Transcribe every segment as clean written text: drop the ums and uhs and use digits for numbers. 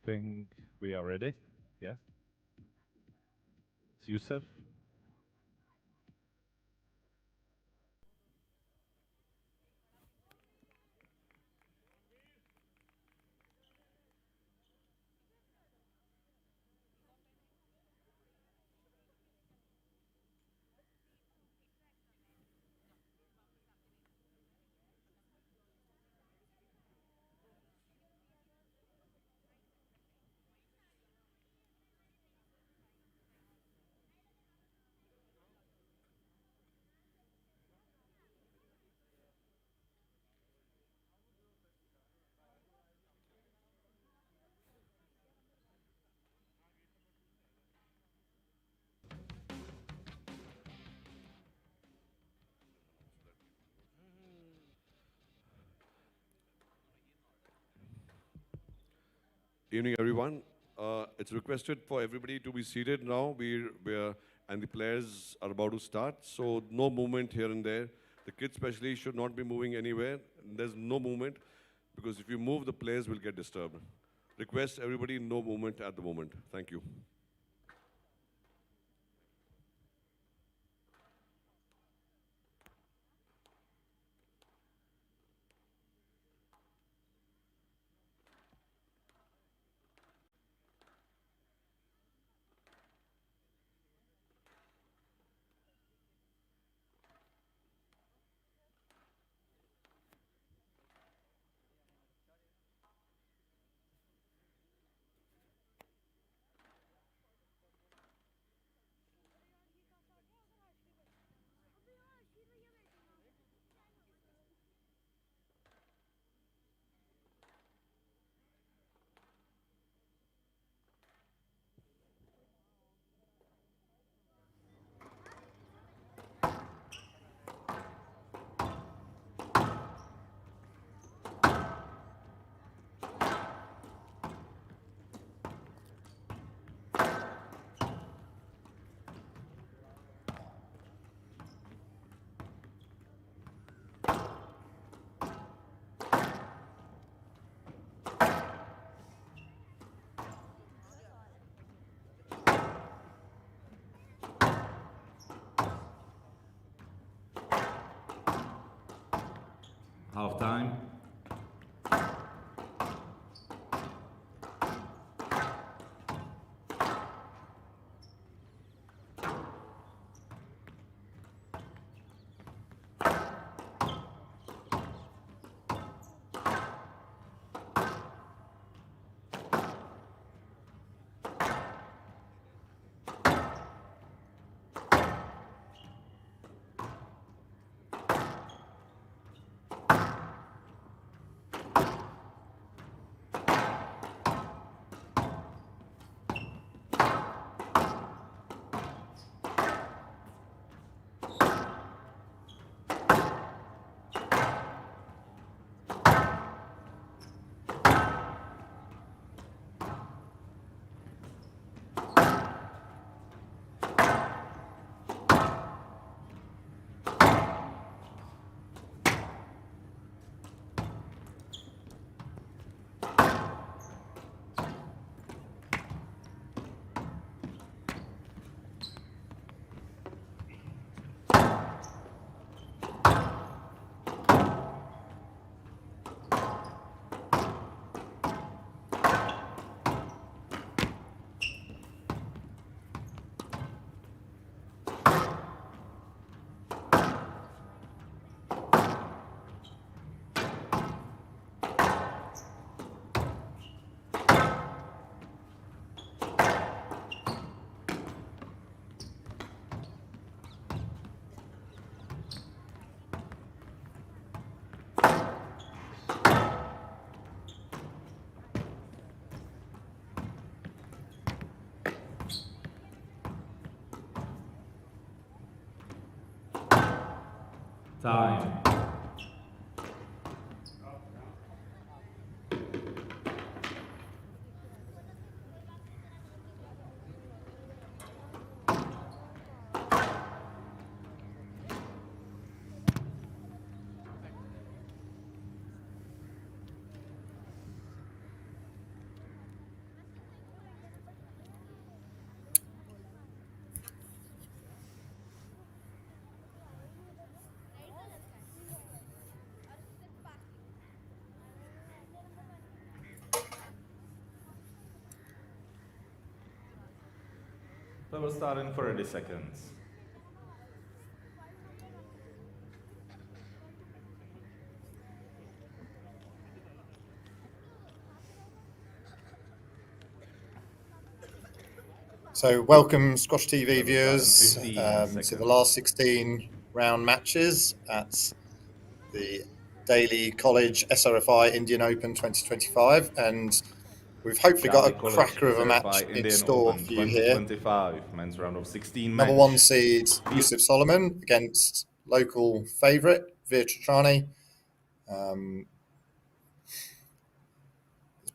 think we are ready. Yeah. It's Yusuf. Evening, everyone. It's requested for everybody to be seated now. And the players are about to start, so no movement here and there. The kids especially should not be moving anywhere. There's no movement, because if you move, the players will get disturbed. Request everybody, no movement at the moment. Thank you. Half time. So we'll start in 30 seconds. So welcome SquashTV viewers 15 to seconds. the last 16 round matches at the Daly College SRFI Indian Open 2025, and we've hopefully got a Daly College cracker of a SRFI match in Indian store Open for you here. 2025, men's round of 16 Number match. 1 seed Yusuf Soliman against local favourite Chotrani. It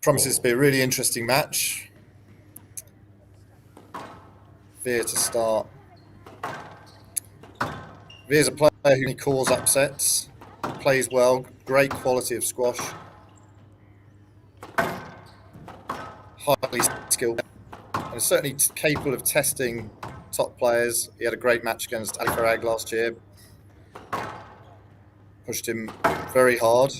promises to be a really interesting match. Veer to start. Veer's a player who calls upsets, plays well, great quality of squash, highly skilled, and is certainly capable of testing top players. He had a great match against Ali Farag last year. Pushed him very hard.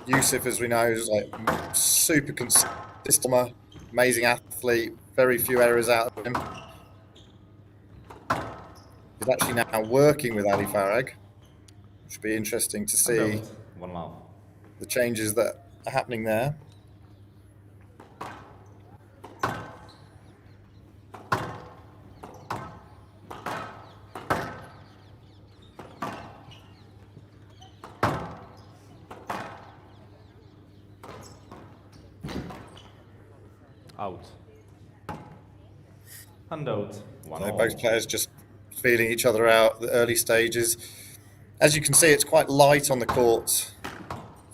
Yusuf, as we know, is like super consistent, amazing athlete, very few errors out of him. He's actually now working with Ali Farag, which will be interesting to see the changes that are happening there. Out. And out. So both players just feeling each other out at the early stages. As you can see, it's quite light on the court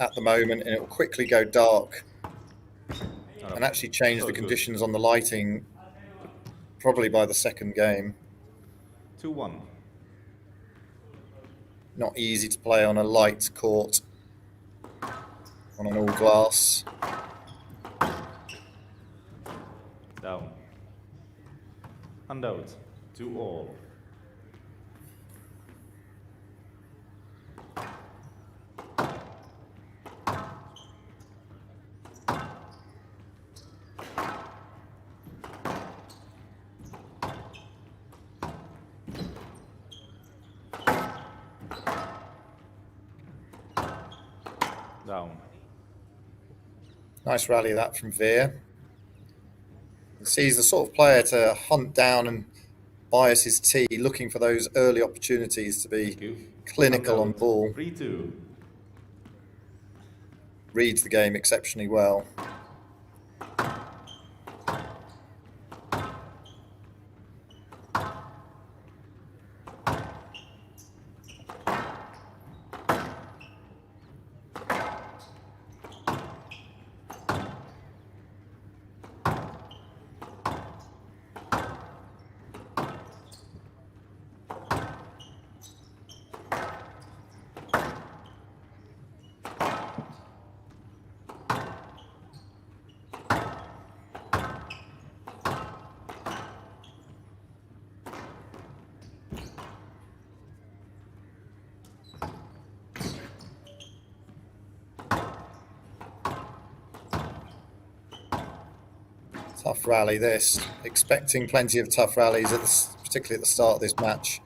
at the moment, and it will quickly go dark and actually change the conditions on the lighting probably by the second game. 2-1. Not easy to play on a light court on an all glass. Down. And out. 2-all. Down. Nice rally that from Veer. He's the sort of player to hunt down and bias his tee, looking for those early opportunities to be clinical on ball. 3-2. Reads the game exceptionally well. Tough rally this. Expecting plenty of tough rallies, particularly at the start of this match.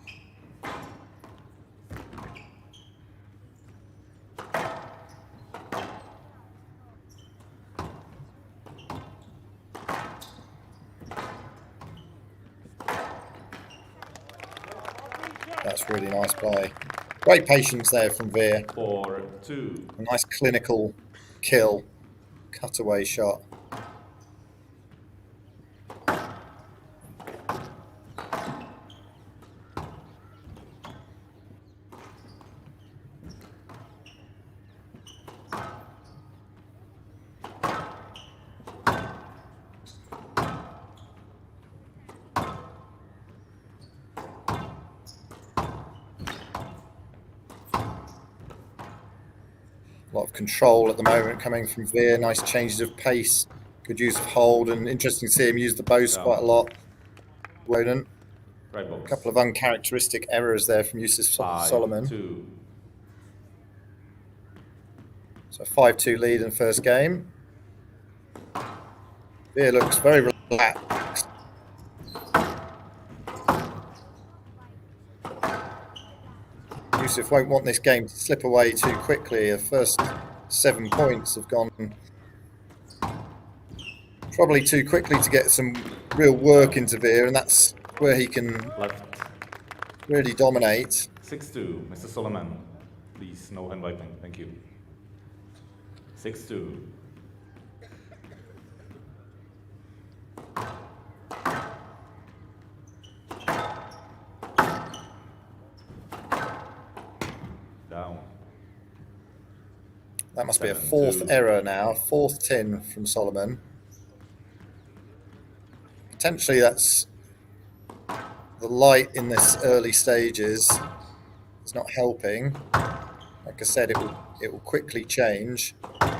That's really nice play. Great patience there from Veer. 4-2. A nice clinical kill, cutaway shot. A lot of control at the moment coming from Veer. Nice changes of pace. Good use of hold, and interesting to see him use the boast quite a lot. Woden. Right A couple of uncharacteristic errors there from Yusuf Soliman. 5-2. So 5-2 lead in first game. Veer looks very relaxed. Yusuf won't want this game to slip away too quickly. The first 7 points have gone probably too quickly to get some real work into Veer, and that's where he can Left. really dominate. 6-2, Mr. Soliman. Please, no hand wiping. Thank you. 6-2. Down. That must be a 7-2. fourth error now, fourth tin from Soliman. Potentially that's the light in this early stages is not helping. Like I said, it will quickly change.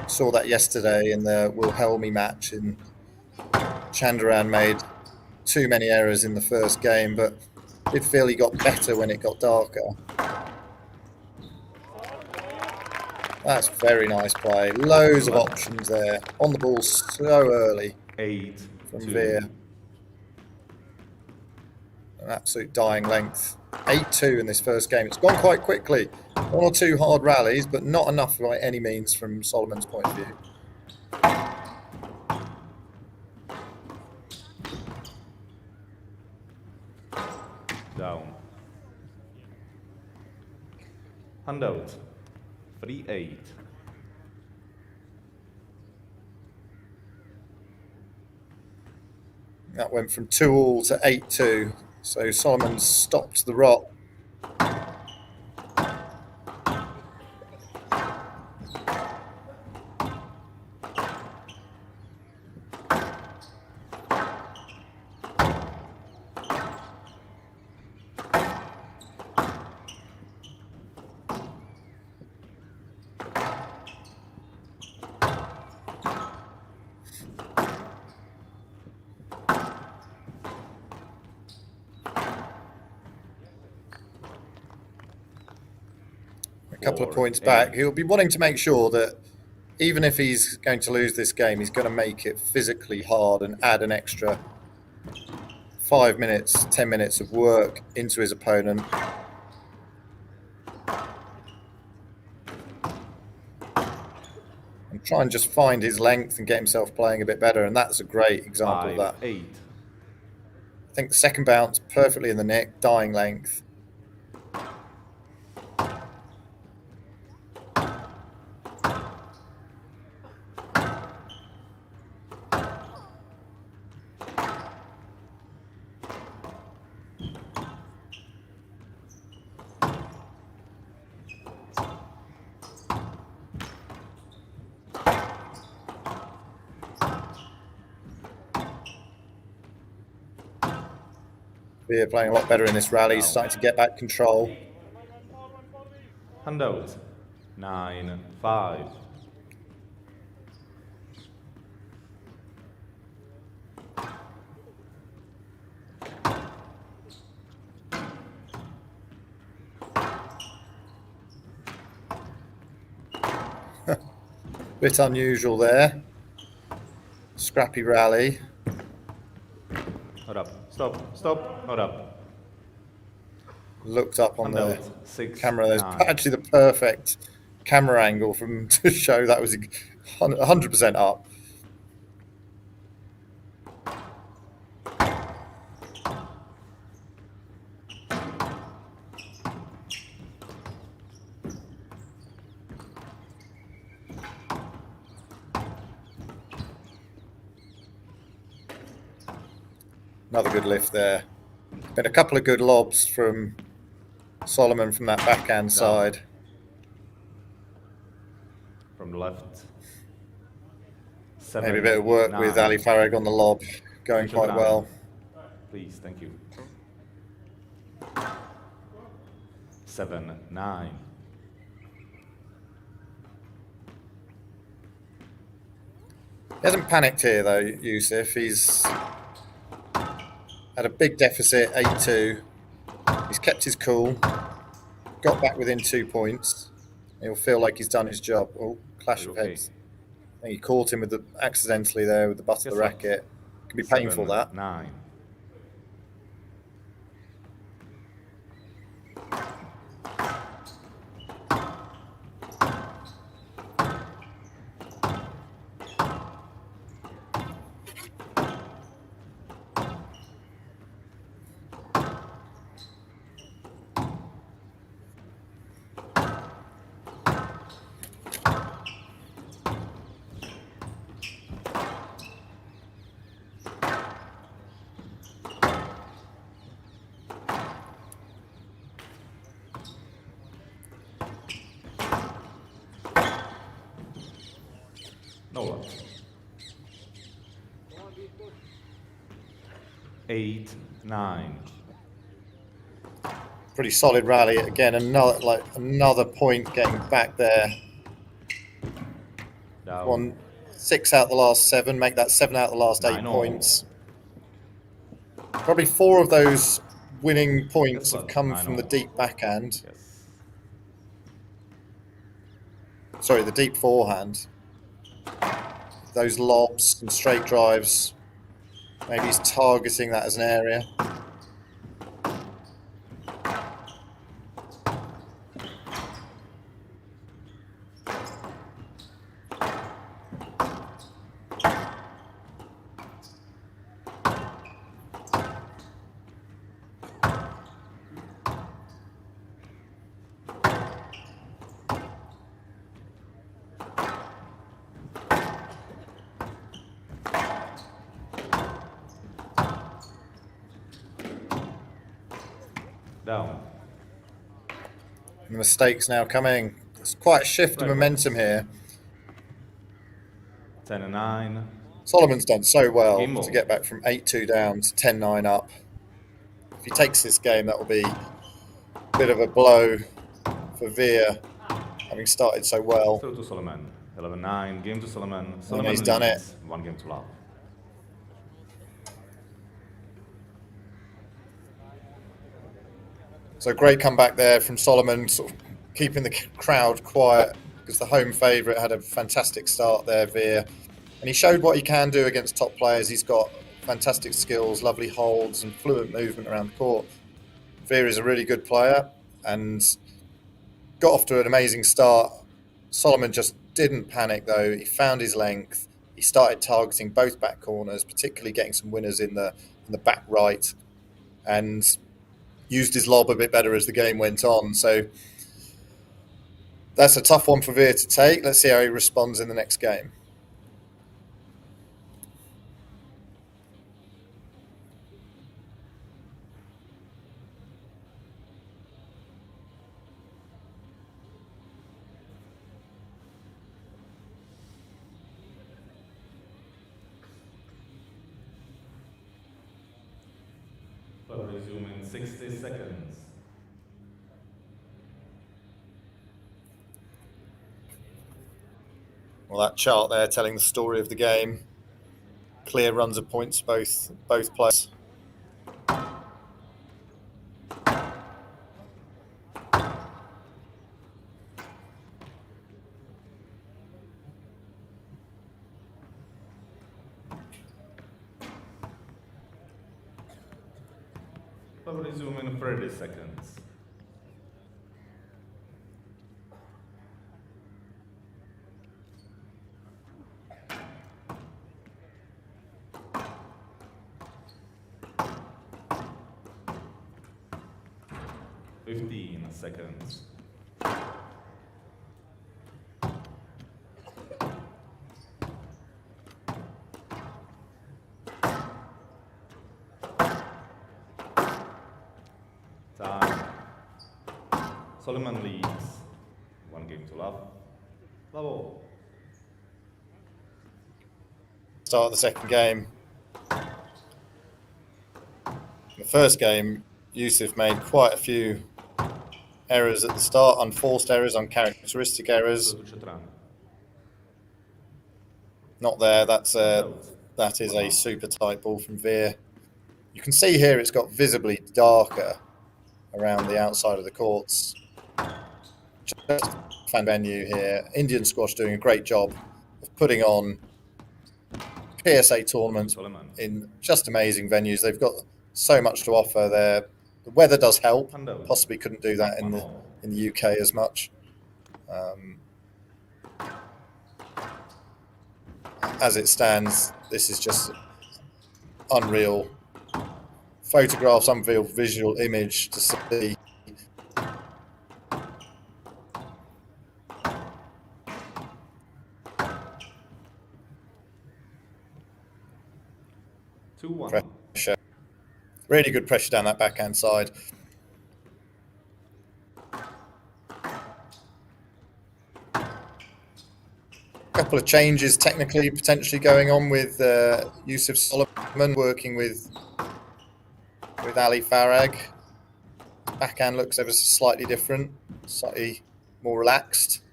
Saw that yesterday in the Wilhelmi match, and Chandaran made too many errors in the first game, but did feel he got better when it got darker. That's very nice play. Loads of options there. On the ball so early 8 from 2. Veer. An absolute dying length. 8-2 in this first game. It's gone quite quickly. 1 or 2 hard rallies, but not enough by any means from Soliman's point of view. Down. Handout. 3-8. That went from 2-all to 8-2. So Soliman stopped the rot. A couple of points back. He'll be wanting to make sure that even if he's going to lose this game, he's going to make it physically hard and add an extra 5 minutes, 10 minutes of work into his opponent. And try and just find his length and get himself playing a bit better. And that's a great example of that. 5-8. I think the second bounce perfectly in the nick, dying length. Veer playing a lot better in this rally. He's starting to get back control. Handout. 9-5. Bit unusual there. Scrappy rally. Hold up. Stop. Stop. Hold up. Looked up on the Handout. 6, camera. There's 9. actually the perfect camera angle from to show that was 100% up. Another good lift there. Been a couple of good lobs from Soliman from that backhand side. From the left. 7, Maybe a bit of work 9. with Ali Farag on the lob, going quite 9. well. Please, thank you. 7-9. He hasn't panicked here though, Yusuf. He's had a big deficit, 8-2. He's kept his cool, got back within 2 points. He'll feel like he's done his job. Oh, clash of Okay. heads. I think he caught him with the accidentally there with the butt of the racket. It can be painful, that. 7-9. No one. 8-9. Pretty solid rally again. Another point getting back there. Down. Won 6 out of the last 7. Make that 7 out of the last 8 9-0. points. Probably 4 of those winning points Yes, have come 9-0. from the deep backhand. Yes. Sorry, the deep forehand. Those lobs and straight drives. Maybe he's targeting that as an area. Down. The mistakes now coming. There's quite a shift of momentum here. 10-9. Soliman's done so well Game to ball. get back from 8-2 down to 10-9 up. If he takes this game, that will be a bit of a blow for Veer, having started so well. Throw to Soliman. 11-9. Game to Soliman. And Soliman he's done it. leads. 1 game to love. So great comeback there from Soliman, sort of keeping the crowd quiet because the home favourite had a fantastic start there, Veer. And he showed what he can do against top players. He's got fantastic skills, lovely holds and fluent movement around the court. Veer is a really good player and got off to an amazing start. Soliman just didn't panic though. He found his length. He started targeting both back corners, particularly getting some winners in the back right, and used his lob a bit better as the game went on. So that's a tough one for Veer to take. Let's see how he responds in the next game. But resume in 60 seconds. Well, that chart there telling the story of the game. Clear runs of points, both players. But resume in 30 seconds. Fifteen seconds. Time. Soliman leads. 1 game to love. Love all. Start of the second game. The first game, Yusuf made quite a few errors at the start, unforced errors, uncharacteristic errors. Go to Chotrani. Not there. That is a super tight ball from Veer. You can see here it's got visibly darker around the outside of the courts. Just fan venue here. Indian squash doing a great job of putting on PSA tournaments Soliman. in just amazing venues. They've got so much to offer there. The weather does help. Tandon. Possibly couldn't do that in the UK as much. As it stands, this is just unreal photographs, unreal visual image to see. Pressure. Really good pressure down that backhand side. Couple of changes technically potentially going on with Yusuf Soliman working with Ali Farag. Backhand looks ever so slightly different, slightly more relaxed.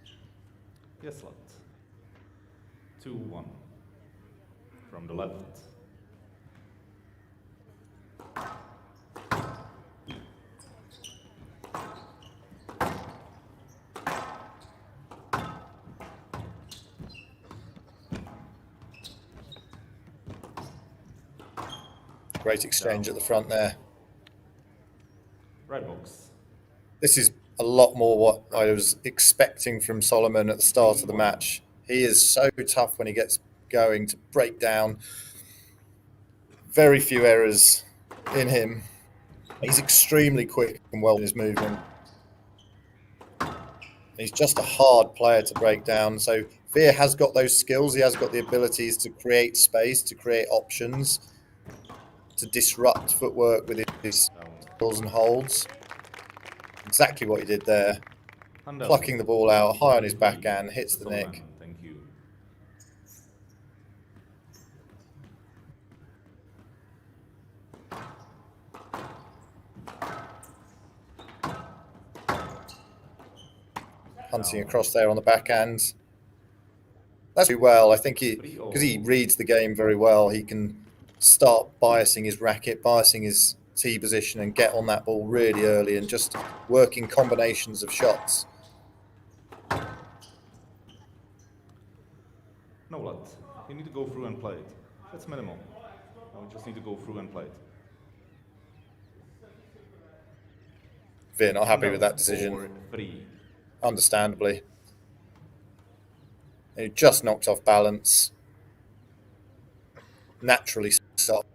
Yes, lot. 2-1 from the left. Great exchange at the front there. Red box. This is a lot more what I was expecting from Soliman at the start of the match. He is so tough when he gets going to break down. Very few errors in him. He's extremely quick and well in his movement. He's just a hard player to break down. So Veer has got those skills. He has got the abilities to create space, to create options, to disrupt footwork with his skills and holds. Exactly what he did there. Plucking the ball out, high on his backhand, hits the nick. Thank you. Hunting across there on the backhand. That's really well. I think because he reads the game very well, he can start biasing his racket, biasing his tee position and get on that ball really early and just working combinations of shots. No, lad. You need to go through and play it. That's minimal. No, we just need to go through and play it. Veer not happy with that decision. 4-3. Understandably. He just knocked off balance. Naturally stopped.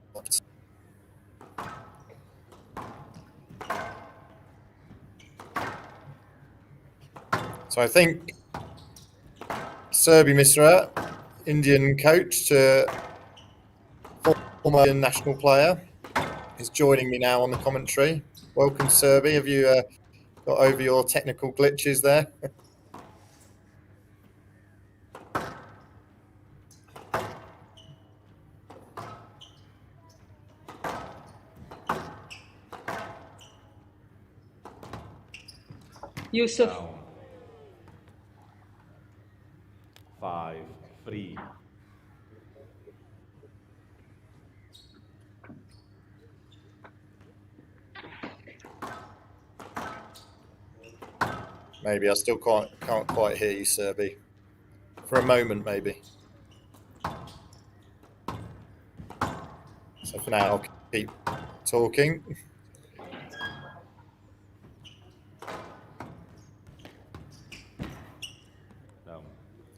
So I think Serbi Misra, Indian coach to former Indian national player, is joining me now on the commentary. Welcome, Serbi. Have you got over your technical glitches there? Yusuf. 5-3. Maybe I still can't quite hear you, Serbi. For a moment, maybe. So for now, I'll keep talking.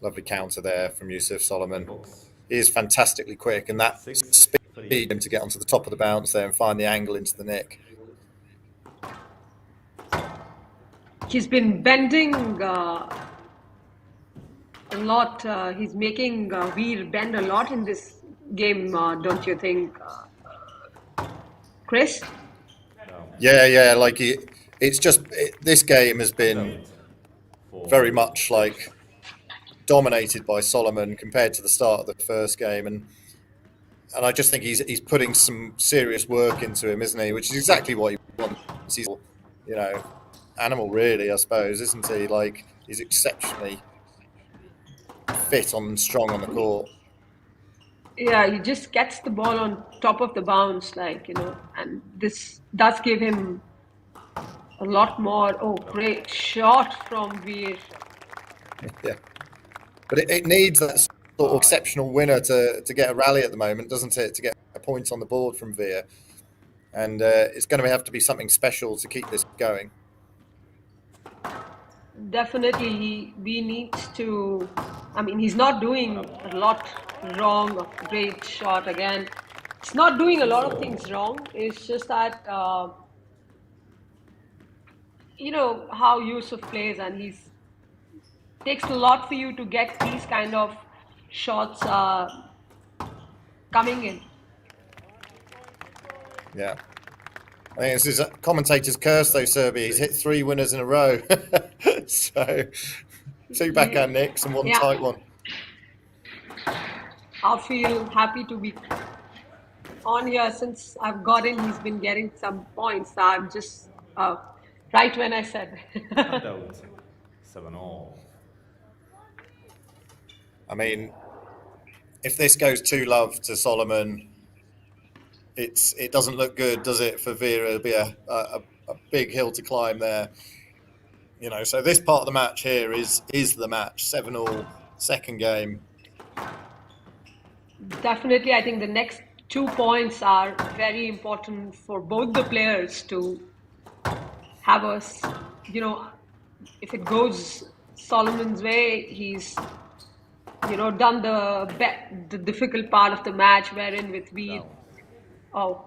Lovely counter there from Yusuf Soliman. He is fantastically quick, and that speed him to get onto the top of the bounce there and find the angle into the nick. He's been bending a lot. He's making Veer bend a lot in this game, don't you think, Chris? Yeah. Like this game has been very much like dominated by Soliman compared to the start of the first game, and I just think he's putting some serious work into him, isn't he? Which is exactly what he wants. He's, animal really, I suppose, isn't he? Like, he's exceptionally fit and strong on the court. Yeah, he just gets the ball on top of the bounce, and this does give him a lot more. Oh, great shot from Veer. Yeah. But it needs that sort of exceptional winner to get a rally at the moment, doesn't it? To get a point on the board from Veer. And it's going to have to be something special to keep this going. Definitely, we need to. I mean, he's not doing a lot wrong. A great shot again. It's not doing a lot of things wrong. It's just that you know how Yusuf plays, and he's takes a lot for you to get these kind of shots coming in. Yeah. I think this is a commentator's curse, though, Serbia. He's hit 3 winners in a row. So, 2 backhand nicks and 1 tight one. I feel happy to be on here since I've got in. He's been getting some points. I'm just right when I said. And out. 7-all. I mean, if this goes 2-love to Soliman, it doesn't look good, does it, for Veer? It'll be a big hill to climb there. You know, so this part of the match here is the match. 7-all, second game. Definitely, I think the next 2 points are very important for both the players to have us, you know, if it goes Solomon's way, he's, you know, done the difficult part of the match, wherein with Veer. Oh,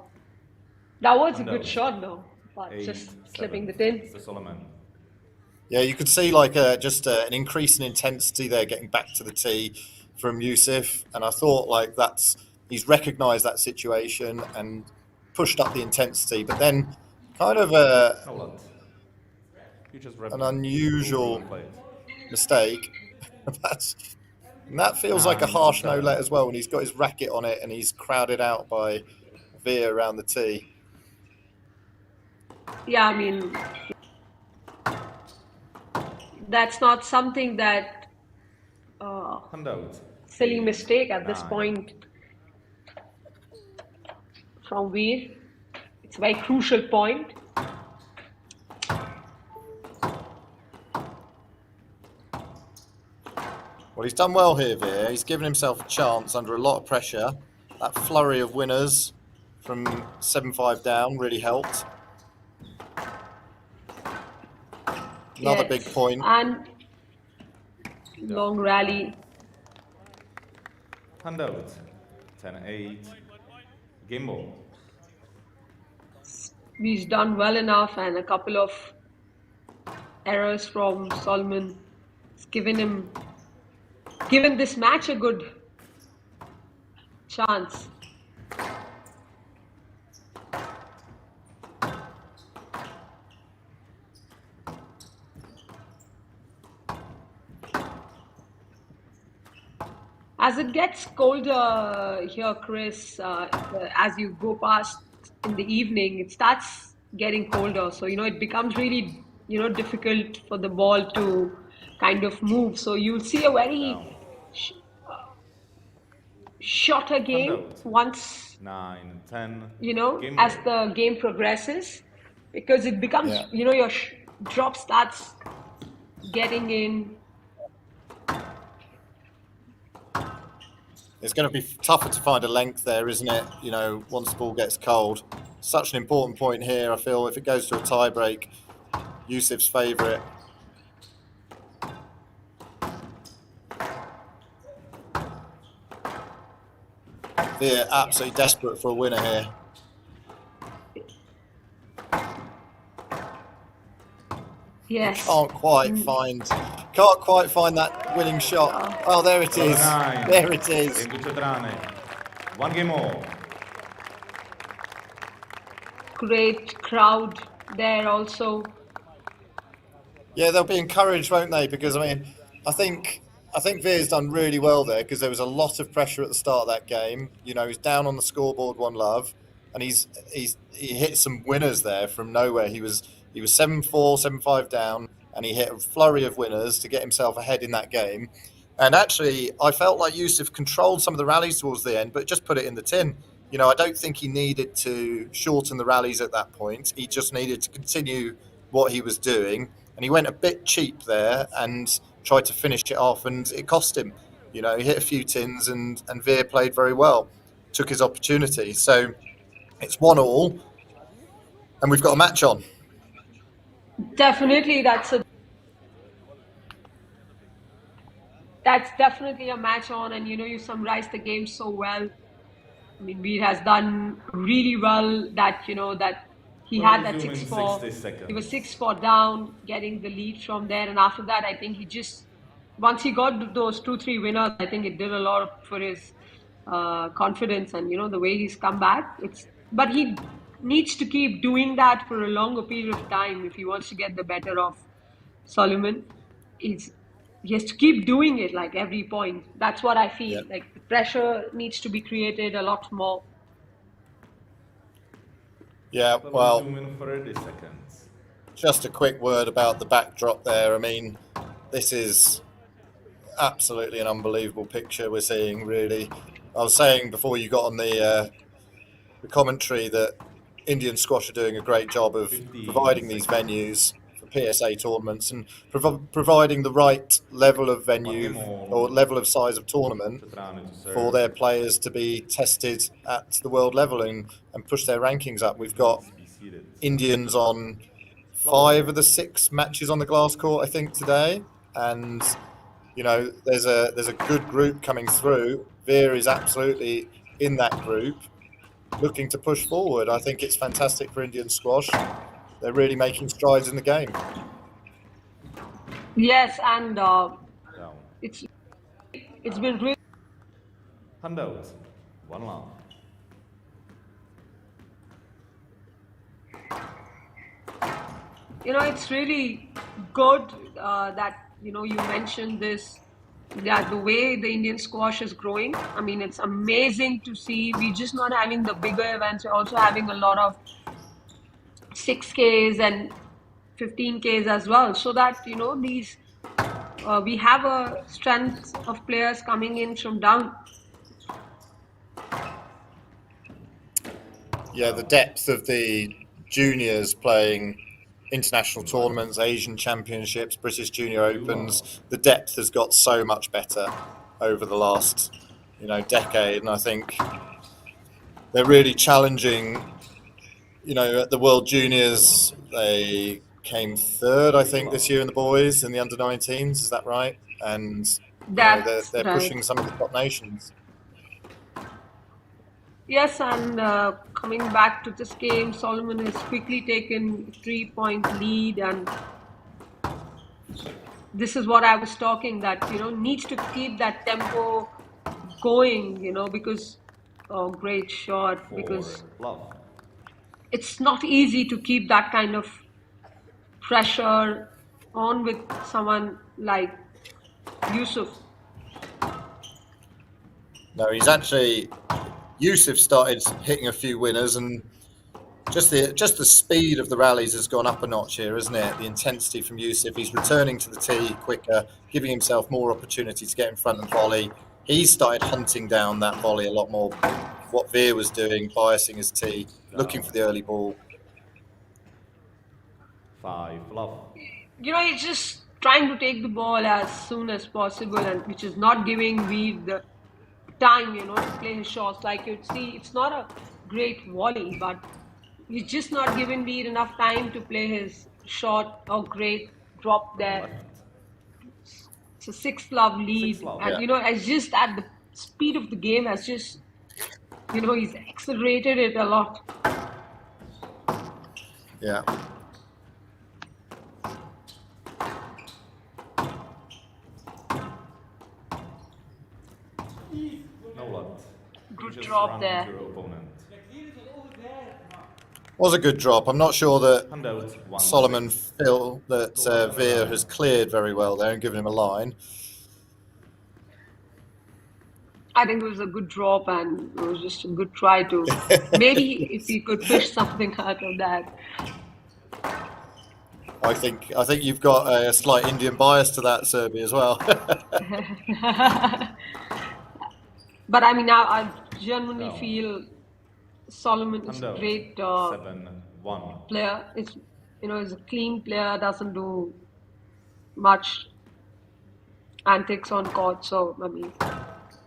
that was a good shot, though, but just slipping the tin. The Soliman. Yeah, you could see like just an increase in intensity there, getting back to the tee from Yusuf, and I thought like he's recognised that situation and pushed up the intensity, but then kind of an unusual mistake. That feels like a harsh no-let as well, when he's got his racket on it and he's crowded out by Veer around the tee. Yeah, I mean, that's not something that silly mistake at this point from Veer. It's a very crucial point. Well, he's done well here, Veer. He's given himself a chance under a lot of pressure. That flurry of winners from 7-5 down really helped. Another big point. And long rally. Handout. 10-8. Game ball. He's done well enough, and a couple of errors from Soliman. It's given this match a good chance. As it gets colder here, Chris, as you go past in the evening, it starts getting colder. So, you know, it becomes really, you know, difficult for the ball to kind of move. So you'll see a very shorter game once, 9-10. you know, as the game progresses, because it becomes, you know, your drop starts getting in. It's going to be tougher to find a length there, isn't it? You know, once the ball gets cold. Such an important point here, I feel. If it goes to a tie break, Yusuf's favourite. They're absolutely desperate for a winner here. Yes. Can't quite find that winning shot. Oh, there it is. There it is. Chotrani. 1 game more. Great crowd there also. Yeah, they'll be encouraged, won't they? Because I mean, I think Veer's done really well there, because there was a lot of pressure at the start of that game. You know, he's down on the scoreboard 1-love, and he hit some winners there from nowhere. He was 7-4, 7-5 down, and he hit a flurry of winners to get himself ahead in that game. And actually, I felt like Yusuf controlled some of the rallies towards the end, but just put it in the tin. You know, I don't think he needed to shorten the rallies at that point. He just needed to continue what he was doing. And he went a bit cheap there and tried to finish it off, and it cost him. You know, he hit a few tins and Veer played very well, took his opportunity. So it's 1-1, and we've got a match on. Definitely, that's definitely a match on, and you summarized the game so well. I mean, Veer has done really well. That he We'll had that resume in 6-4. 60 seconds. He was 6-4 down, getting the lead from there, and after that, I think once he got those 2-3 winners, I think it did a lot for his confidence and the way he's come back. But he needs to keep doing that for a longer period of time if he wants to get the better of Soliman. He has to keep doing it like every point. That's what I feel. Yeah. Like the pressure needs to be created a lot more. Yeah, We'll well, resume in 30 seconds. just a quick word about the backdrop there. I mean, this is absolutely an unbelievable picture we're seeing, really. I was saying before you got on the commentary that Indian squash are doing a great job of 50 providing these seconds. venues for PSA tournaments and providing the right level of venue or level of size of tournament Chotrani to serve. for their players to be tested at the world level and push their rankings up. We've got Please be seated. Indians on 5 of the 6 matches on the glass court, I think, today, and there's a good group coming through. Veer is absolutely in that group, looking to push forward. I think it's fantastic for Indian squash. They're really making strides in the game. Yes, and Down. it's been really. Hand out. 1 love. It's really good that you mentioned this, that the way the Indian squash is growing. I mean, it's amazing to see. We're just not having the bigger events, we're also having a lot of 6Ks and 15Ks as well, so that these we have a strength of players coming in from down. Yeah, the depth of the juniors playing international tournaments, Asian championships, British Junior Opens, the depth has got so much better over the last decade, and I think they're really challenging. At the World Juniors, they came 3rd, I think, this year in the boys in the under-19s. Is that right? And That's they're right. pushing some of the top nations. Yes, and coming back to this game, Soliman has quickly taken a 3-point lead, and this is what I was talking, that needs to keep that tempo going, because great shot, because 4 love. it's not easy to keep that kind of pressure on with someone like Yusuf. No, Yusuf started hitting a few winners, and just the speed of the rallies has gone up a notch here, isn't it? The intensity from Yusuf. He's returning to the tee quicker, giving himself more opportunity to get in front and volley. He's started hunting down that volley a lot more. What Veer was doing, biasing his tee, looking for the early ball. 5 love. He's just trying to take the ball as soon as possible, and which is not giving Veer the time, to play his shots. Like you'd see, it's not a great volley, but he's just not giving Veer enough time to play his shot or great drop there. It's a 6 love lead, 6 love, and yeah. it's just at the speed of the game has just, he's accelerated it a lot. Yeah. No luck. Good Just drop run there. into your opponent. Was a good drop. I'm not sure that Hand out. 1 Soliman 6. feel that Veer has cleared very well there and given him a line. I think it was a good drop, and it was just a good try to maybe if he could fish something out of that. I think you've got a slight Indian bias to that, Serbia, as well. But I mean, I genuinely No. feel Soliman is Hand a out. great 7-1. player. It's is a clean player, doesn't do much, antics on court. So I mean,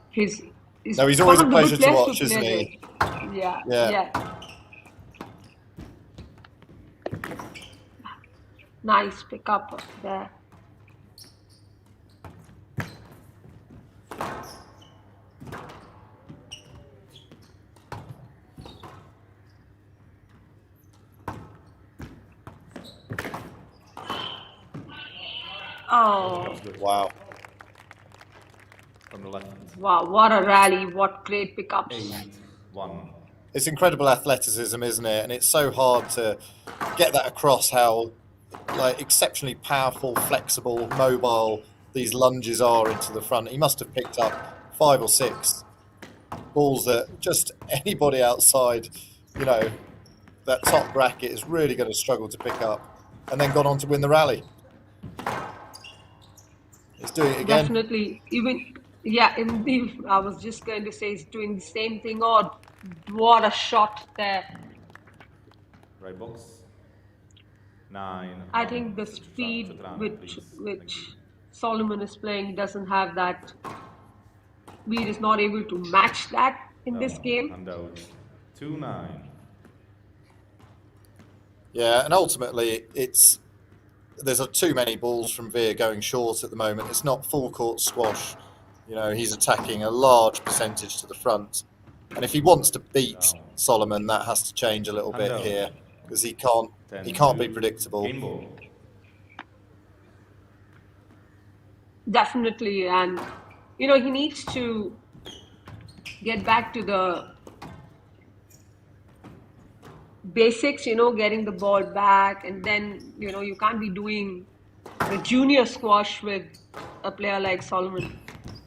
he's No, he's always a one of the pleasure good to players watch, isn't play he? with. Yeah, Yeah. yeah. Nice pick up there. Oh, Wow. From the left. wow, what a rally. What great pickups. 8-1. It's incredible athleticism, isn't it? And it's so hard to get that across how like exceptionally powerful, flexible, mobile these lunges are into the front. He must have picked up 5 or 6 balls that just anybody outside, you know, that top bracket is really going to struggle to pick up, and then gone on to win the rally. He's doing it again. Definitely. Even, yeah, indeed, I was just going to say he's doing the same thing. Oh, what a shot there. Right box. 9. I think the speed which Soliman is playing doesn't have that. Wylde is not able to match that in this game. And out. 2-9. Yeah, and ultimately there's too many balls from Veer going short at the moment. It's not full court squash. You know, he's attacking a large percentage to the front. And if he wants to beat Soliman, that has to change a little bit here, because he can't be predictable. Game ball. Definitely, and you know, he needs to get back to the basics, you know, getting the ball back, and then, you know, you can't be doing the junior squash with a player like Soliman.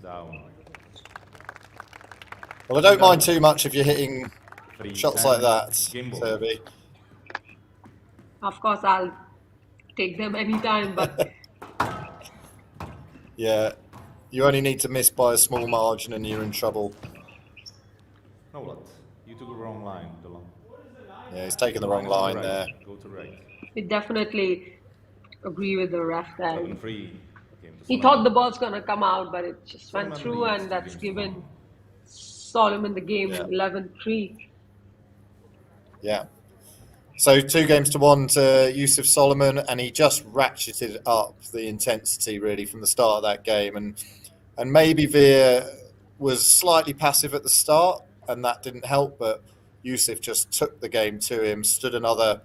Down. Well, I don't mind too much if you're hitting 3-10. shots like that, Game ball. Serby. Of course, I'll take them anytime, but Yeah, you only need to miss by a small margin and you're in trouble. No, what? You took the wrong line, Daly. Yeah, he's taken the wrong line there. Go to right. we definitely agree with the ref there. 11-3. He thought the ball's gonna come out, but it just went Soliman through, leads and that's against given Soliman the game Yeah. 11-3. Yeah. So 2-1 to Yusuf Soliman, and he just ratcheted up the intensity really from the start of that game. And maybe Veer was slightly passive at the start, and that didn't help, but Yusuf just took the game to him, stood another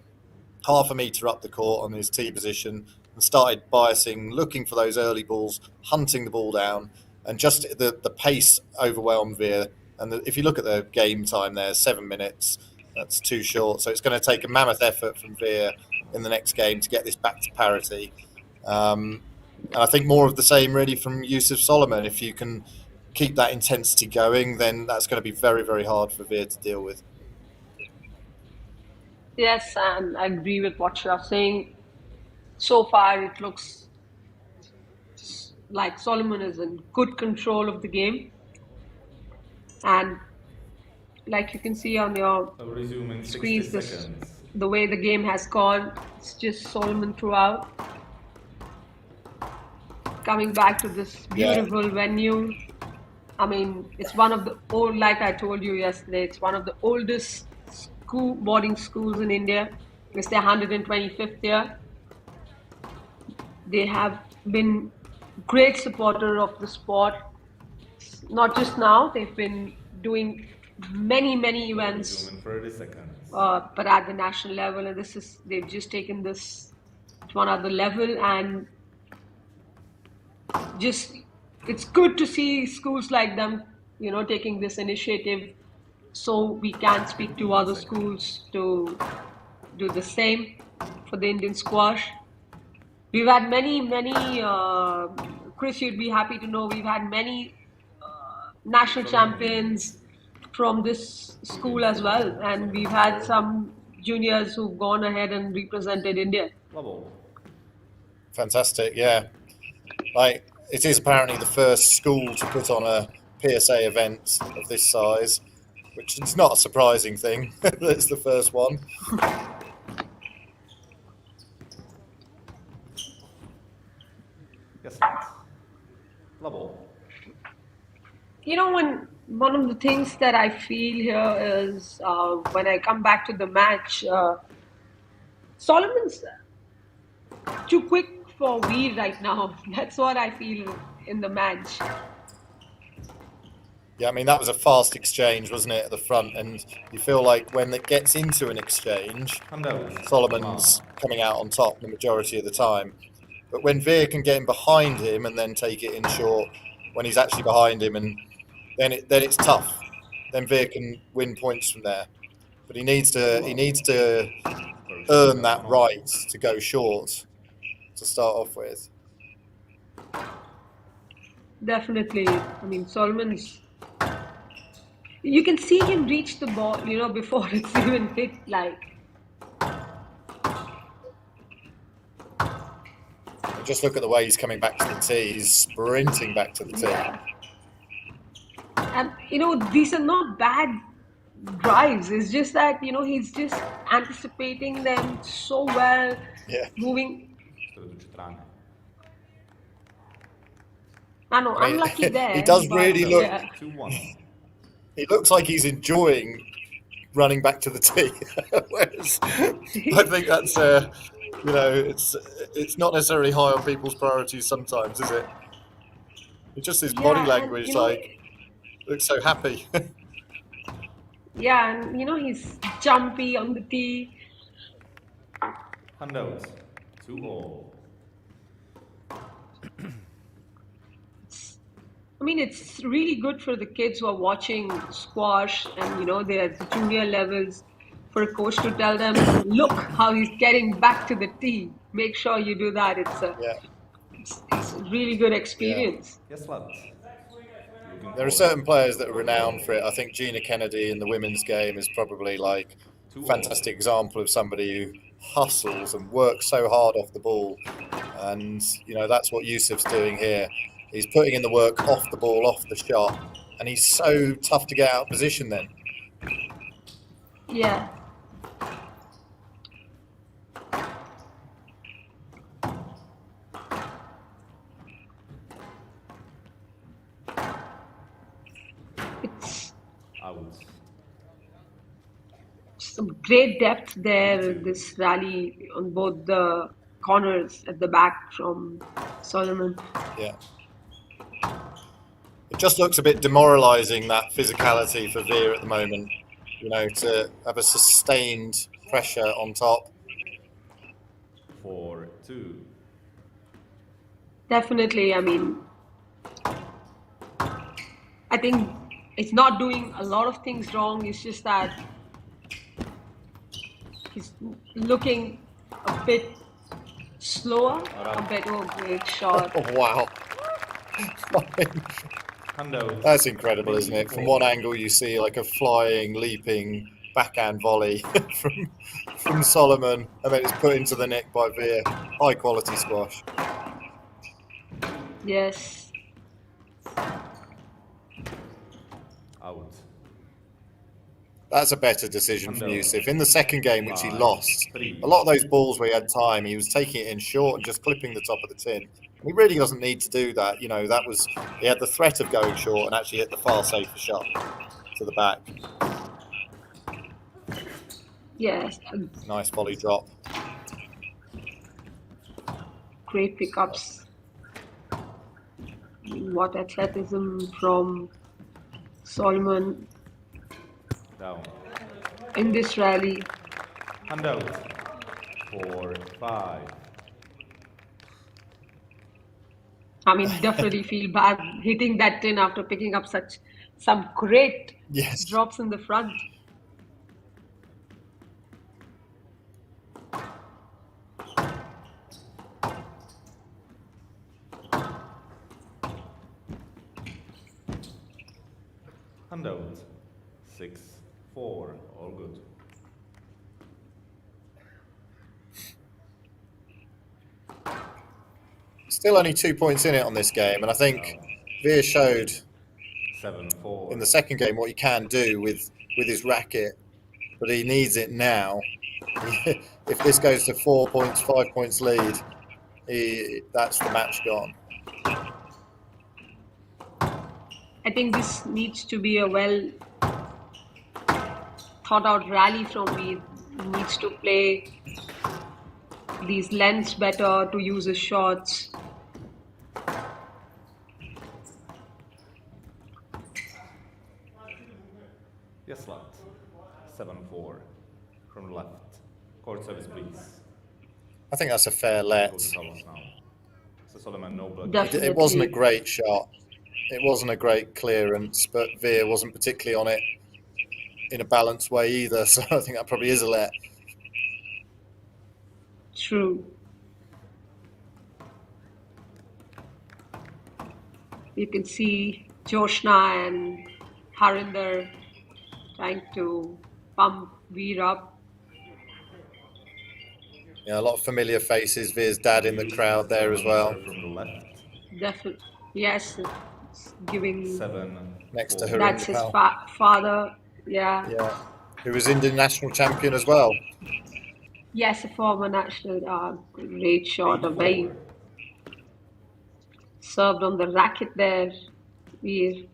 half a metre up the court on his tee position, and started biasing, looking for those early balls, hunting the ball down, and just the pace overwhelmed Veer. And if you look at the game time there, 7 minutes, that's too short. So it's going to take a mammoth effort from Veer in the next game to get this back to parity. And I think more of the same really from Yusuf Soliman. If you can keep that intensity going, then that's going to be very, very hard for Veer to deal with. Yes, and I agree with what you're saying. So far, it looks like Soliman is in good control of the game. And like you can see on your So resume in 60 screens, seconds. the way the game has gone, it's just Soliman throughout. Coming back to this beautiful venue. I mean, it's one of the old, like I told you yesterday, it's one of the oldest boarding schools in India. It's their 125th year. They have been great supporter of the sport. Not just now, they've been doing many events, Resume in 30 seconds. but at the national level, and they've just taken this to one other level, and just it's good to see schools like them, you know, taking this initiative, so we can speak to other schools to do the same for the Indian squash. We've had many, Chris, you'd be happy to know we've had many national champions from this school as well, and we've had some juniors who've gone ahead and represented India. Level. Fantastic, yeah. Like, it is apparently the first school to put on a PSA event of this size, which is not a surprising thing. It's the first one. Yes. Love all. You know, one of the things that I feel here is when I come back to the match, Solomon's too quick for Wylde right now. That's what I feel in the match. Yeah, I mean, that was a fast exchange, wasn't it, at the front? And you feel like when it gets into an exchange, Handout. Solomon's coming out on top the majority of the time. But when Veer can get in behind him and then take it in short, when he's actually behind him, and then it's tough. Then Veer can win points from there. But he needs to earn that right to go short to start off with. Definitely. I mean, Solomon's. You can see him reach the ball, you know, before it's even hit. Like, And just look at the way he's coming back to the tee. He's sprinting back to the tee. yeah. And you know, these are not bad drives. It's just that, you know, he's just anticipating them so well, Yeah. moving. Still do Chotrani. I know, I mean, unlucky there. he does but, really look. yeah. 2-1. He looks like he's enjoying running back to the tee. Whereas I think that's, you know, it's not necessarily high on people's priorities sometimes, is it? It's just his body Yeah, and language, you know, like, looks so happy. yeah, and you know, he's jumpy on the tee. Handout. 2-all. I mean, it's really good for the kids who are watching squash and, you know, they're at the junior levels, for a coach to tell them, look how he's getting back to the tee. Make sure you do that. Yeah. It's a really good experience. Yes, lads. Looking There are forward. certain players that are renowned for it. I think Gina Kennedy in the women's game is probably like a fantastic example of somebody who hustles and works so hard off the ball. And, you know, that's what Yusuf's doing here. He's putting in the work off the ball, off the shot. And he's so tough to get out of position then. Yeah. It's Out. some great depth there in this rally on both the corners at the back from Soliman. Yeah. It just looks a bit demoralising, that physicality for Veer at the moment. You know, to have a sustained pressure on top. 4-2. Definitely, I mean, I think it's not doing a lot of things wrong. It's just that he's looking a bit slower compared to a great shot. Oh, wow. Handout. That's incredible, isn't it? From one angle, you see like a flying, leaping backhand volley from Soliman, and then it's put into the net by Veer. High quality squash. Yes. Out. That's a better decision from Yusuf. In the second game, which he lost, a lot of those balls where he had time, he was taking it in short and just clipping the top of the tin. He really doesn't need to do that. You know, he had the threat of going short and actually hit the far safer shot to the back. Yes. Nice volley drop. Great pickups. What athleticism from Soliman Down. in this rally. Handout. 4-5. I mean, definitely feel bad hitting that tin after picking up some great Yes. drops in the front. Handout. 6-4. All good. Still only 2 points in it on this game, and I think Veer showed 7-4. in the second game what he can do with his racket, but he needs it now. If this goes to 4 points, 5 points lead, that's the match gone. I think this needs to be a well thought out rally from Wylde. He needs to play these lengths better, to use his shots. Yes, left. 7-4 from left. Court service, please. I think that's a fair let. Go to Thomas now. So Soliman, no blood. Definitely. It wasn't a great shot. It wasn't a great clearance, but Veer wasn't particularly on it in a balanced way either. So I think that probably is a let. True. You can see Joshna and Harinder trying to pump Veer up. Yeah, a lot of familiar faces. Veer's dad in the crowd there as well. From the left. Definitely. Yes, it's giving. 7. Next to 4. Harinder. That's his father. Yeah. Yeah, who was Indian national champion as well. Yes, a former national. Great shot. A very served on the racket there. Veer.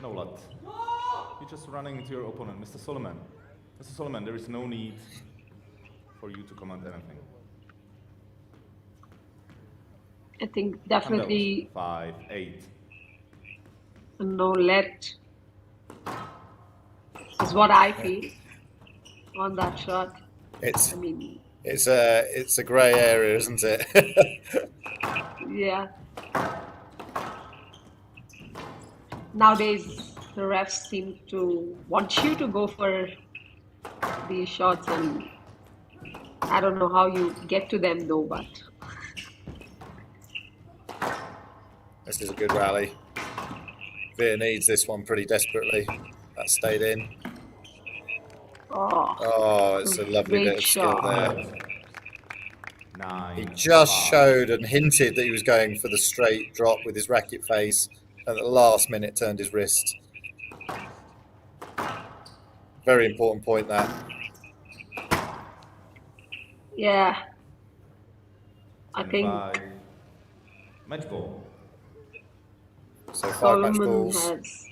No lot. You're just running into your opponent, Mr. Soliman. Mr. Soliman, there is no need for you to command anything. I think definitely 5-8. a no let is what I feel on that shot. It's I mean, it's a grey area, isn't it? yeah. Nowadays, the refs seem to want you to go for these shots, and I don't know how you get to them though, but This is a good rally. Veer needs this one pretty desperately. That stayed in. Oh, it's a lovely great bit of skill shot. there. 9. He just 5. showed and hinted that he was going for the straight drop with his racket face, and at the last minute turned his wrist. Very important point that. Yeah. I think 5. Match ball. So 5 match Soliman balls. has.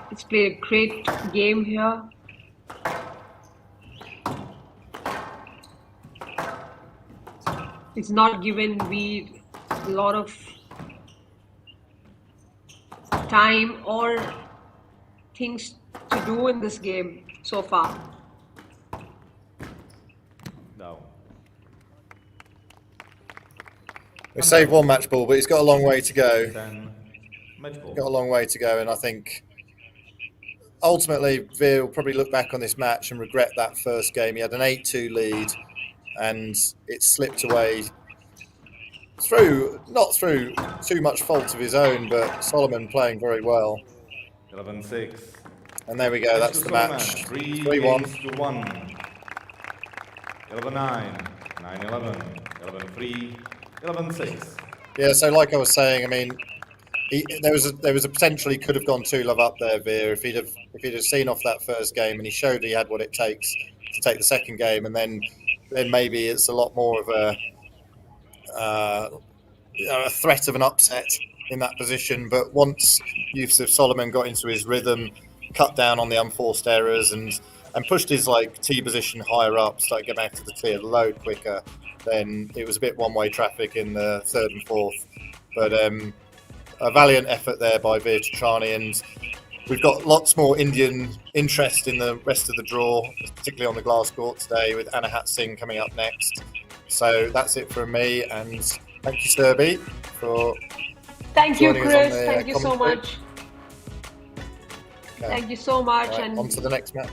He's played a great game here. It's not given Wylde a lot of time or things to do in this game so far. No. We saved one match ball, but he's got a long way to go. 10. Match ball. Got a long way to go, and I think ultimately Veer will probably look back on this match and regret that first game. He had an 8-2 lead, and it slipped away not through too much fault of his own, but Soliman playing very well. 11-6. And there we go. That's the match. 3-1. 3-1. 11-9. 9-11. 11-3. 11-6. Yeah. So, like I was saying, I mean, there was a potential he could have gone 2-love up there, Veer, if he'd have seen off that first game, and he showed he had what it takes to take the second game, and then maybe it's a lot more of a threat of an upset in that position. But once Yusuf Soliman got into his rhythm, cut down on the unforced errors, and pushed his tee position higher up, started getting back to the tee, load quicker, then it was a bit one-way traffic in the third and fourth. But a valiant effort there by Veer Chotrani, and we've got lots more Indian interest in the rest of the draw, particularly on the glass court today, with Anahat Singh coming up next. So that's it from me, and thank you, Serbi, for Thank you, joining us on Chris. the, Thank you so commentary. much. Okay. Thank you so much. Right, And on to the next match.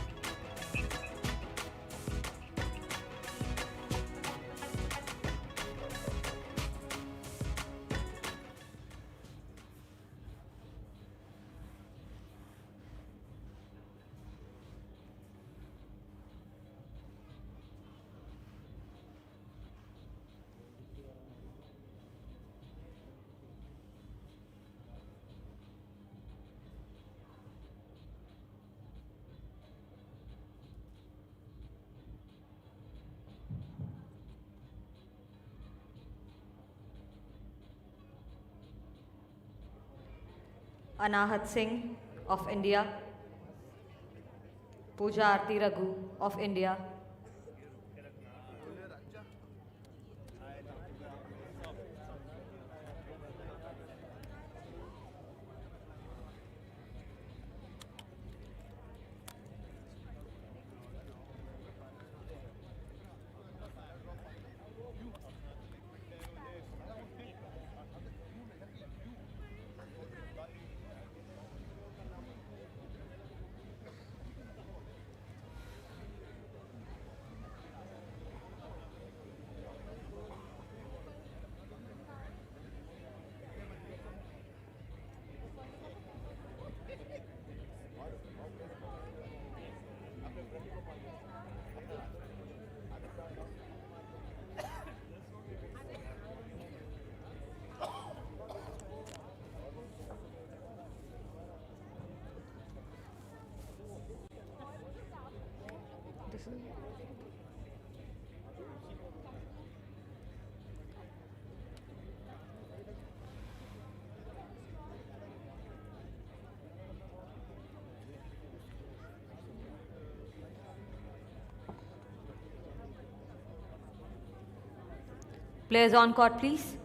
Anahat Singh of India, Pooja Aarti Raghu of India, players on court please.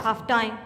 Half time.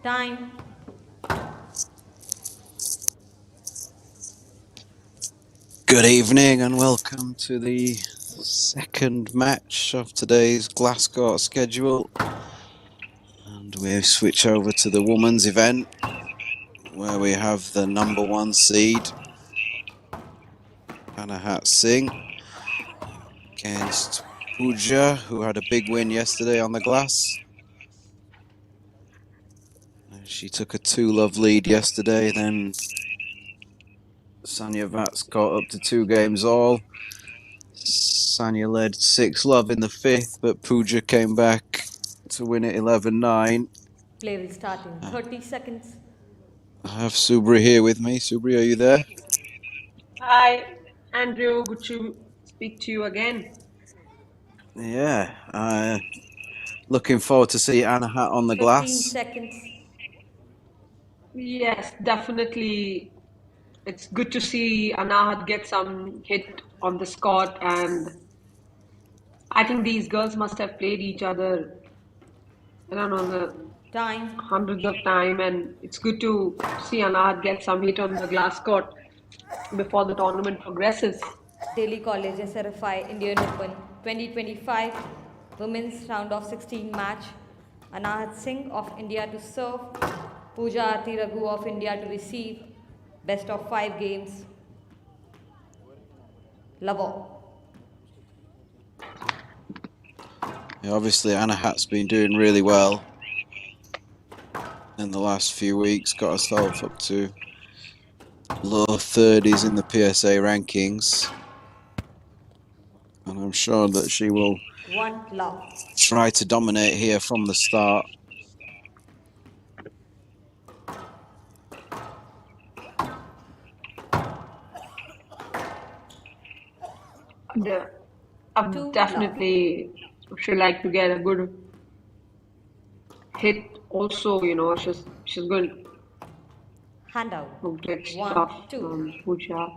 Time. Good evening and welcome to the second match of today's glass court schedule. And we switch over to the women's event where we have the number 1 seed, Anahat Singh, against Pooja, who had a big win yesterday on the glass. She took a 2-love lead yesterday, then Sanya Vats got up to 2 games all. Sanya led 6-love in the 5th, but Pooja came back to win it 11-9. Play will start in 30 seconds. I have Subri here with me. Subri, are you there? Hi, Andrew. Good to speak to you again. Yeah. Looking forward to see Anahat on the 15 glass. seconds. Yes, definitely. It's good to see Anahat get some hit on the court, and I think these girls must have played each other, I don't know, the Time. hundreds of times, and it's good to see Anahat get some hit on the glass court before the tournament progresses. Daly College SRFI Indian Open 2025 Women's Round of 16 match. Anahat Singh of India to serve. Pooja Raghu of India to receive. Best of 5 games. Lavo. Yeah, obviously, Anahat's been doing really well in the last few weeks. Got herself up to low 30s in the PSA rankings. And I'm sure that she will 1 love. try to dominate here from the start. I'd definitely should like to get a good hit also, you know, she's good Handout. to get 1, stuff 2. from Pooja.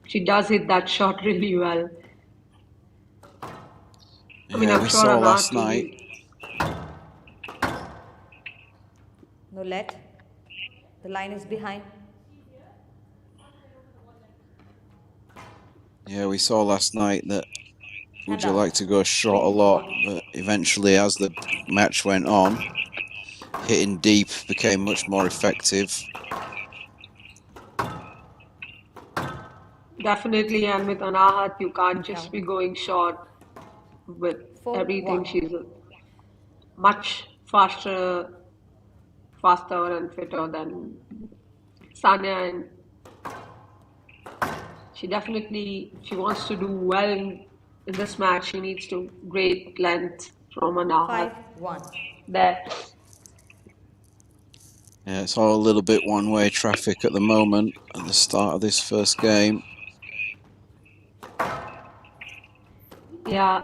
She does hit that shot really well. I mean, Yeah, I'm we sure saw Anahat last will night. No let. The line is behind. Yeah, we saw last night that Pooja Handout. liked to go short a lot, but eventually, as the match went on, hitting deep became much more effective. Definitely, and with Anahat, you can't just be going short with 4, everything. 1. She's much faster and fitter than Sanya, and she wants to do well in this match. She needs to great length from Anahat 5, 1. there. Yeah, it's all a little bit one-way traffic at the moment at the start of this first game. Yeah,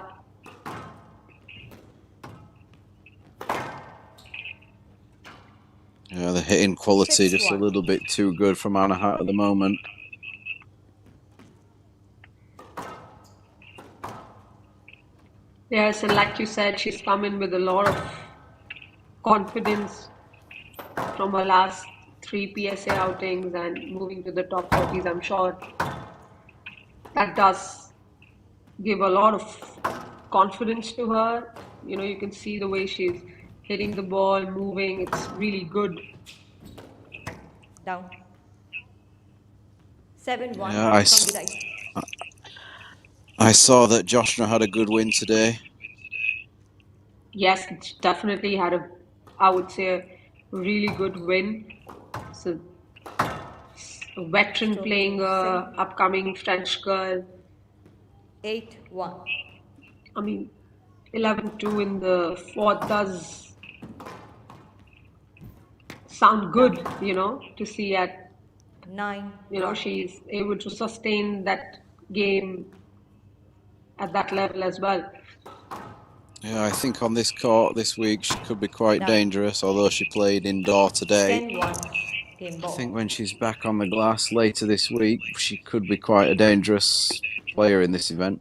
Yeah, the hitting quality 6, just a 1. little bit too good from Anahat at the moment. yes, and like you said, she's come in with a lot of confidence from her last 3 PSA outings and moving to the top 30s. I'm sure that does give a lot of confidence to her. You know, you can see the way she's hitting the ball, moving. It's really good. Down. 7, 1. Yeah, From the right. I saw that Joshna had a good win today. Yes, it's definitely had I would say, a really good win. So, a veteran playing a upcoming French girl. 8, 1. I mean, 11-2 in the 4th does sound good, you know, to see at, 9, you know, 1. she's able to sustain that game at that level as well. Yeah, I think on this court this week she could be quite dangerous, although she played indoor today. 10, 1. Game I ball. think when she's back on the glass later this week, she could be quite a dangerous player in this event.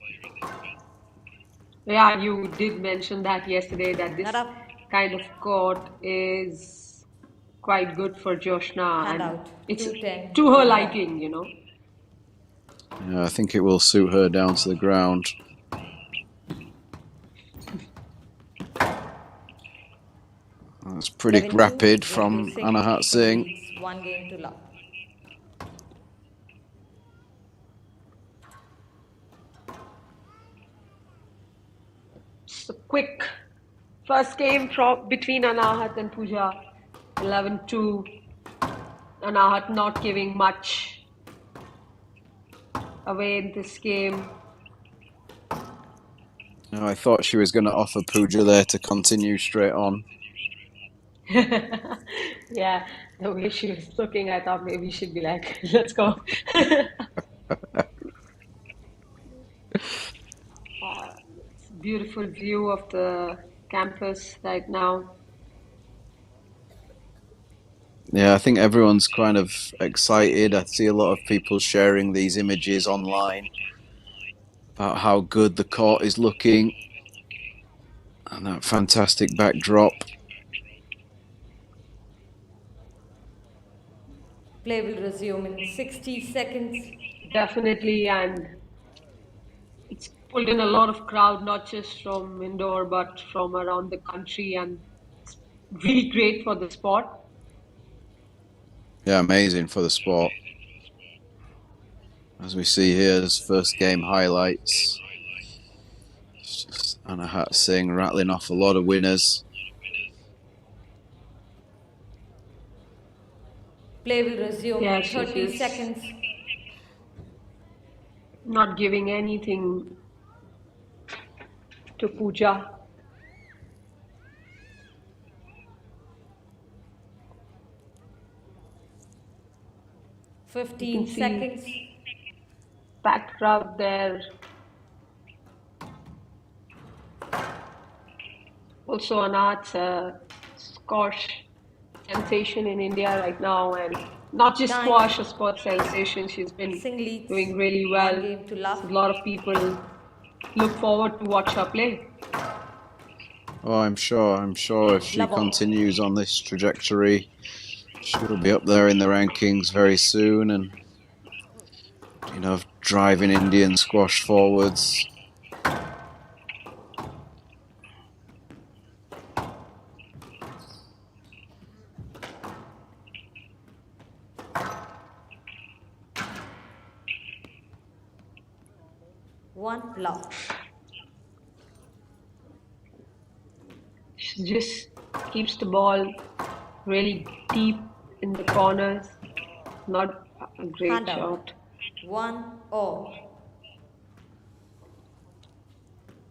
Yeah, you did mention that yesterday, that this Not up. kind of court is quite good for Joshna, Hand and out. it's 2-10. to her liking, you know. Yeah, I think it will suit her down to the ground. That's pretty 11-2. rapid Jeffrey from Singh Anahat Singh. leads 1 game to love. It's a quick first game between Anahat and Pooja. 11-2. Anahat not giving much away in this game. You know, I thought she was going to offer Pooja there to continue straight on. Yeah, the way she was looking, I thought maybe she'd be like, let's go. Beautiful view of the campus right now. Yeah, I think everyone's kind of excited. I see a lot of people sharing these images online about how good the court is looking and that fantastic backdrop. Play will resume in 60 seconds. Definitely, and it's pulled in a lot of crowd, not just from Indore, but from around the country, and it's really great for the sport. Yeah, amazing for the sport. As we see here, this first game highlights. It's just Anahat Singh rattling off a lot of winners. Play will resume Yeah, in she 30 is seconds. not giving anything to Pooja. You 15 can see seconds. packed crowd there. Also, Anat's a squash sensation in India right now, and not just Nine. squash, a sports sensation. She's been Singh leads doing really 1 well. game to So love. a lot of people look forward to watch her play. Oh, I'm sure if she Love all. continues on this trajectory, she'll be up there in the rankings very soon and, you know, driving Indian squash forwards. One love. She just keeps the ball really deep in the corners. Not a great Hand out. shot. 1-all.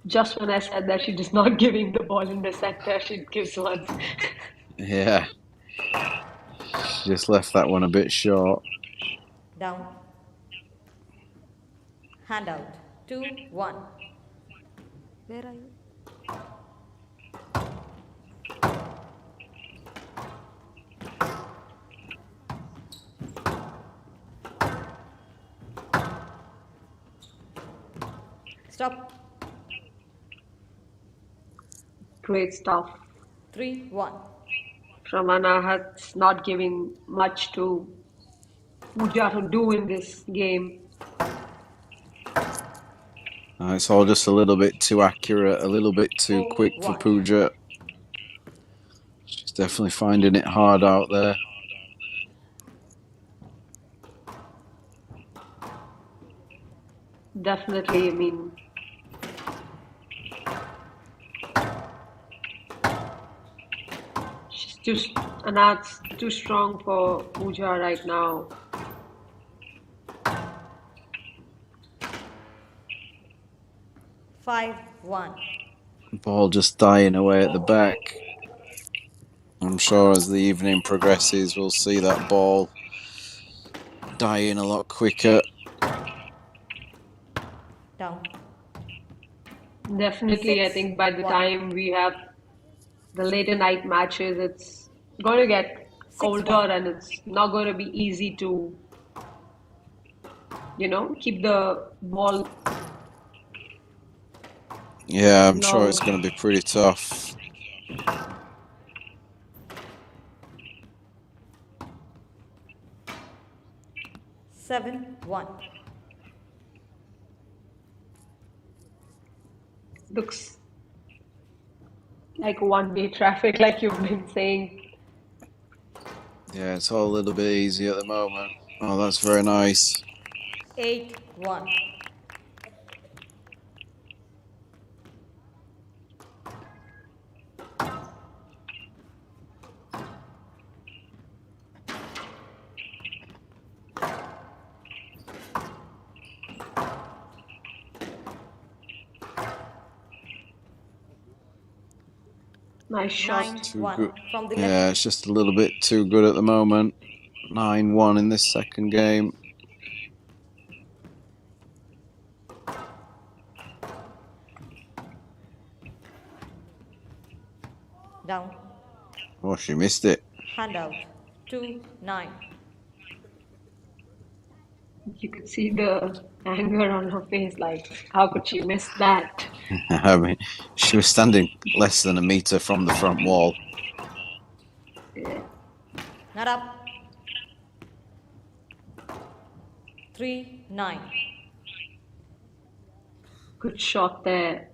Just when I said that she's not giving the ball in the center, she gives one. Yeah. She just left that one a bit short. Down. Hand out. 2-1. Where are you? Stop. Great stuff 3-1. from Anahat, not giving much to Pooja to do in this game. It's all just a little bit too accurate, a little bit too quick for 4-1. Pooja. She's definitely finding it hard out there. Definitely, I mean, Anat's too strong for Pooja right now. Five, 1. Ball just dying away at the back. I'm sure as the evening progresses, we'll see that ball dying a lot quicker. Down. Definitely, I think by the 6-1. time we have the later night matches, it's going to get colder and it's not going to be easy to, keep the ball. Yeah, I'm sure No. it's going to be pretty tough. 7-1. Looks like one-way traffic, like you've been saying. Yeah, it's all a little bit easy at the moment. Oh, that's very nice. 8-1. Nice shot. Too 9-1 good. from the Yeah, left. it's just a little bit too good at the moment. 9-1 in this second game. Down. Oh, she missed it. Hand out. 2-9. You could see the anger on her face, like, how could she miss that? I mean, she was standing less than a meter from the front wall. Yeah. Not up. 3-9. Good shot there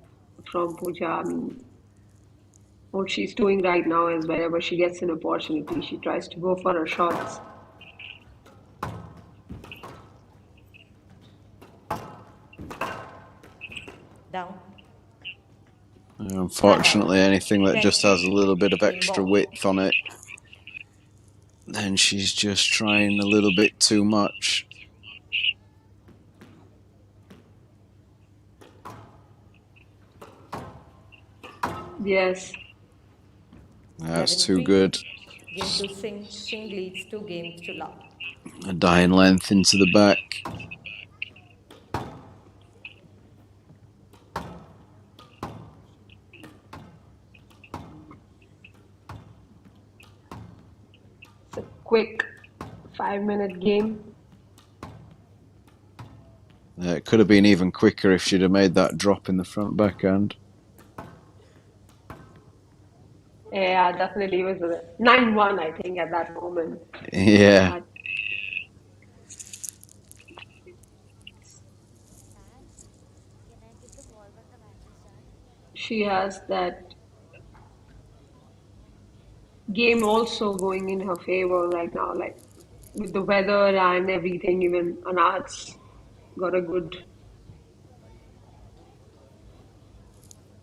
from Pooja. I mean, what she's doing right now is wherever she gets an opportunity, she tries to go for her shots. Down. Unfortunately, anything that just has a little bit of extra width on it, then she's just trying a little bit too much. Yes. That's too good. Game to Singh. Singh leads 2 games to love. A dying length into the back. It's a quick 5-minute game. It could have been even quicker if she'd have made that drop in the front backhand. Yeah, definitely. It was a 9-1, I think, at that moment. Yeah. She has that game also going in her favor right now, like with the weather and everything. Even Anat's got a good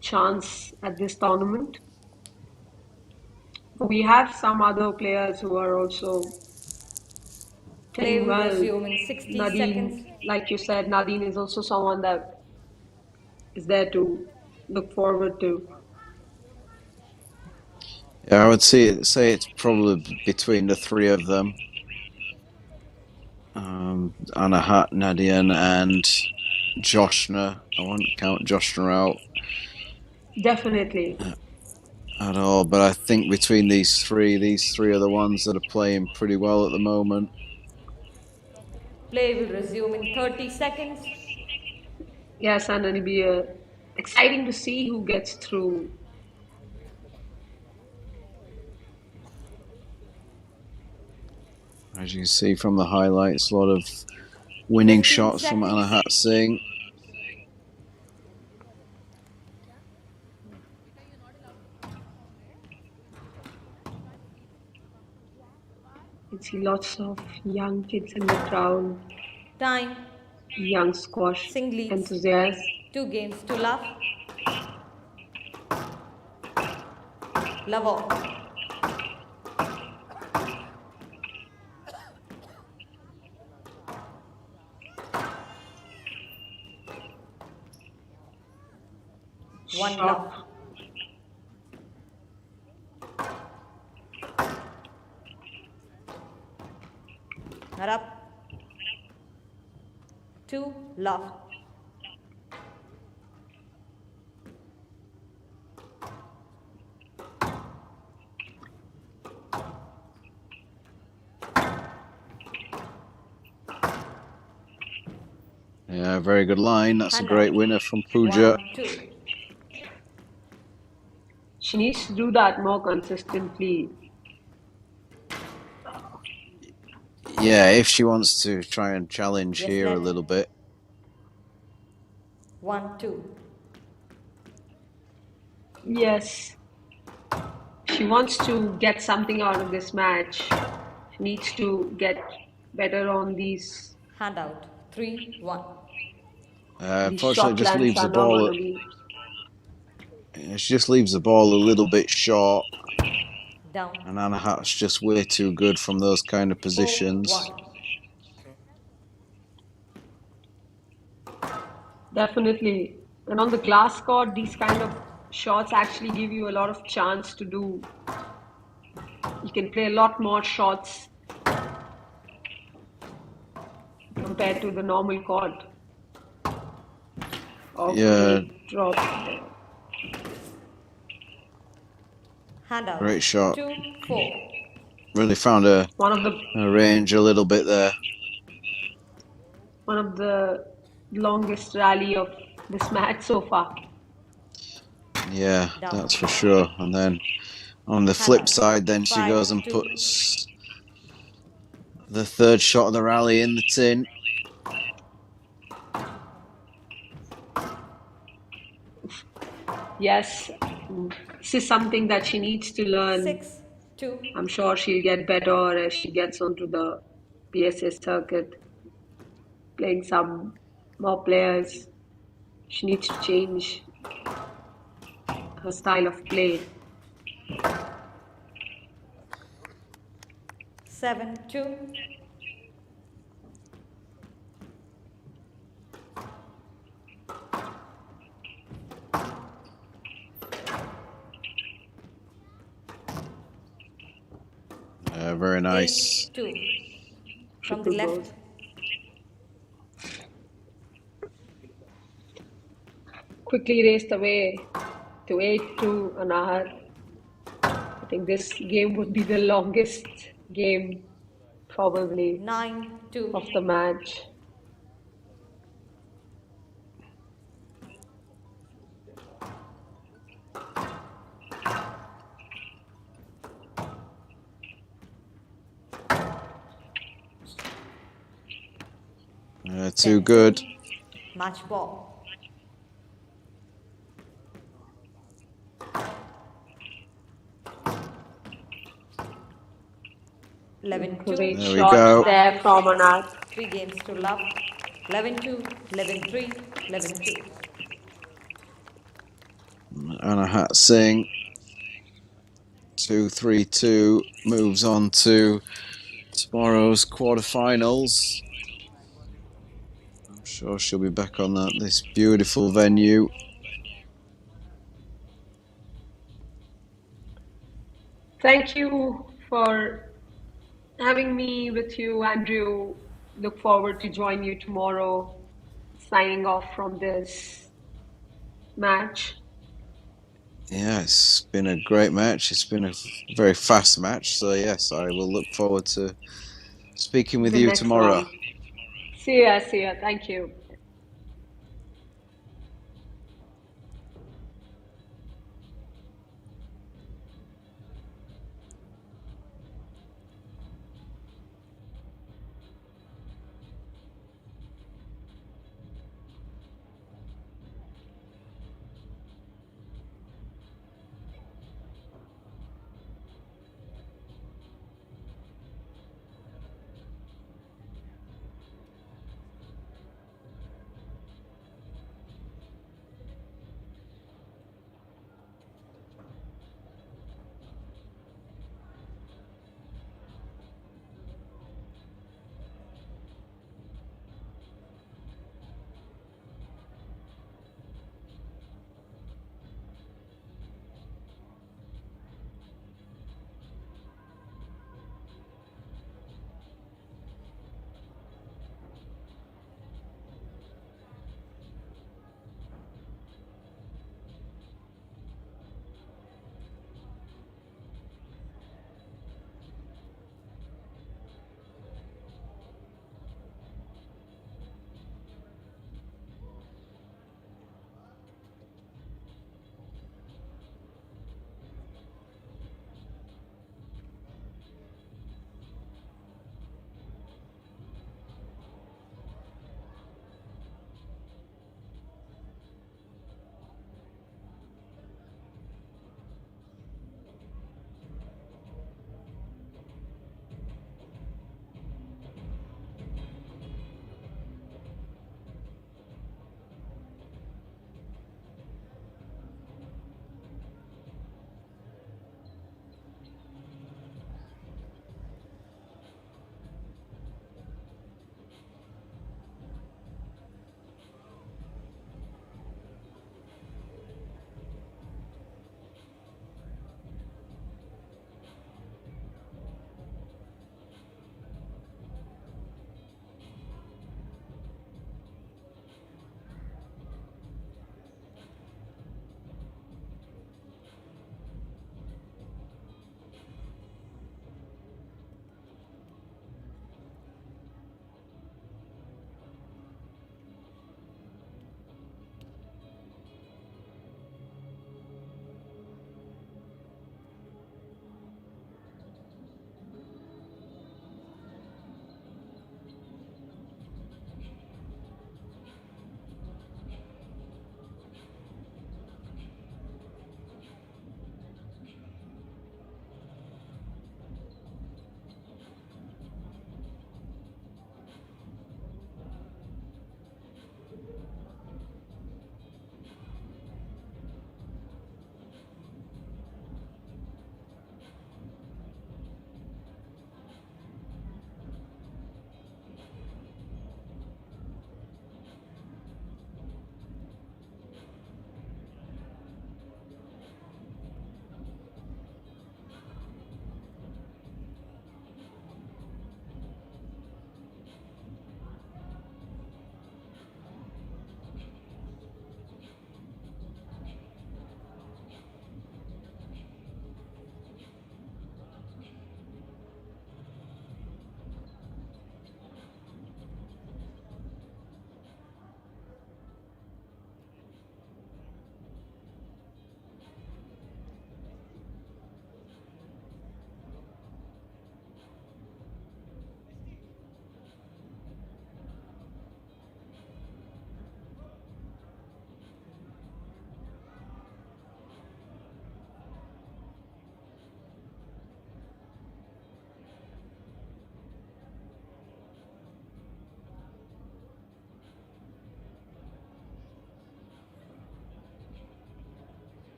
chance at this tournament. We have some other players who are also Play playing will well. resume in 60 seconds. Nadine, like you said, Nadine is also someone that is there to look forward to. Yeah, I would say it's probably between the three of them. Anahat, Nadian, and Joshna. I won't count Joshna out Definitely. at all, but I think between these three are the ones that are playing pretty well at the moment. Play will resume in 30 seconds. Yes, and it'll be exciting to see who gets through. As you can see from the highlights, a lot of winning 15 shots from seconds. Anahat Singh. You see lots of young kids in the crowd, Time. young squash Singh leads enthusiasts. 2 games to love. Love all. One love. Not up. 2 love. Yeah, very good line. That's a Hand great out. winner from Pooja. 1-2. She needs to do that more consistently. Yeah, if she wants to try and challenge Yes, here a net. little bit. 1-2. Yes. She wants to get something out of this match. She needs to get better on these. Handout. 3-1. These Unfortunately, short just lengths leaves are the not ball. going to be. She just leaves the ball a little bit short, Down. and Anahat's just way too good from those kind of positions. 4-1. Definitely. And on the glass court, these kind of shots actually give you a lot of chance to do. You can play a lot more shots compared to the normal court. Yeah. Okay, drop. Handout. Great shot. 2-4. Really found a One of range a little bit there. the longest rally of this match so far. Yeah, Down. that's for sure. And then on the flip Handout. side, then she goes and 5-2. puts the third shot of the rally in the tin. Yes, this is something that she needs to learn. 6-2. I'm sure she'll get better as she gets onto the PSA circuit, playing some more players. She needs to change her style of play. 7-2. Very nice. 8-2. From the Triple left. Quickly raced away to 8-2 Anahat. I think this game would be the longest game probably 9-2. of the match. Too good. Match ball. Great 11-2. There we shot go. there from Anahat. 3 games to love. 11-2, 11-3, 11-2. Anahat Singh 2-3-2 moves on to tomorrow's quarterfinals. I'm sure she'll be back on this beautiful venue. Thank you for having me with you, Andrew. Look forward to join you tomorrow. Signing off from this match. Yeah, it's been a great match. It's been a very fast match. So yes, I will look forward to speaking with The you next tomorrow. round. See ya, see ya. Thank you.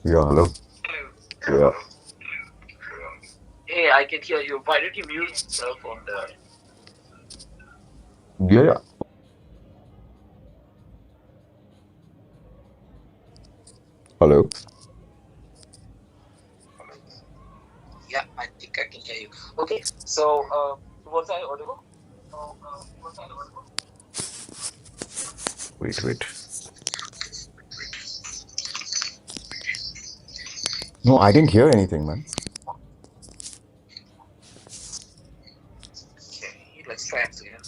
Yeah, hello. Yeah. Hey, I can hear you. Why did you mute yourself on the... Yeah. Hello. Yeah, I think I can hear you. Okay, so was I audible? Wait. No, I didn't hear anything, man. Okay, let's try it again.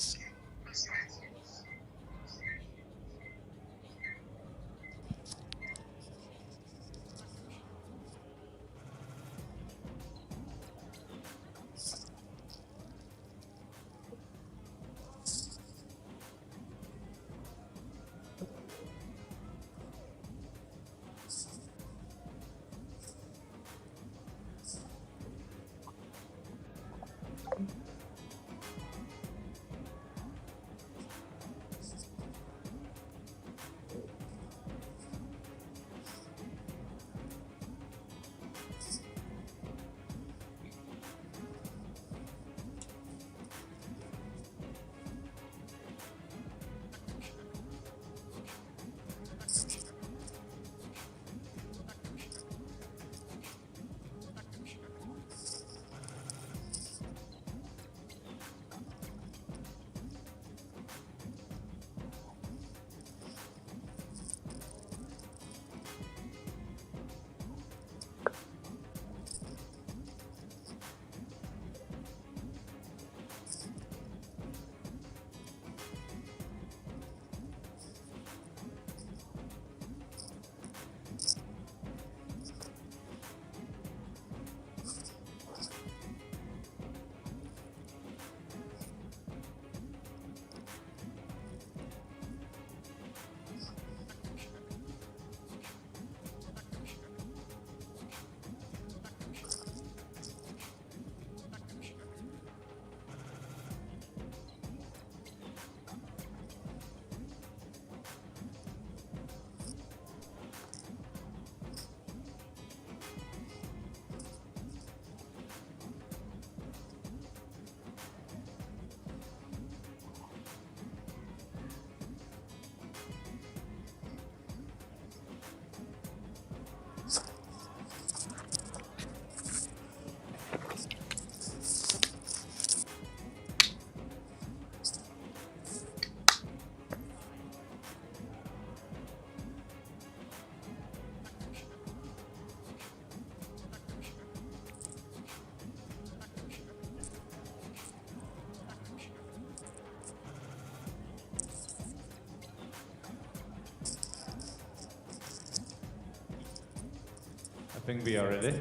I think we are ready.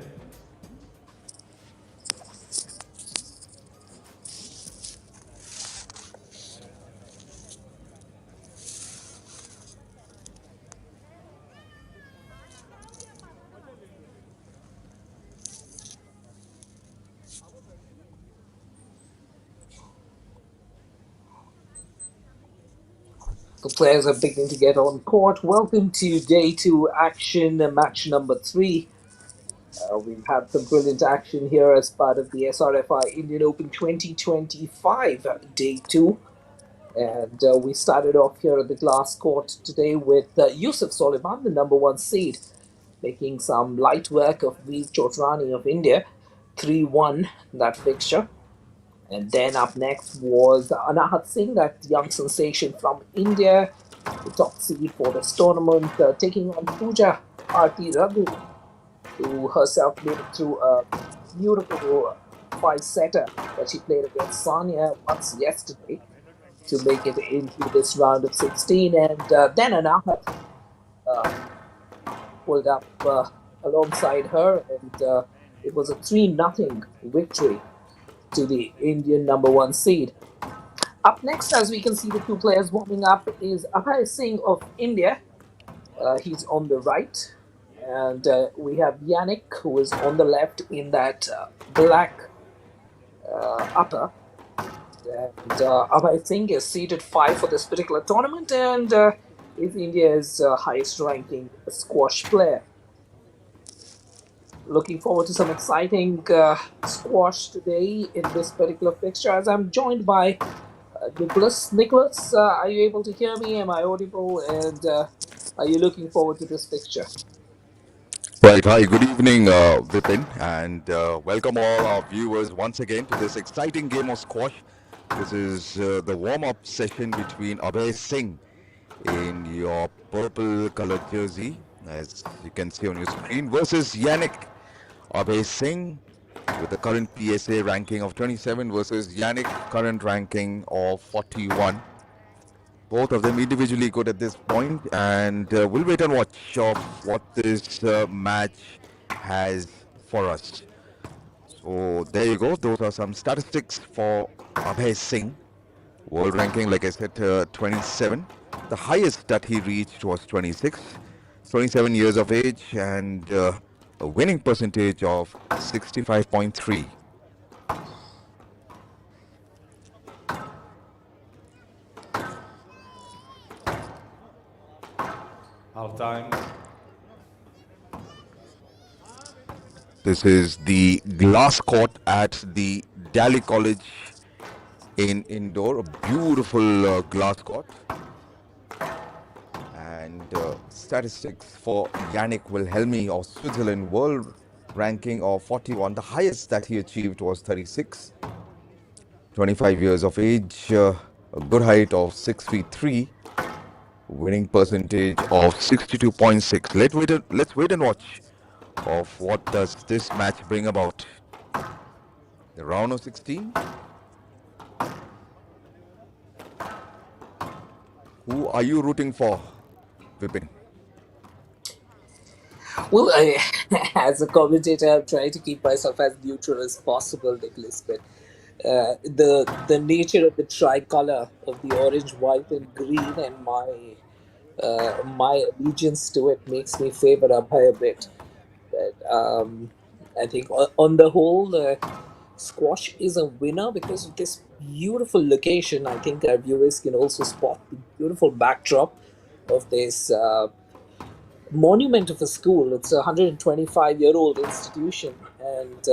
The players are beginning to get on court. Welcome to day 2 action, match number 3. We've had some brilliant action here as part of the SRFI Indian Open 2025 day 2. And we started off here at the glass court today with Yusuf Soliman, the number 1 seed, making some light work of Wylde Chotrani of India, 3-1 that fixture. And then up next was Anahat Singh, that young sensation from India, the top seed for this tournament, taking on Pooja Raghu, who herself made it through a beautiful 5-setter that she played against Sania once yesterday to make it into this round of 16. And then Anahat pulled up alongside her, and it was a 3-0 victory to the Indian number 1 seed. Up next, as we can see, the 2 players warming up is Abhay Singh of India. He's on the right. And we have Yannick, who is on the left in that black upper. And Abhay Singh is seeded 5 for this particular tournament and is India's highest ranking squash player. Looking forward to some exciting squash today in this particular fixture, as I'm joined by Nicholas. Nicholas, are you able to hear me? Am I audible? And are you looking forward to this fixture? Right. Hi, good evening, Vipin, and welcome all our viewers once again to this exciting game of squash. This is the warm-up session between Abhay Singh in your purple-colored jersey, as you can see on your screen, versus Yannick. Abhay Singh with the current PSA ranking of 27 versus Yannick, current ranking of 41. Both of them individually good at this point, and we'll wait and watch of what this match has for us. So there you go. Those are some statistics for Abhay Singh. World ranking, like I said, 27. The highest that he reached was 26. 27 years of age and a winning percentage of 65.3. Half time. This is the glass court at the Daly College in Indore, a beautiful glass court. And statistics for Yannick Wilhelmi of Switzerland, world ranking of 41. The highest that he achieved was 36. 25 years of age, a good height of 6 feet 3. Winning percentage of 62.6. Let's wait and watch of what does this match bring about. The round of 16. Who are you rooting for, Vipin? Well, as a commentator, I'm trying to keep myself as neutral as possible, Nicholas, but the nature of the tricolor of the orange, white, and green, and my allegiance to it makes me favor Abhay a bit. But I think on the whole, squash is a winner because of this beautiful location. I think our viewers can also spot the beautiful backdrop of this monument of a school. It's a 125-year-old institution, and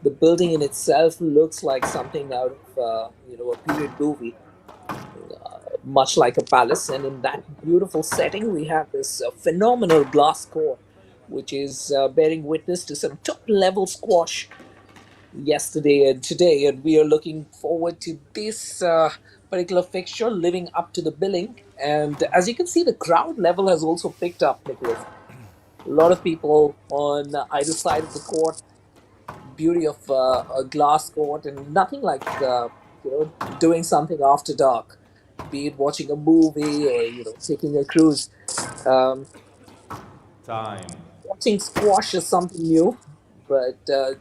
the building in itself looks like something out of a period movie, much like a palace. And in that beautiful setting, we have this phenomenal glass court, which is bearing witness to some top-level squash yesterday and today, and we are looking forward to this particular fixture living up to the billing. And as you can see, the crowd level has also picked up, Nicholas. A lot of people on either side of the court. Beauty of a glass court, and nothing like doing something after dark, be it watching a movie or taking a cruise. Time. Watching squash is something new, but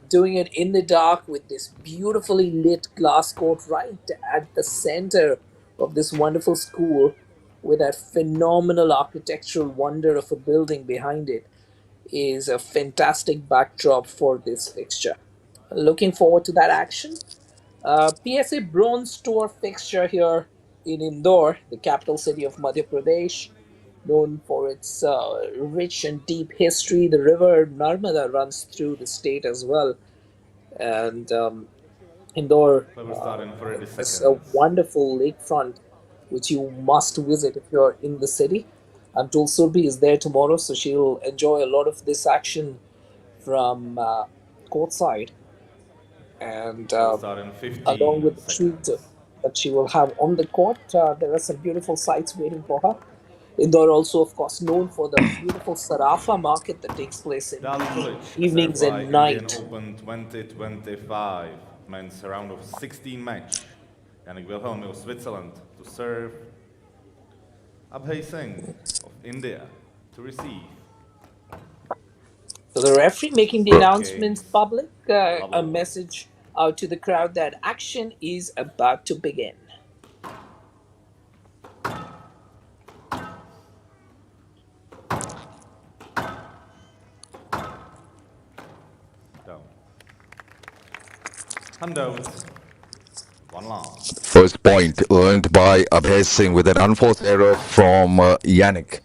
doing it in the dark with this beautifully lit glass court right at the center of this wonderful school with that phenomenal architectural wonder of a building behind it is a fantastic backdrop for this fixture. Looking forward to that action. PSA Bronze Tour fixture here in Indore, the capital city of Madhya Pradesh, known for its rich and deep history. The river Narmada runs through the state as well. And Indore Clever start in 30 has a seconds. wonderful lakefront, which you must visit if you're in the city. I'm told Surbi is there tomorrow, so she'll enjoy a lot of this action from courtside. And Clever start in along 15 with the treat seconds. that she will have on the court, there are some beautiful sights waiting for her. Indore also, of course, known for the beautiful Sarafa market that takes place in Daly the Village, evenings SRFI and Indian night. Open 2025. Men's round of 16 match. Yannick Wilhelmi of Switzerland to serve. Abhay Singh of India to receive. So the referee making the Both announcements games. public, a Level. message out to the crowd that action is about to begin. Down. Handout. One long. First point earned by Abhay Singh with an unforced error from Yannick.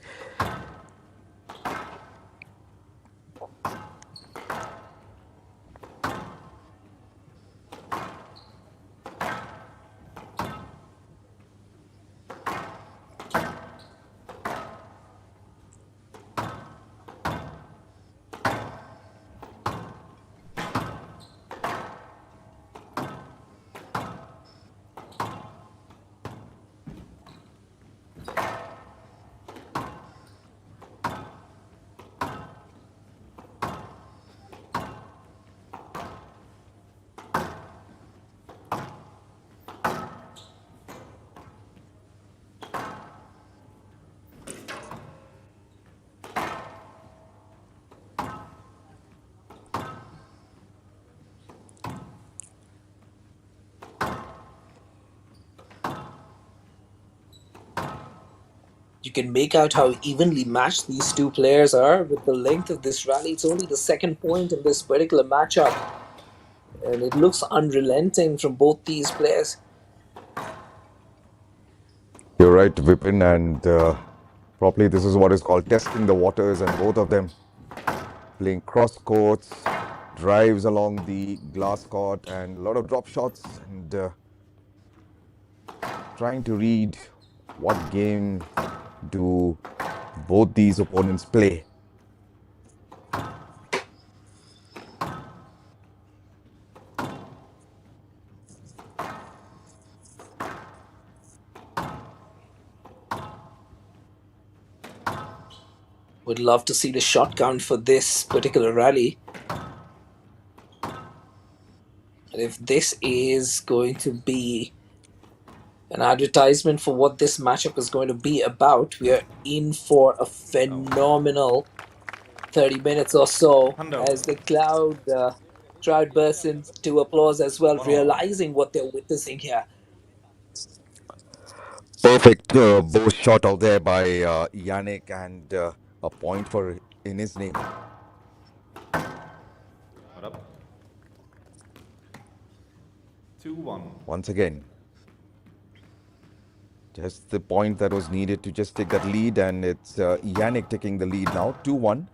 You can make out how evenly matched these two players are with the length of this rally. It's only the second point in this particular matchup. And it looks unrelenting from both these players. You're right, Vipin, and probably this is what is called testing the waters, and both of them playing cross courts, drives along the glass court, and a lot of drop shots, and trying to read what game do both these opponents play. Would love to see the shot count for this particular rally. And if this is going to be an advertisement for what this matchup is going to be about, we are in for a phenomenal 30 minutes or so as the crowd bursts into applause as well, realizing what they're witnessing here. Perfect bow shot out there by Yannick, and a point in his name. What up? 2-1. Once again, just the point that was needed to just take that lead, and it's Yannick taking the lead now, 2-1.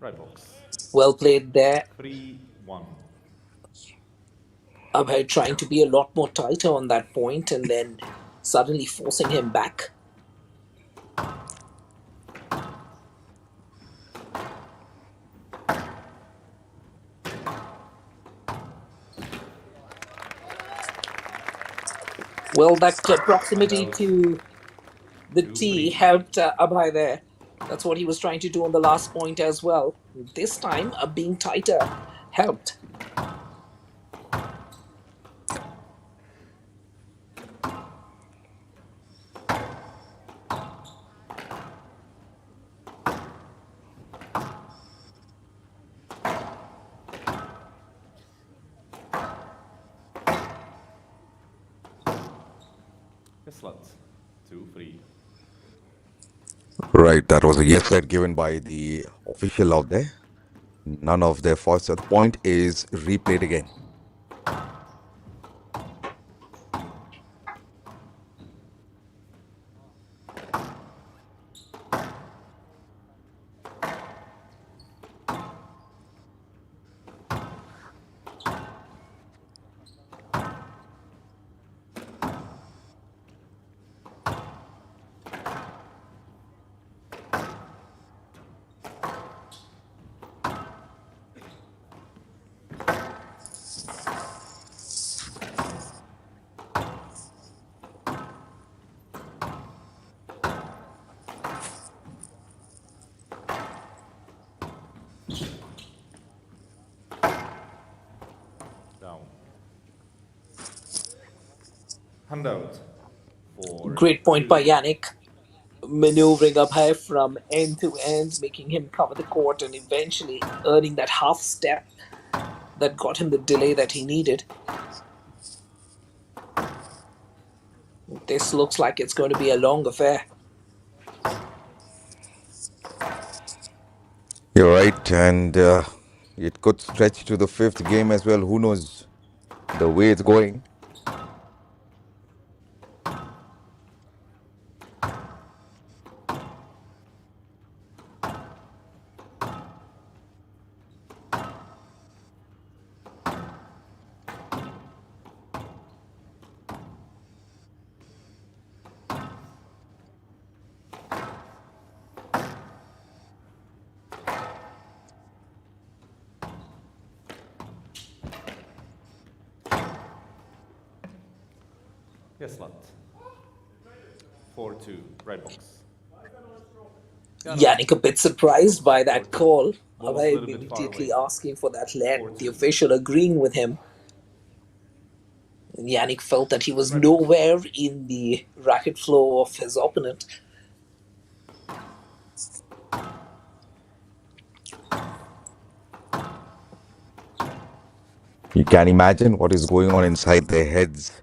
Right box. Well played there. 3-1. Abhay trying to be a lot more tighter on that point and then suddenly forcing him back. Well, that proximity to the tee helped Abhay there. That's what he was trying to do on the last point as well. This time, being tighter helped. Yes, lads. 2-3. Right, that was a yes set given by the official out there. None of their faults. So the point is replayed again. Down. Handout for Great point by 2. Yannick. Maneuvering up high from end to end, making him cover the court and eventually earning that half step that got him the delay that he needed. This looks like it's going to be a long affair. You're right, and it could stretch to the 5th game as well. Who knows the way it's going? Yes, lad. 4-2. Right box. Yannick a bit surprised by that call. Ball was a little bit far Immediately away. asking for that let, the 4-2. official agreeing with him. And Yannick felt that he was Right box. nowhere in the racket flow of his opponent. You can imagine what is going on inside their heads.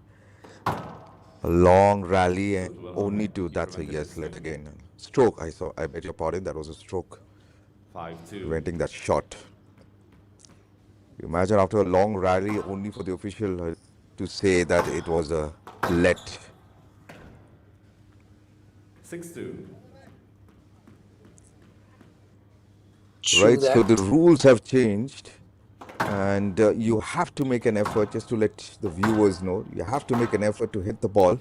A long rally and Well, only to, he that's a prevented yes this let swing. again. Stroke, I beg your pardon, that was a stroke. 5-2. Preventing that shot. You imagine after a long rally only for the official to say that it was a let. 6-2. True Right, so that. the rules have changed and you have to make an effort, just to let the viewers know, you have to make an effort to hit the ball.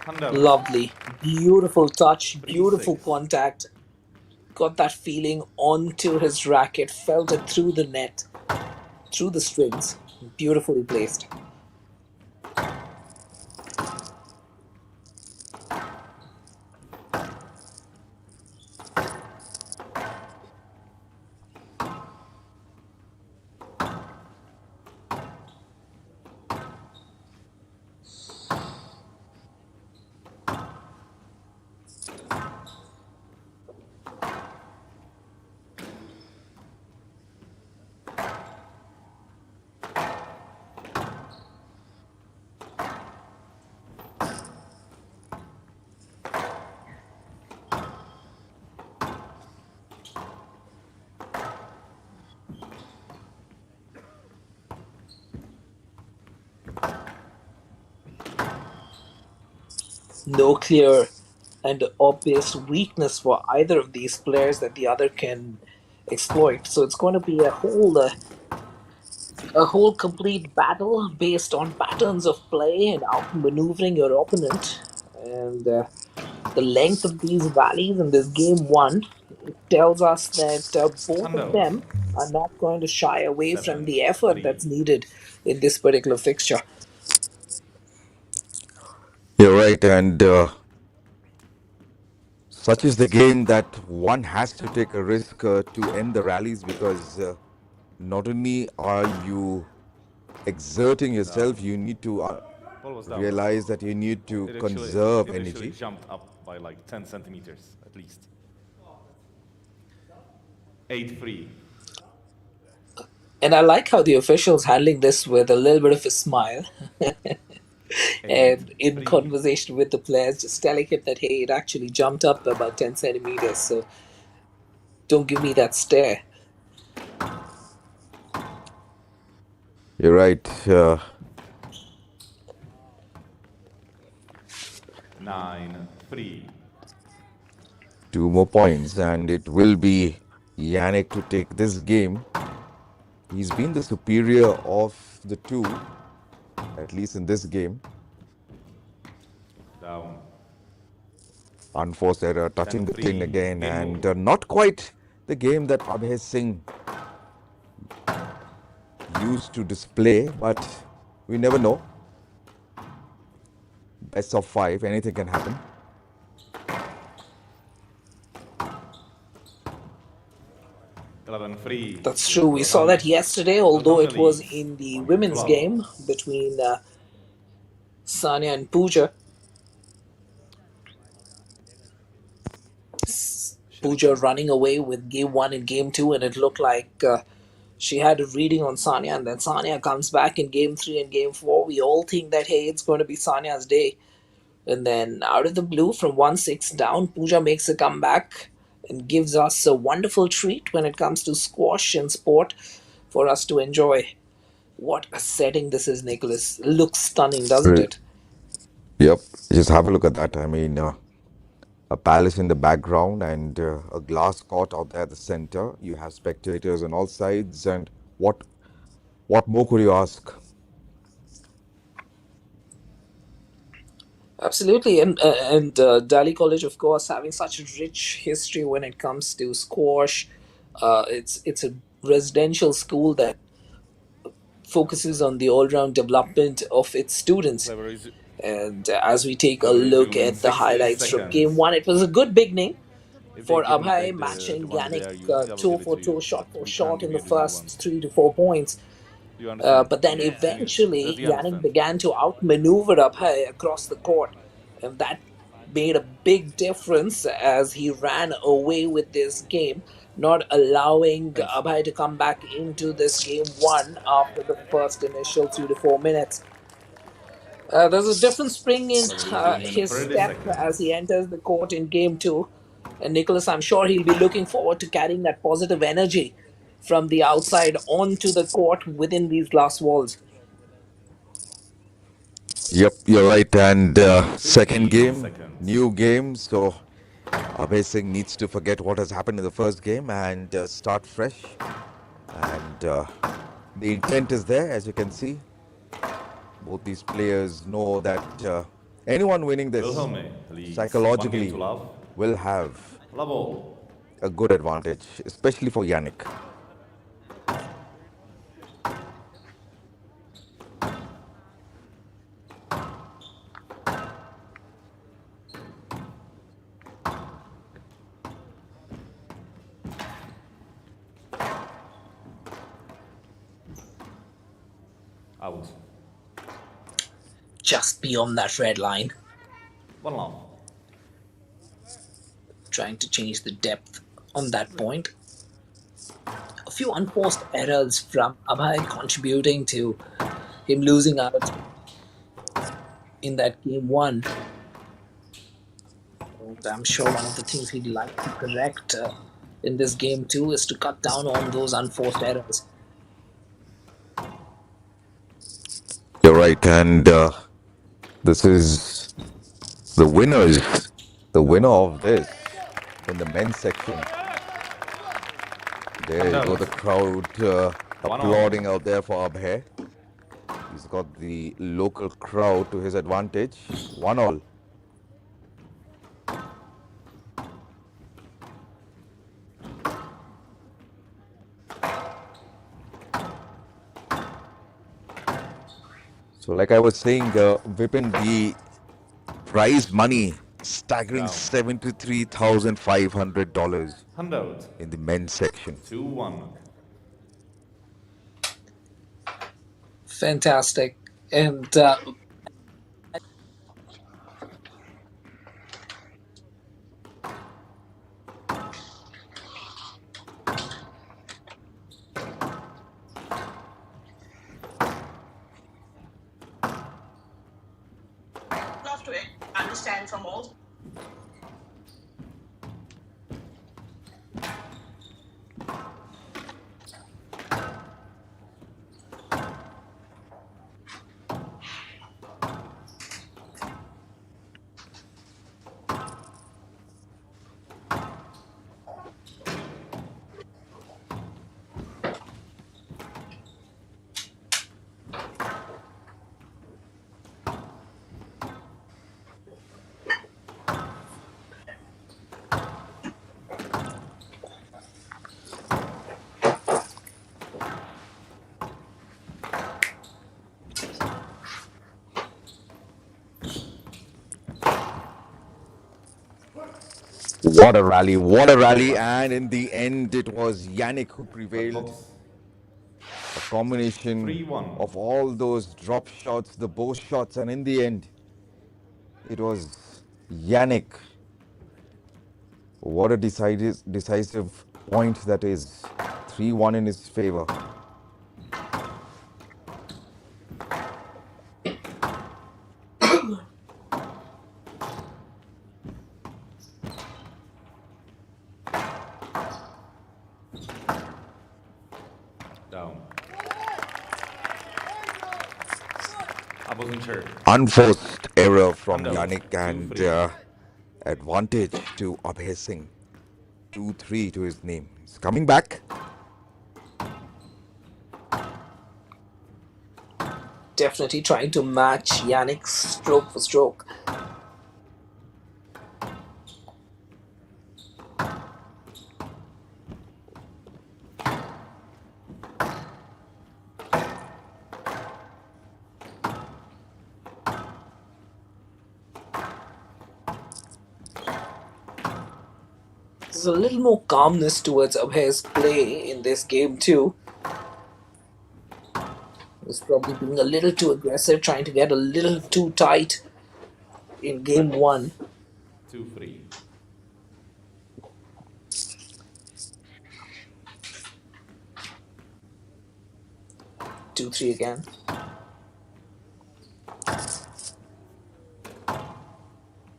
Handout. Lovely. Beautiful touch, beautiful 3-6. contact. Got that feeling onto his racket, felt it through the net, through the strings. Beautifully placed. No clear and obvious weakness for either of these players that the other can exploit. So it's going to be a whole complete battle based on patterns of play and outmaneuvering your opponent. And the length of these rallies in this game one tells us that both of Handout. them are not going to shy away from the effort 7-3. that's needed in this particular fixture. You're right, and such is the game that one has to take a risk to end the rallies, because not only are you exerting yourself, you need to Ball was down. realize that you need to It conserve actually energy. jumped up by like 10 centimeters at least. 8-3. And I like how the officials handling this with a little bit of a smile and in 8-3. conversation with the players, just telling him that, hey, it actually jumped up about 10 centimeters, so don't give me that stare. You're right. 9-3. 2 more points, and it will be Yannick to take this game. He's been the superior of the two, at least in this game. Down. Unforced error, touching the 10-3. pin again, Game and over. not quite the game that Abhay Singh used to display, but we never know. Best of 5, anything can happen. Free. That's true. We saw that yesterday, although it was in the women's game between Sania and Pooja. Pooja running away with game 1 and game 2, and it looked like she had a reading on Sania, and then Sania comes back in game 3 and game 4. We all think that, hey, it's going to be Sania's day. And then out of the blue, from 1-6 down, Pooja makes a comeback and gives us a wonderful treat when it comes to squash and sport for us to enjoy. What a setting this is, Nicholas. Looks stunning, doesn't it? Yep, just have a look at that. I mean, a palace in the background and a glass court out there at the center. You have spectators on all sides, and what more could you ask? Absolutely, and Daly College, of course, having such a rich history when it comes to squash. It's a residential school that focuses on the all-round development of its students. And as we take a look at the highlights from game 1, it was a good beginning for Abhay, matching Yannick toe for toe, shot for shot in the first 3 to 4 points. But then eventually, Yannick began to outmaneuver Abhay across the court. And that made a big difference as he ran away with this game, not allowing Abhay to come back into this game 1 after the first initial 3 to 4 minutes. There's a different spring in his step as he enters the court in game 2. And Nicholas, I'm sure he'll be looking forward to carrying that positive energy from the outside onto the court within these glass walls. Yep, you're right. And second game, new game. So Abhay Singh needs to forget what has happened in the first game and start fresh. And the intent is there, as you can see. Both these players know that anyone winning this psychologically will have a good advantage, especially for Yannick. Out. Just beyond that red line. 1 long. Trying to change the depth on that point. A few unforced errors from Abhay contributing to him losing out in that game 1. And I'm sure one of the things he'd like to correct in this game 2 is to cut down on those unforced errors. You're right, and this is the winners. The winner of this in the men's section. There you go, the crowd applauding out there for Abhay. He's got the local crowd to his advantage. 1-1. So like I was saying, Vipin, the prize money staggering $73,500 in the men's section. 2-1. Fantastic. And love to understand from all. What a rally, and in the end, it was Yannick who prevailed. A combination 3-1. of all those drop shots, the bow shots, and in the end, it was Yannick. What a decisive point that is. 3-1 in his favor. Down. I wasn't sure. Unforced error from Tandon, Yannick and 2-3. advantage to Abhay Singh. 2-3 to his name. He's coming back. definitely trying to match Yannick's stroke for stroke. There's a little more calmness towards Abhay's play in this game too. He's probably being a little too aggressive, trying to get a little too tight in game one. 2-3. Two, three again.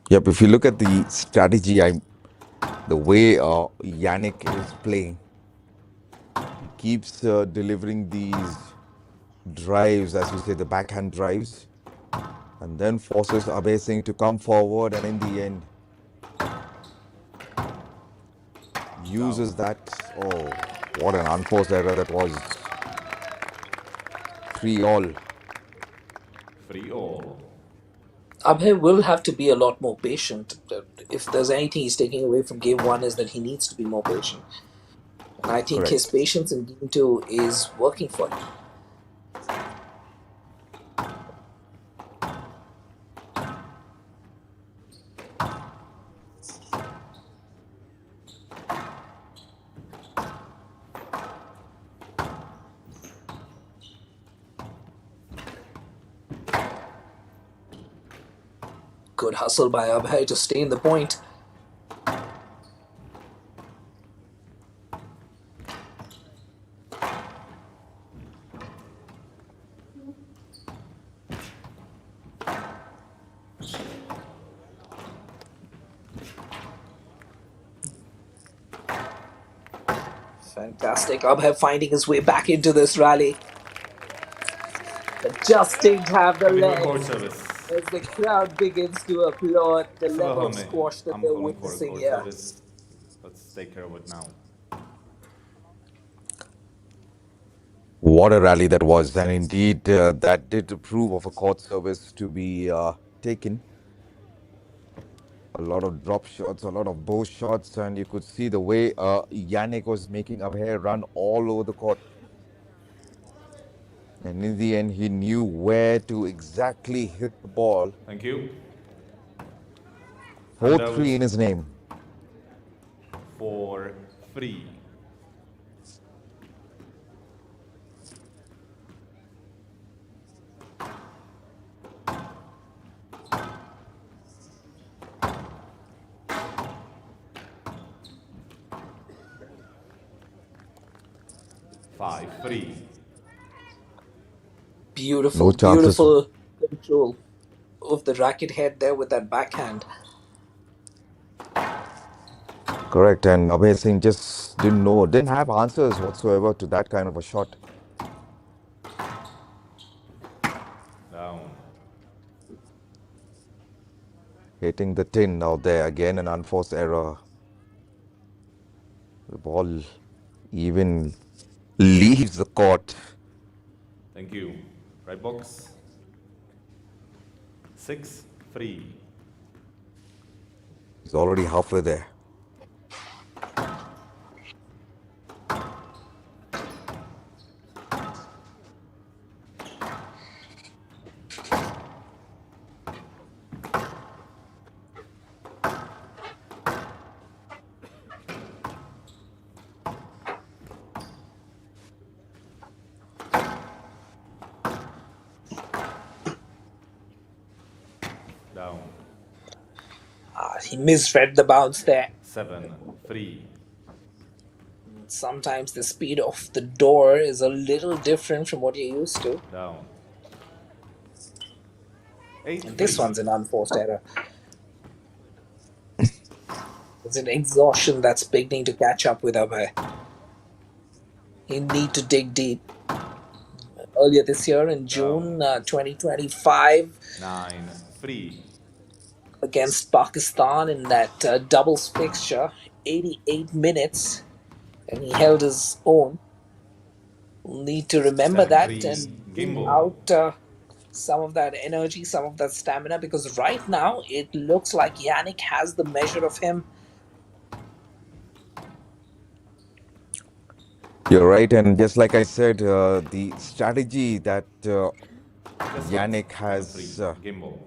Yep, if you look at the strategy, the way Yannick is playing, he keeps delivering these drives, as you say, the backhand drives, and then forces Abhay Singh to come forward, and in the end, uses that. Oh, what an unforced error that was. 3-all. 3-all. Abhay will have to be a lot more patient. If there's anything he's taking away from game one is that he needs to be more patient. And I think his Correct. patience in game two is working for him. Good hustle by Abhay to stay in the point. Fantastic. Abhay finding his way back into this rally. But just didn't have the Happy for court legs service. as the crowd begins to applaud the Yes, level of Wilhelmi. squash that I'm they're calling for a witnessing court here. service. Let's take care of it now. What a rally that was, and indeed that did prove of a court service to be taken. A lot of drop shots, a lot of bow shots, and you could see the way Yannick was making Abhay run all over the court. And in the end, he knew where to exactly hit the ball. Thank you. 4-3 in his name. 4-3. 5-3. Beautiful, No chances. beautiful control of the racket head there with that backhand. Correct. And Abhay Singh just didn't have answers whatsoever to that kind of a shot. Down. Hitting the tin out there again, an unforced error. The ball even leaves the court. Thank you. Right box. 6-3. He's already halfway there. Down. He misread the bounce there. 7-3. Sometimes the speed of the door is a little different from what you're used to. Down. And this 8-3. one's an unforced error. It's an exhaustion that's beginning to catch up with Abhay. He need to dig deep. Earlier this year in June 2025 9-3. against Pakistan in that doubles fixture, 88 minutes, and he held his own. We'll need to remember that 7-3 and bring gimbal. out some of that energy, some of that stamina, because right now it looks like Yannick has the measure of him. You're right, and just like I said, the strategy that Yannick has Gimbal.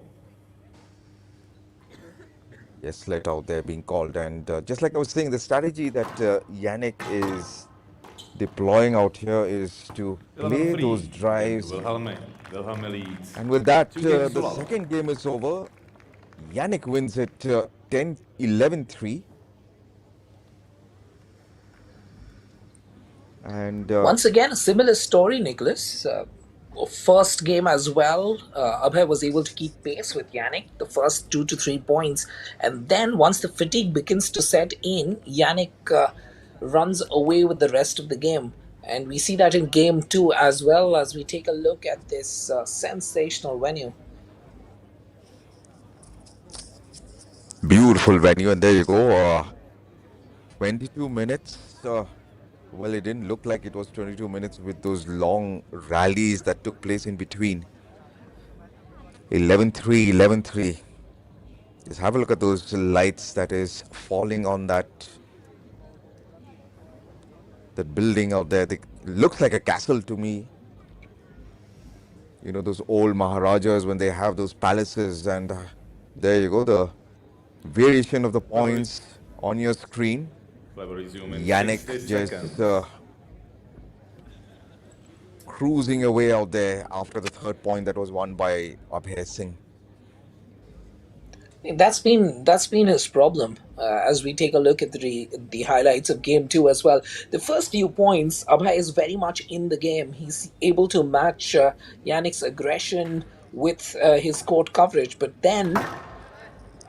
yes, let out there being called, and just like I was saying, the strategy that Yannick is deploying out here is to play 11-3. those drives, Wilhelmi. Wilhelmi leads. and with that, 2 games to the love. second game is over. Yannick wins it 10-11-3. And Once again, a similar story, Nicholas. First game as well, Abhay was able to keep pace with Yannick, the first 2 to 3 points. And then once the fatigue begins to set in, Yannick runs away with the rest of the game. And we see that in game 2 as well, as we take a look at this sensational venue. beautiful venue, and there you go. 22 minutes. Well, it didn't look like it was 22 minutes with those long rallies that took place in between. 11-3, 11-3. Just have a look at those lights that is falling on that building out there. It looks like a castle to me. You know, those old Maharajas when they have those palaces, and there you go, the variation of the points on your screen. Yannick 60 just seconds. cruising away out there after the third point that was won by Abhay Singh. That's been his problem. As we take a look at the highlights of game 2 as well, the first few points, Abhay is very much in the game. He's able to match Yannick's aggression with his court coverage, but then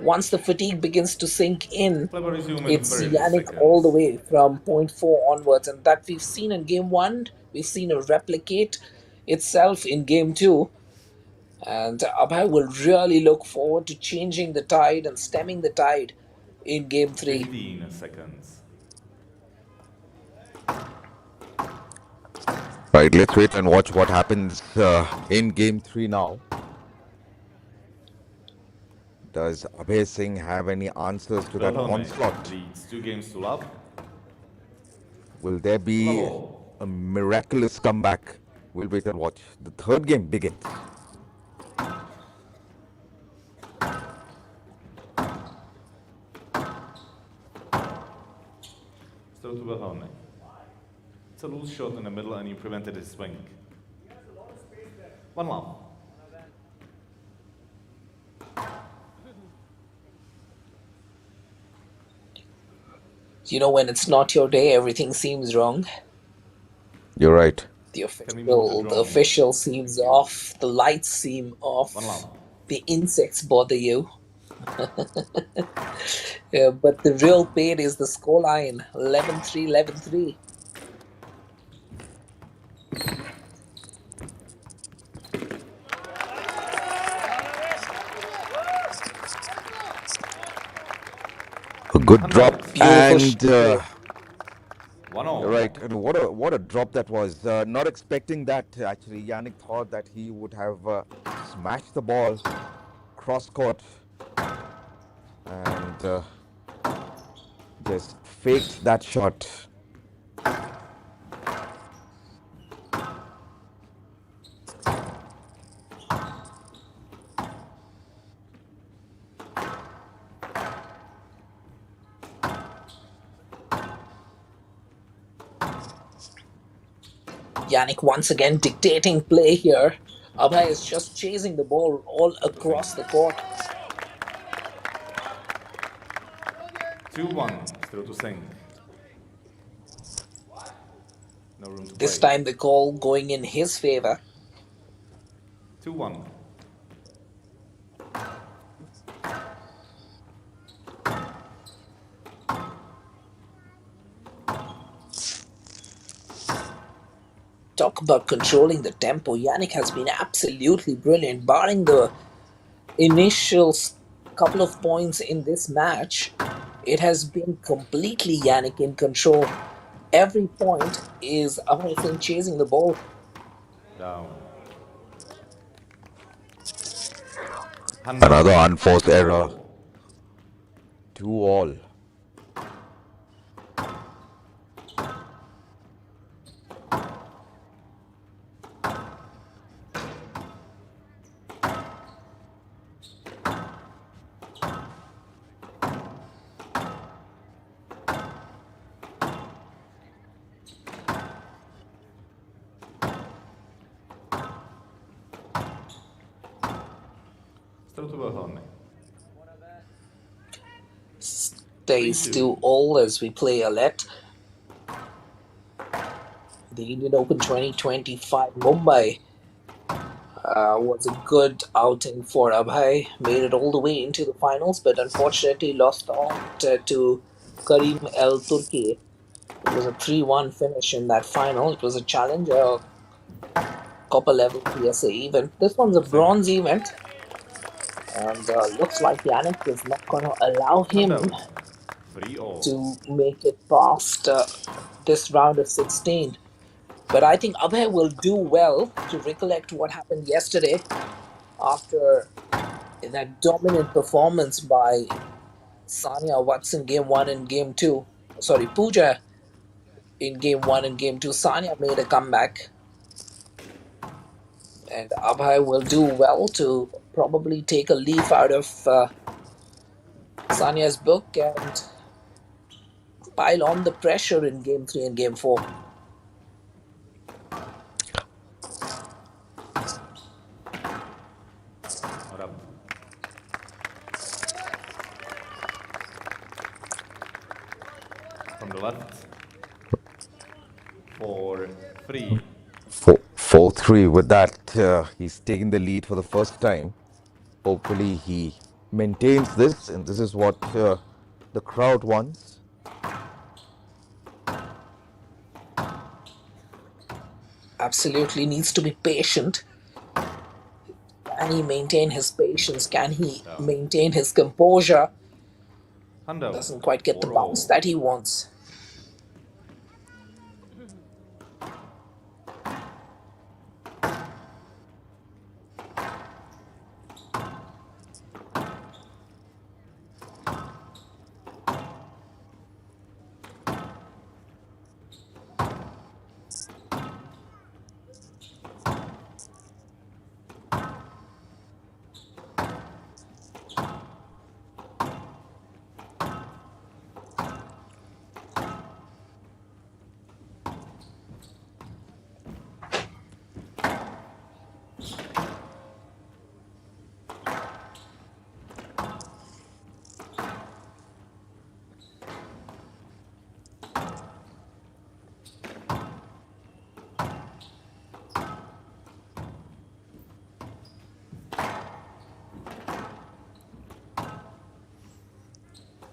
once the fatigue begins to sink in, it's Yannick all the way from point 4 onwards, and that we've seen in game 1. We've seen it replicate itself in game 2. And Abhay will really look forward to changing the tide and stemming the tide in game 3. 15 seconds. Right, let's wait and watch what happens in game 3 now. Does Abhay Singh have any answers to that Wilhelmi onslaught? leads 2 games to love. Will there be a miraculous comeback? We'll wait and watch. The third game begins. Still to Wilhelmi. It's a loose shot in the middle and you prevented his swing. 1 love. You know, when it's not your day, everything seems wrong. You're right. The Can we move the drone? official seems off. The lights seem off. 1 love. The insects bother you. Yeah, but the real pain is the scoreline 11-3, 11-3. A good drop. Beautiful And play. 1-0. right, and what a drop that was. Not expecting that actually. Yannick thought that he would have smashed the ball cross court and just faked that shot. Yannick once again dictating play here. Abhay is just chasing the ball all across the court. 2-1. Still to Singh. No room to This play. time the call going in his favor. 2-1. Talk about controlling the tempo. Yannick has been absolutely brilliant, barring the initial couple of points in this match. It has been completely Yannick in control. Every point is Abhay Singh chasing the ball. Down. Another unforced error. 2-all. Still to Wilhelmi. Stays 2-all as we play Alette. The Indian Open 2025 Mumbai was a good outing for Abhay. Made it all the way into the finals, but unfortunately lost out to Karim El Turki. It was a 3-1 finish in that final. It was a challenger copper level PSA event. This one's a bronze event. And looks like Yannick is not going to allow him 3-all. to make it past this round of 16. But I think Abhay will do well to recollect what happened yesterday after that dominant performance by Sania Watson game 1 and game 2. Sorry, Pooja in game 1 and game 2. Sania made a comeback. And Abhay will do well to probably take a leaf out of Sania's book and pile on the pressure in game 3 and game 4. From the left. 4-3. 4-3. With that, he's taking the lead for the first time. Hopefully he maintains this, and this is what the crowd wants. Absolutely needs to be patient. Can he maintain his patience? Can he maintain his composure? Doesn't quite get the bounce that he wants.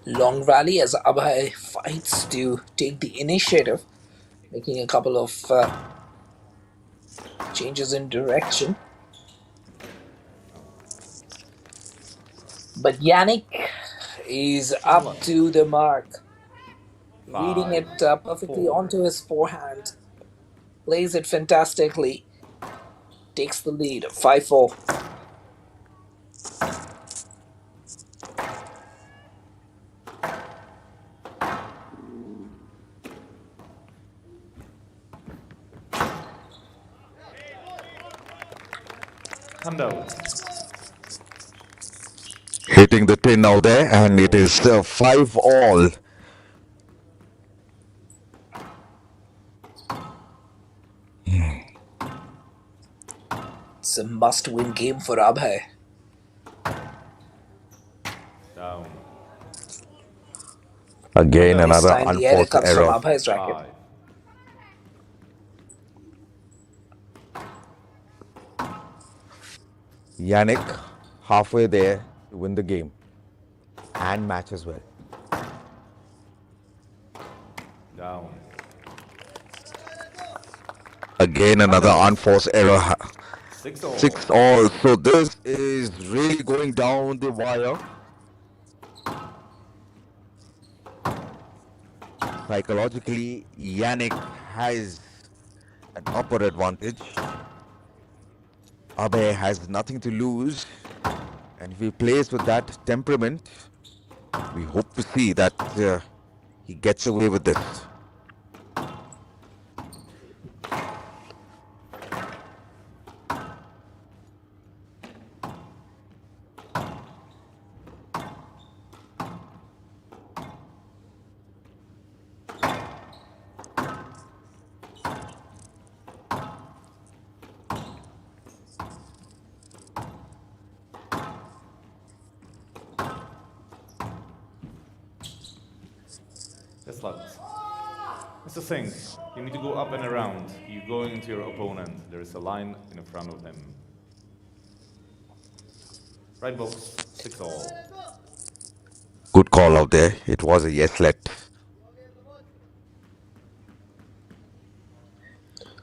long rally as Abhay fights to take the initiative, making a couple of changes in direction. But Yannick is up to the mark, reading it perfectly onto his forehand, plays it fantastically, takes the lead, 5-4. Tandon. Hitting the tin now there, and it is 5-all. It's a must-win game for Abhay. Down. Again, This another time the error unforced comes from error. Abhay's racket. 5. Yannick halfway there to win the game and match as well. Down. Again, another unforced error. 6-all. 6-all. So this is really going down the wire. Psychologically, Yannick has an upper advantage. Abhay has nothing to lose. And if he plays with that temperament, we hope to see that he gets away with this. Just luck. Mr. Singh, you need to go up and around. You're going into your opponent. There is a line in front of him. Right box, 6-all. Good call out there. It was a yes let.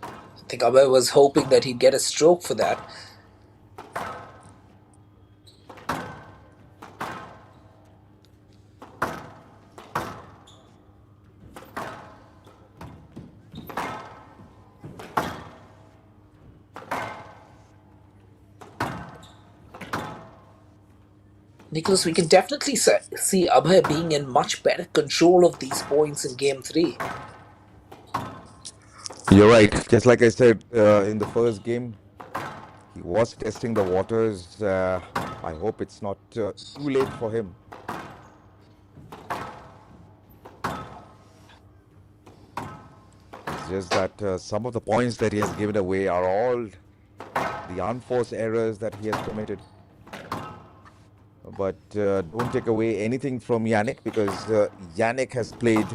I think Abhay was hoping that he'd get a stroke for that. Nicholas, we can definitely see Abhay being in much better control of these points in Game 3. You're right. Just like I said in the first game, he was testing the waters. I hope it's not too late for him. It's just that some of the points that he has given away are all the unforced errors that he has committed. But don't take away anything from Yannick, because Yannick has played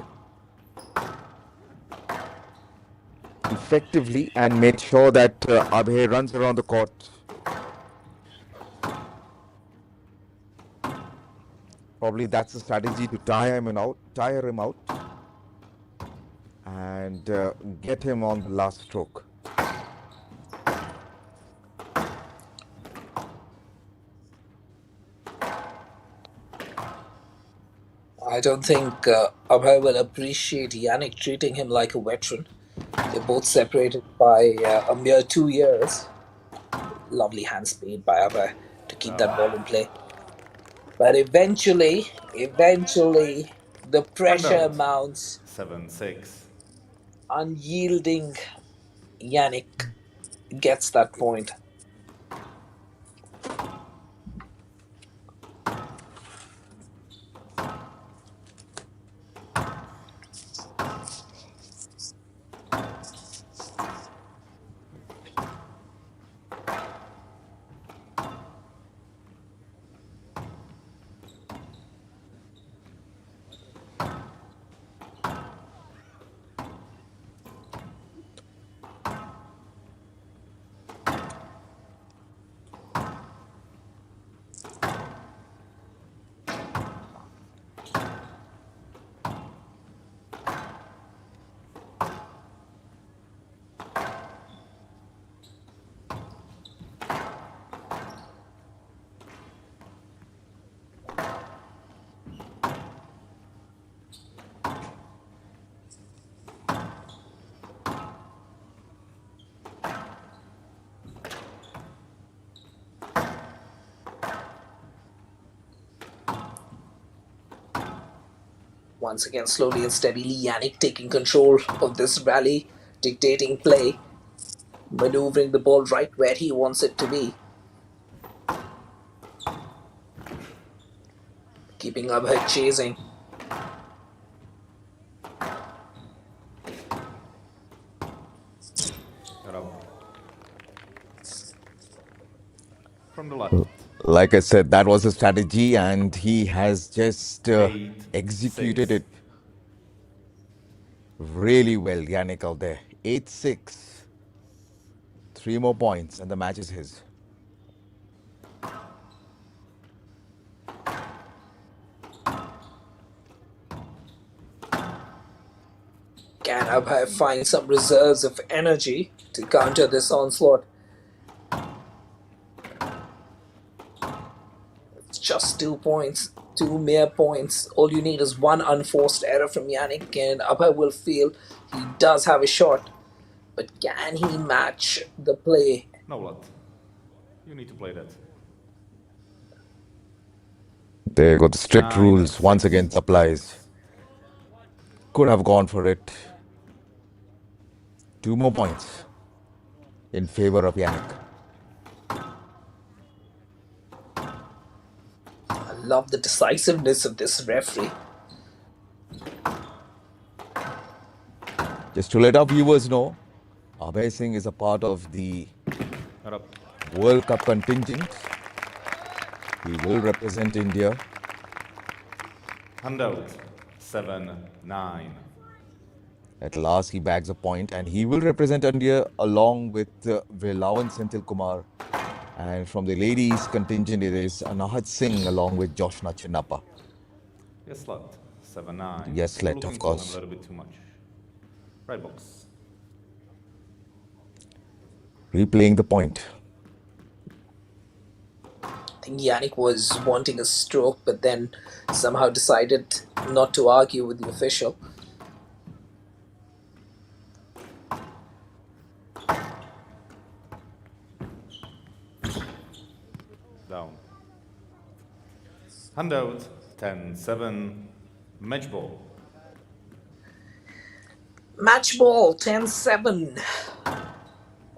effectively and made sure that Abhay runs around the court. Probably that's the strategy to tire him out, and get him on the last stroke. I don't think Abhay will appreciate Yannick treating him like a veteran. They're both separated by a mere 2 years. Lovely hand speed by Abhay to keep that ball in play. But eventually, the pressure mounts. 7-6. Unyielding Yannick gets that point. Once again, slowly and steadily, Yannick taking control of this rally, dictating play, maneuvering the ball right where he wants it to be. Keeping Abhay chasing. From the left. Like I said, that was a strategy, and he has just executed it really well, Yannick out there. 8-6. 3 more points, and the match is his. Can Abhay find some reserves of energy to counter this onslaught? It's just 2 points, 2 mere points. All you need is one unforced error from Yannick, and Abhay will feel he does have a shot. But can he match the play? No, lad. You need to play that. There you go, the strict rules once again applies. Could have gone for it. 2 more points in favor of Yannick. I love the decisiveness of this referee. Just to let our viewers know, Abhay Singh is a part of the World Cup contingent. He will represent India. Handout 7-9. At last, he bags a point, and he will represent India along with Wilhelmi Senthilkumar. And from the ladies contingent, it is Anahat Singh along with Joshna Chinnappa. Yes, lad. 7-9. Yes, let, of course. A little bit too much. Right box. Replaying the point. I think Yannick was wanting a stroke, but then somehow decided not to argue with the official. Down. Handout 10-7. Match ball. Match ball 10-7.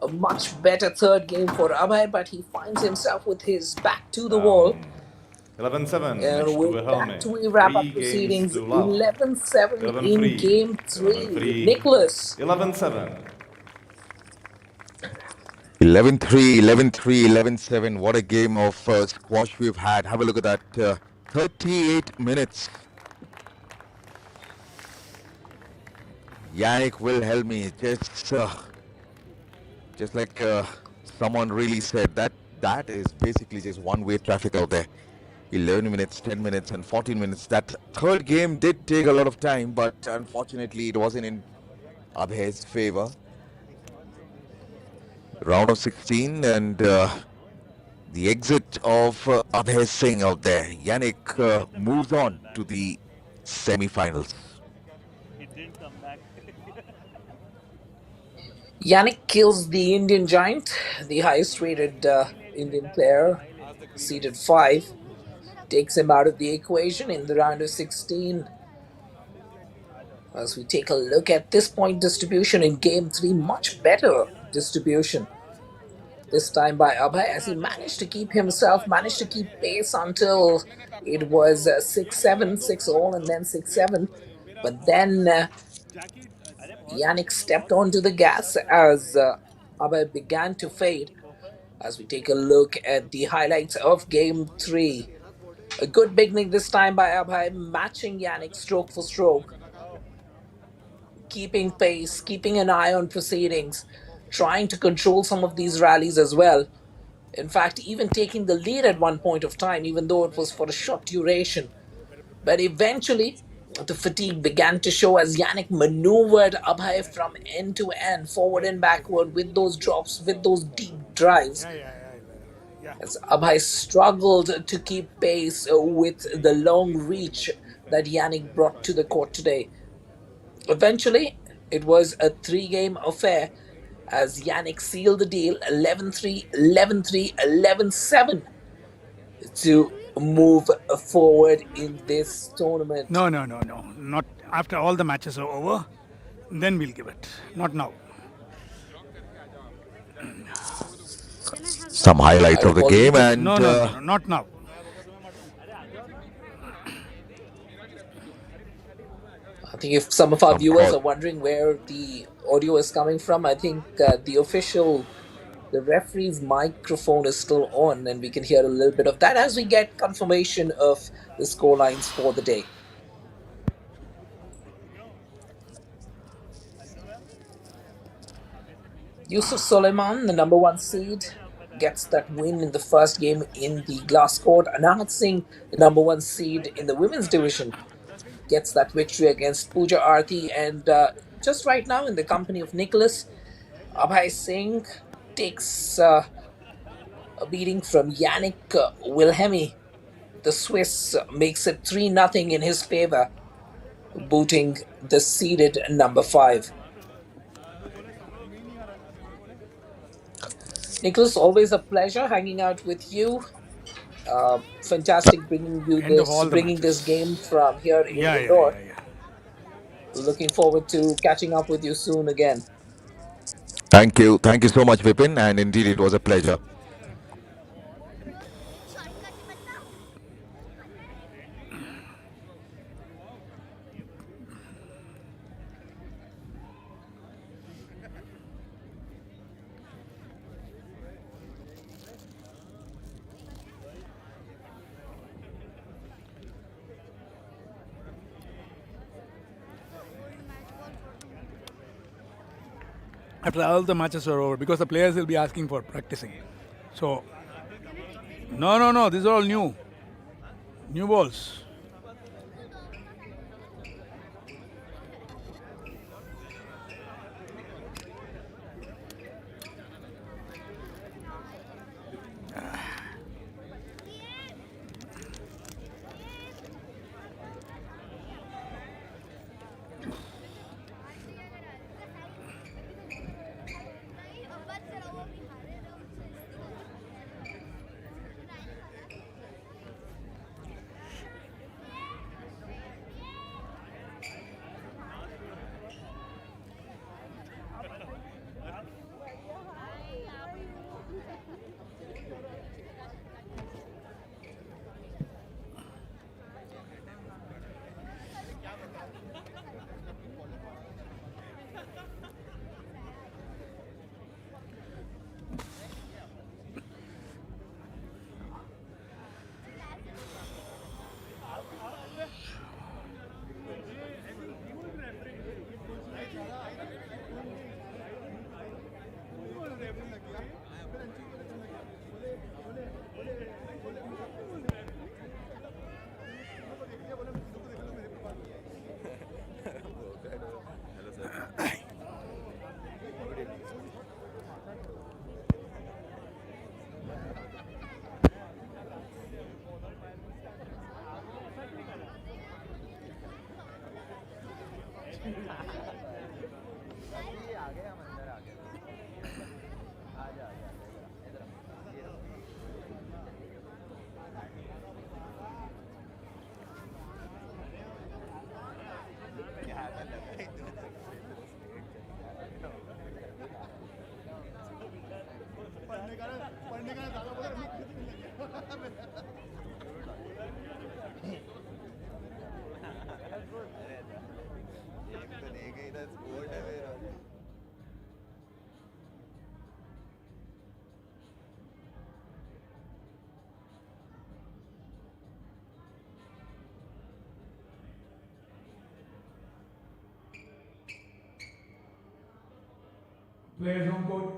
A much better third game for Abhay, but he finds himself with his back to the wall. 11-7. And with that, we wrap up proceedings. 11-7 in game 3. Nicholas. 11-7. 11-3, 11-3, 11-7. What a game of squash we've had. Have a look at that. 38 minutes. Yannick Wilhelmi, just like someone really said, that is basically just one-way traffic out there. 11 minutes, 10 minutes, and 14 minutes. That third game did take a lot of time, but unfortunately it wasn't in Abhay's favor. Round of 16, and the exit of Abhay Singh out there. Yannick moves on to the semi-finals. Yannick kills the Indian giant, the highest rated Indian player, seeded 5. Takes him out of the equation in the round of 16. As we take a look at this point distribution in game 3, much better distribution. This time by Abhay, as he managed to keep pace until it was 6-7, 6-all, and then 6-7. But then Yannick stepped onto the gas as Abhay began to fade. As we take a look at the highlights of game 3. A good beginning this time by Abhay, matching Yannick stroke for stroke. Keeping pace, keeping an eye on proceedings, trying to control some of these rallies as well. In fact, even taking the lead at one point of time, even though it was for a short duration. But eventually, the fatigue began to show as Yannick maneuvered Abhay from end to end, forward and backward, with those drops, with those deep drives. As Abhay struggled to keep pace with the long reach that Yannick brought to the court today. Eventually, it was a 3-game affair as Yannick sealed the deal 11-3, 11-3, 11-7 to move forward in this tournament? No. Not after all the matches are over. Then we'll give it. Not now. Some highlights I of the game apologize. and No. Not now. I think if some of our some viewers call. are wondering where the audio is coming from, I think the referee's microphone is still on, and we can hear a little bit of that as we get confirmation of the score lines for the day. Yusuf Soliman, the number 1 seed, gets that win in the first game in the glass court. Anahat Singh, the number 1 seed in the women's division, gets that victory against Pooja Aarti. And just right now, in the company of Nicholas, Abhay Singh takes a beating from Yannick Wilhelmi. The Swiss makes it 3-0 in his favor, booting the seeded number 5. Nicholas, always a pleasure hanging out with you. Fantastic bringing End of all the this matches. game from here in Yeah. Indore. Looking forward to catching up with you soon again. Thank you so much, Vipin, and indeed it was a pleasure. After all the matches are over, because the players will be asking for practicing. So, no. These are all new balls. Players on court.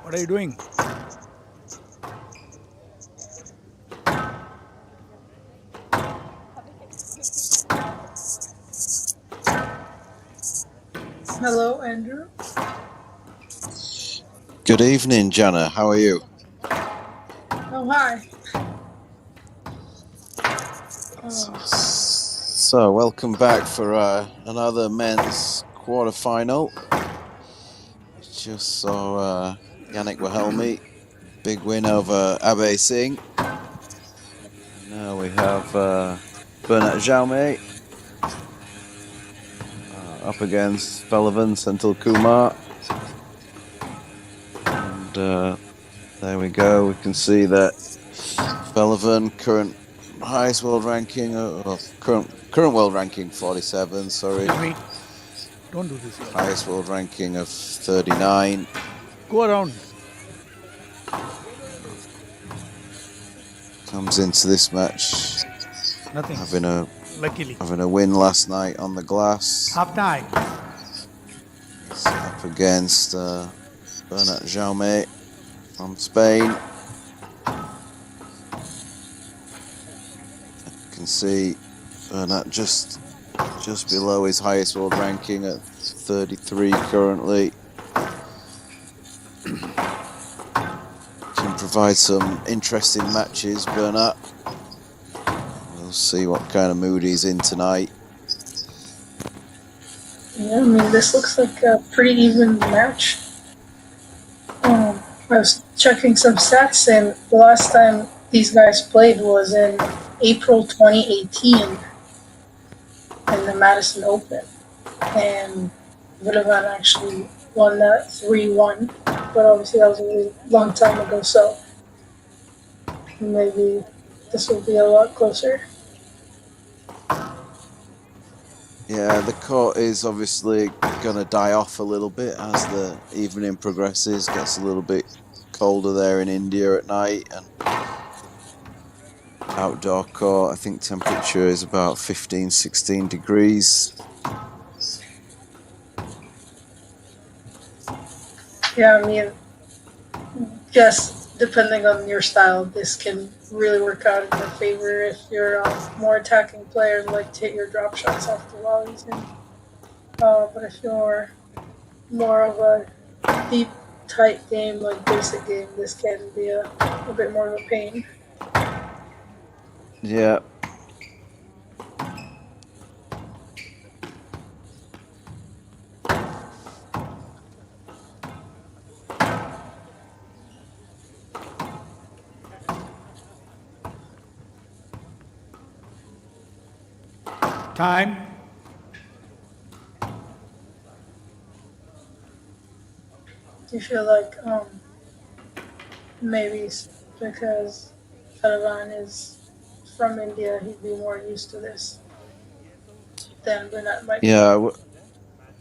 What are you doing? Hello, Andrew. Good evening, Jana. How are you? Oh, hi. So, welcome back for another men's quarter-final. Just saw Yannick Wilhelmi, big win over Abe Singh. Now we have Bernat Jaume up against Sullivan, Senthilkumar. And there we go. We can see that Sullivan, current highest world ranking, current world ranking 47. Sorry. Don't do this. Highest world ranking of 39. Go around. Comes into this match Nothing. having a win last night on the glass. Half time. He's up against Bernat Jaume from Spain. You can see Bernat just below his highest world ranking at 33 currently. Can provide some interesting matches, Bernat. We'll see what kind of mood he's in tonight. Yeah, I mean, this looks like a pretty even match. I was checking some stats, and the last time these guys played was in April 2018 in the Madison Open. And Wilhelmi actually won that 3-1, but obviously that was a really long time ago, so maybe this will be a lot closer. Yeah, the court is obviously going to die off a little bit as the evening progresses. Gets a little bit colder there in India at night, and outdoor court, I think temperature is about 15, 16 degrees. Yeah, I mean, just depending on your style, this can really work out in your favor if you're a more attacking player, like to hit your drop shots off the volleys. But if you're more of a deep, tight game, like basic game, this can be a bit more of a pain. Yeah. Time. Do you feel like maybe it's because Tandon is from India, he'd be more used to this than Bernat might be? Yeah,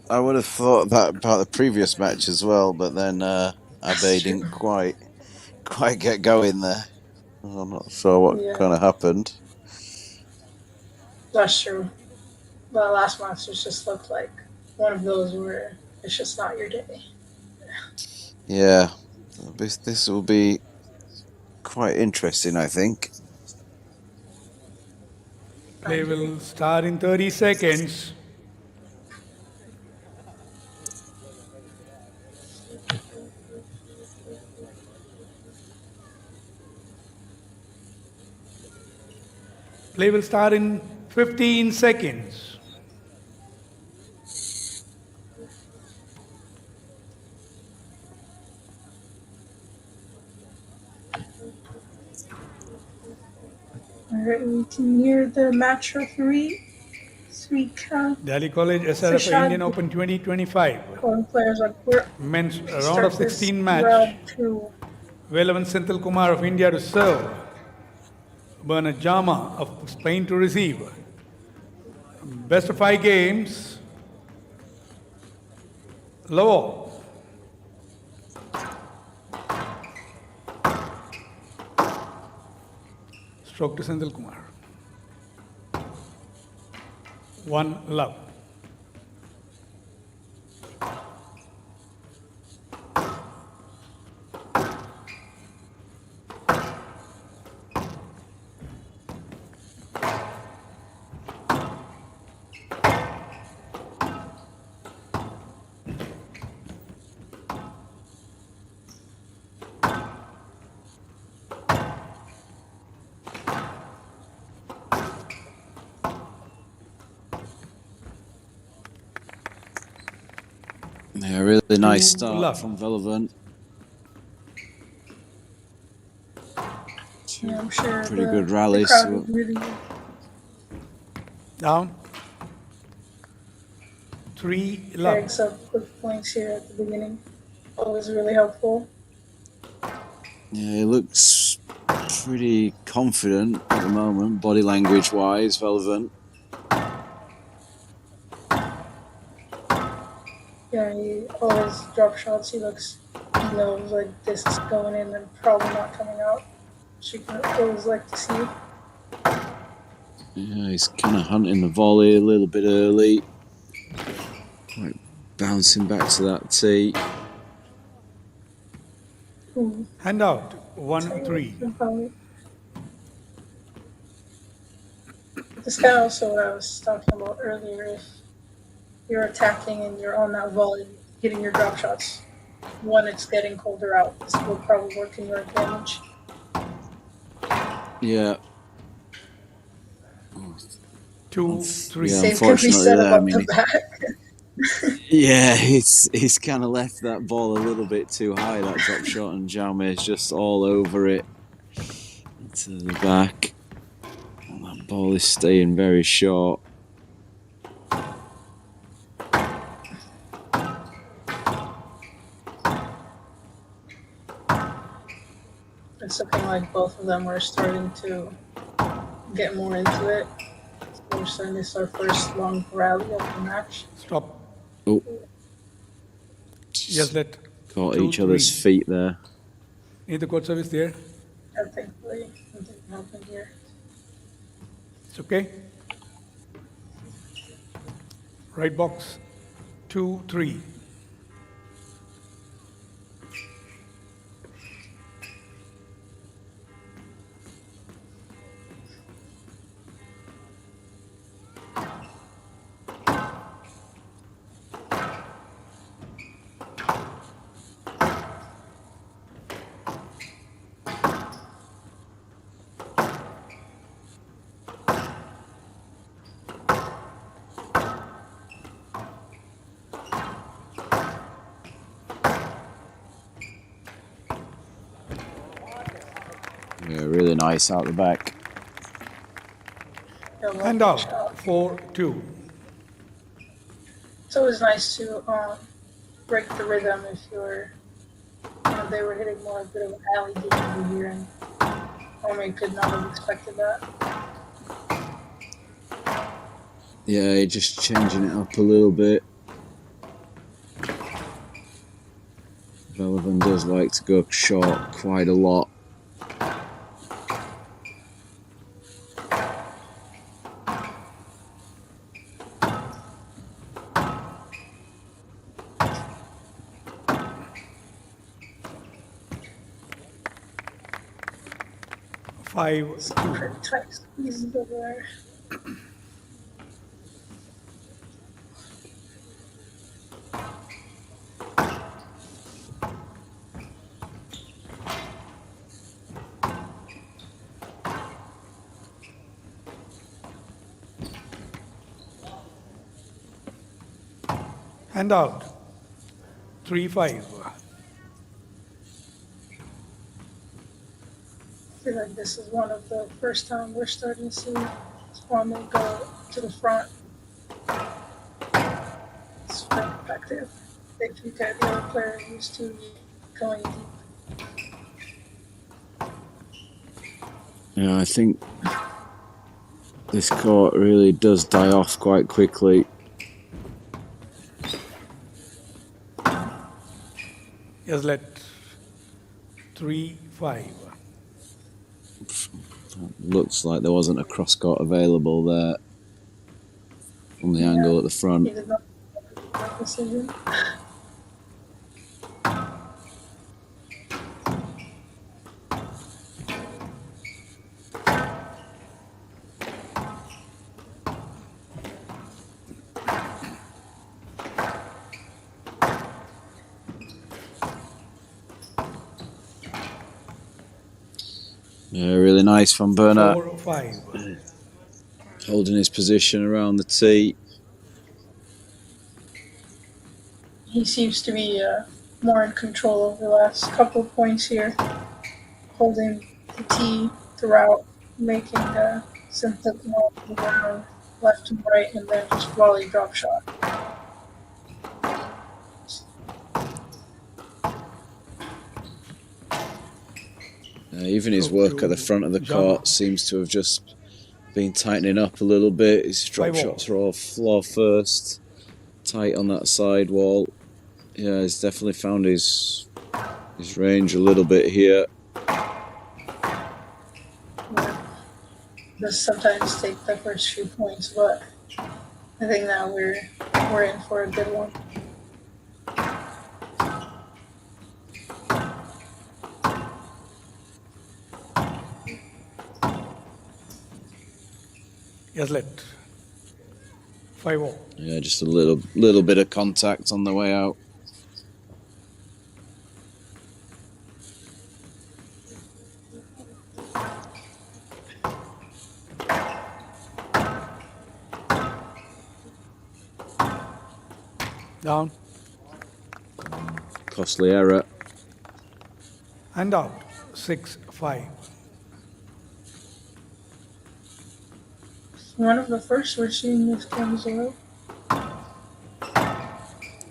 I would have thought that about the previous match as well, but then Abe didn't quite get going there. I'm not sure what kind of happened. That's true. But last match just looked like one of those where it's just not your day. Yeah, this will be quite interesting, I think. Play will start in 30 seconds. Play will start in 15 seconds. Alright, we can hear the match referee. Daly College SRFI Indian Open 2025. Players on court. Men's round of 16 match. Wilhelmi Senthilkumar of India to serve. Bernat Jaume of Spain to receive. Best of 5 games. Low. Stroke to Senthilkumar. 1 love. Yeah, really nice Two start love. from Velvent. Yeah, I'm sure Pretty the good rallies. crowd was really Down. 3 love. bags up quick points here at the beginning. Always really helpful. Yeah, he looks pretty confident at the moment, body language wise, Velvent. Yeah, he always drop shots. He looks, he knows like this is going in and probably not coming out. Which you can always like to see. Yeah, he's kind of hunting the volley a little bit early. Like bouncing back to that tee. Hand out. 1-3. This guy also what I was talking about earlier. If you're attacking and you're on that volley, hitting your drop shots when it's getting colder out, this will probably work in your advantage. Yeah. 2-3. Yeah, Same could be unfortunately, said there. I about mean, the back. yeah, he's kind of left that ball a little bit too high, that drop shot, and Jaume is just all over it to the back. And that ball is staying very short. It's looking like both of them are starting to get more into it. So we're starting to start first long rally of the match. Stop. Oh. Yes, let. Caught each other's feet there. Need the court service there? I think nothing happened here. It's okay. Right box. 2-3. Yeah, really nice out the back. Hand out. 4-2. It's always nice to break the rhythm if you're, they were hitting more a bit of an alley game over here, and Jaume could not have expected that. Yeah, just changing it up a little bit. Velvent does like to go short quite a lot. It's pretty tight squeezes over there. Hand out. 3-5. I feel like this is one of the first time we're starting to see Soliman go to the front. It's very effective. If you got the other player used to going deep. Yeah, I think this court really does die off quite quickly. Yes, let. 3-5. Looks like there wasn't a cross court available there from the angle at the front. He did not make that decision. Yeah, really nice from Bernard. 4-5. Holding his position around the tee. he seems to be more in control of the last couple of points here, holding the tee throughout, making Senthilkumar move around left and right, and then just volley drop shot. Even his work at the front of the court seems to have just been tightening up a little bit. His drop shots are all floor first, tight on that side wall. Yeah, he's definitely found his range a little bit here. Does sometimes take the first few points, but I think now we're in for a good one. Yes, let 5-0. Yeah, just a little bit of contact on the way out. Down. Costly error. And out. 6-5. One of the first we're seeing this game as well.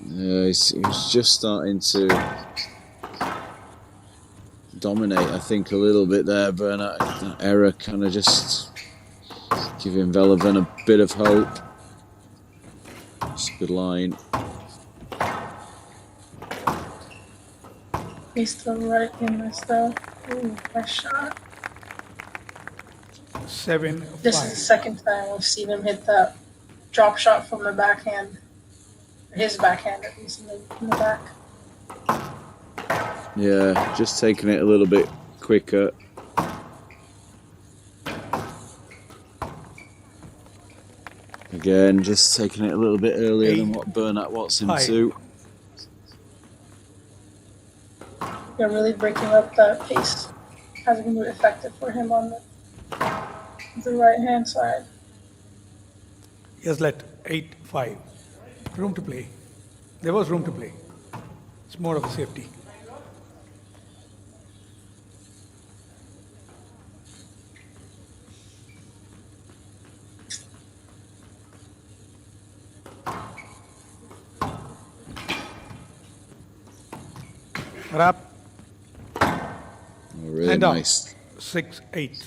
Yeah, he was just starting to dominate, I think, a little bit there, Bernat. That error kind of just giving Veleven a bit of hope. It's a good line. He's still right in this though. Ooh, nice shot. 7-5. This is the second time we've seen him hit that drop shot from the backhand. His backhand, at least, in the back. Yeah, just taking it a little bit quicker. Again, just taking it a little bit earlier than what Bernat wants him to. Yeah, really breaking up that pace has been really effective for him on the right hand side. Yes, let 8-5. Room to play. There was room to play. It's more of a safety. Wrap. Really and nice. Up. 6-8.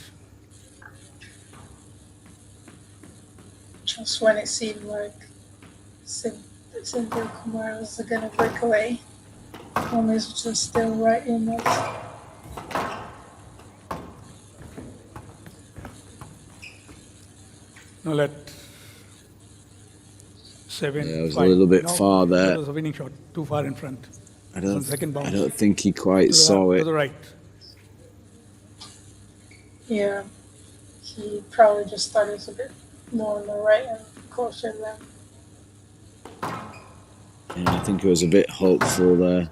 Just when it seemed like Senthilkumar was going to break away, Jaume was just still right in this. No, let 7. Yeah, it was a little bit far there. That was a winning shot, too far in front. I don't think he quite saw it. To the right. Yeah, he probably just thought it was a bit more on the right and closer to them. Yeah, I think it was a bit hopeful there.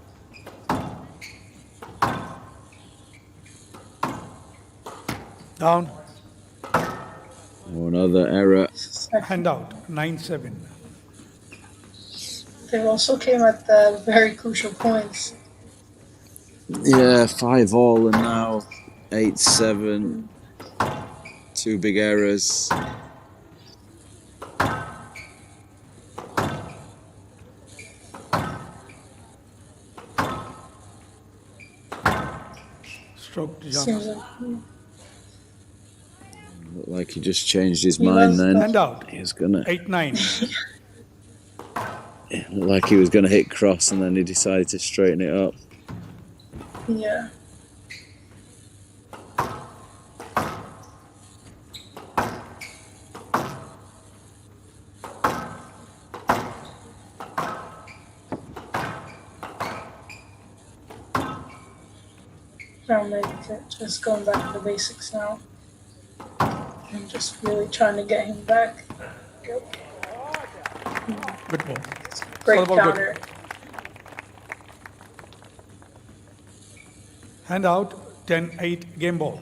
Down. Oh, another error. Hand out. 9-7. They also came at the very crucial points. Yeah, 5-all and now 8-7. Two big errors. Stroke to Seems jump. like Looked like he just changed his mind then. Hand out. He was gonna. 8-9. It looked like he was gonna hit cross, and then he decided to straighten it up. yeah. Jaume just going back to the basics now. And just really trying to get him back. Yep. Good ball. Great All ball counter. good. Hand out. 10-8. Game ball.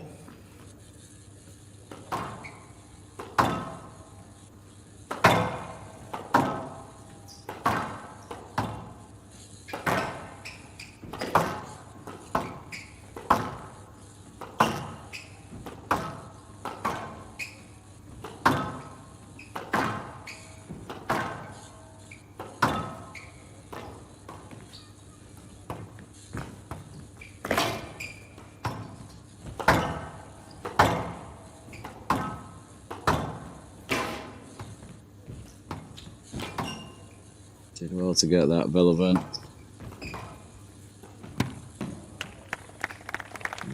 Did well to get that, Wilhelmi.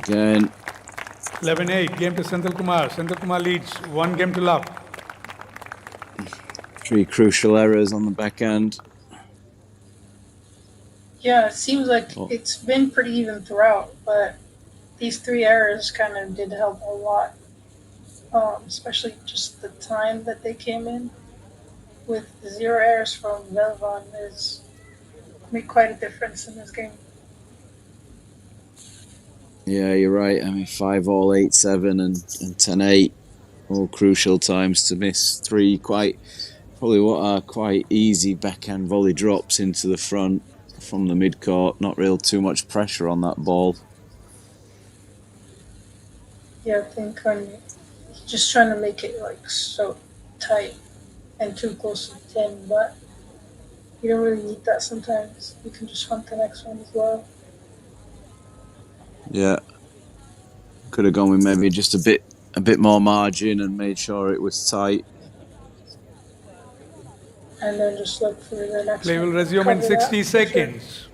Again. 11-8, game to Senthilkumar. Senthilkumar leads 1 game to love. 3 crucial errors on the backhand. Yeah, it seems like it's been pretty even throughout, but these 3 errors kind of did help a lot, especially just the time that they came in. With 0 errors from Wilhelmi has made quite a difference in this game. Yeah, you're right. I mean, 5-all, 8-7, and 10-8, all crucial times to miss 3 probably what are quite easy backhand volley drops into the front from the mid-court. Not real too much pressure on that ball. Yeah, I think he's just trying to make it like so tight and too close to 10, but you don't really need that sometimes. You can just hunt the next one as well. Yeah, could have gone with maybe just a bit more margin and made sure it was tight. And then just look for the next Play one. will resume in 60 seconds.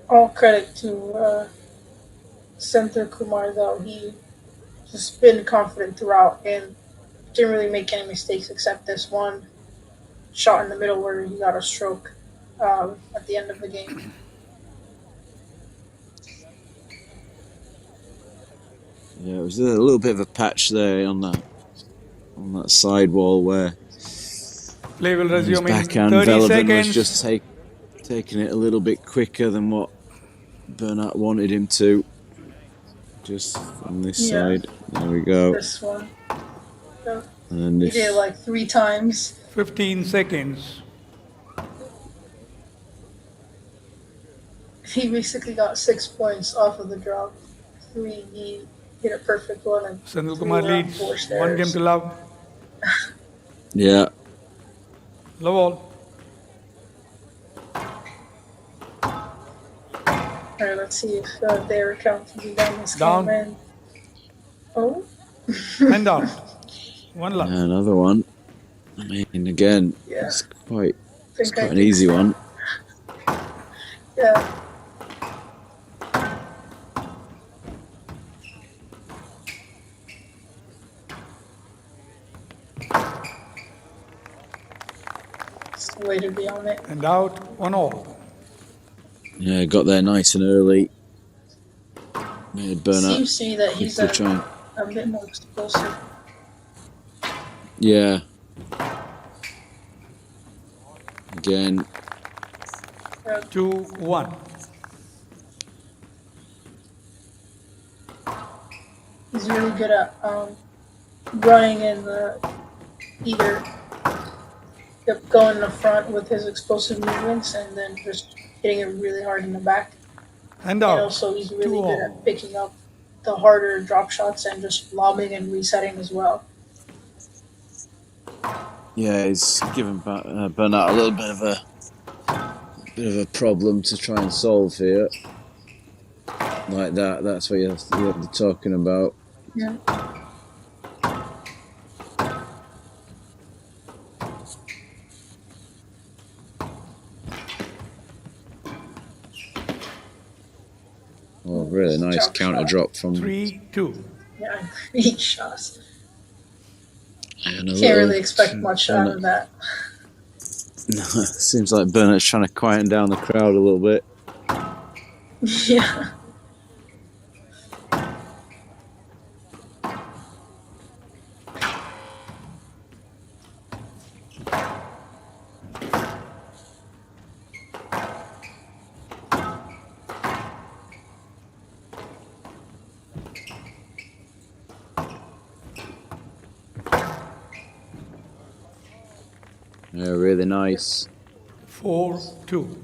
Sure. All credit to Senthilkumar, though. He just been confident throughout and didn't really make any mistakes except this one shot in the middle where he got a stroke at the end of the game. Yeah, it was a little bit of a patch there on that side wall where Play will his resume in backhand 30 Wilhelmi seconds. was just taking it a little bit quicker than what Bernat wanted him to. Just on this side. There we go. This one. So And he did it like 3 times. 15 seconds. He basically got 6 points off of the drop. 3, he hit a perfect one. And Senthilkumar 3 leads 4 1 stairs. game to love. Yeah. Love all. Alright, let's see if their account can be done this Down. game. And oh. And out. 1 love. Yeah, another one. I mean, again, Yeah. it's quite Think I an can easy see. one. Yeah. It's the way to be on it. And out. 1 all. Yeah, got there nice and early. Made Bernat Seems to me that he's quickly try and a bit more explosive. yeah. Again, 2-1. He's really good at running in the either going in the front with his explosive movements and then just hitting it really hard in the back. And And out. also he's 2 really good all. at picking up the harder drop shots and just lobbing and resetting as well. yeah, he's given Bernat a little bit of a problem to try and solve here. Like that. That's what you're talking about. Yeah. Oh, really nice Drop counter shot. drop from 3-2. Yeah, 3 shots. and a Can't little- really expect much out Bernat- of that. No, seems like Bernat's trying to quieten down the crowd a little bit. Yeah. Yeah, really nice. 4-2.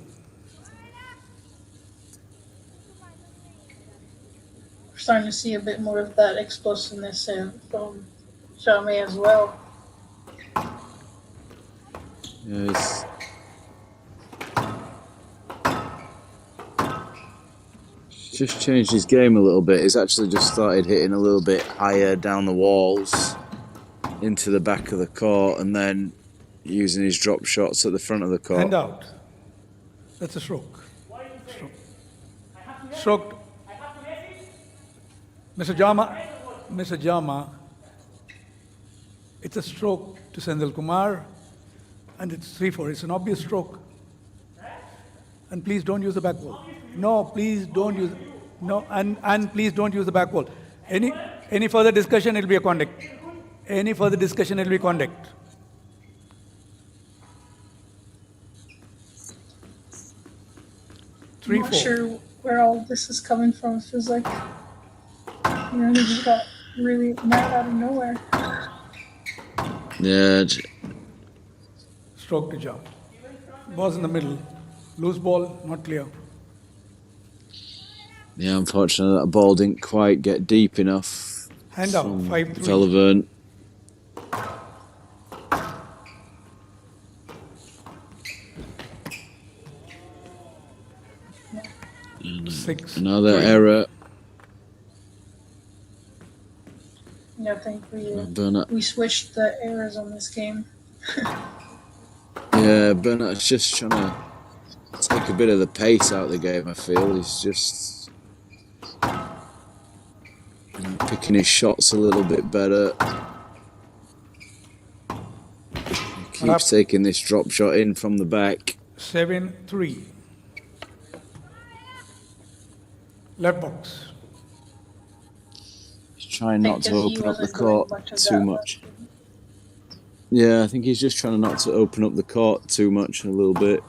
We're starting to see a bit more of that explosiveness from Jaume as well. Yeah, he's just changed his game a little bit. He's actually just started hitting a little bit higher down the walls into the back of the court, and then using his drop shots at the front of the court. Hand out. That's a stroke. Stroke. Mr. Jaume, it's a stroke to Senthilkumar, and it's 3-4. It's an obvious stroke. And please don't use the back wall. No, please don't use. No, and please don't use the back wall. Any further discussion, it'll be a conduct. Any further discussion, it'll be conduct. I'm not sure where all this is coming from. It feels like, you know, he just got really mad out of nowhere. Yeah. Stroke to Jaume. Ball's in the middle. Loose ball, not clear. Yeah, unfortunately, that ball didn't quite get deep enough. Hand out, 5-3. Velvern. Another error. Yeah, I think we switched the errors on this game. Yeah, Bernard's just trying to take a bit of the pace out of the game, I feel. He's just picking his shots a little bit better. He keeps taking this drop shot in from the back. 7-3. Left box. He's trying not to open up the court too much. Yeah, I think he's just trying not to open up the court too much a little bit.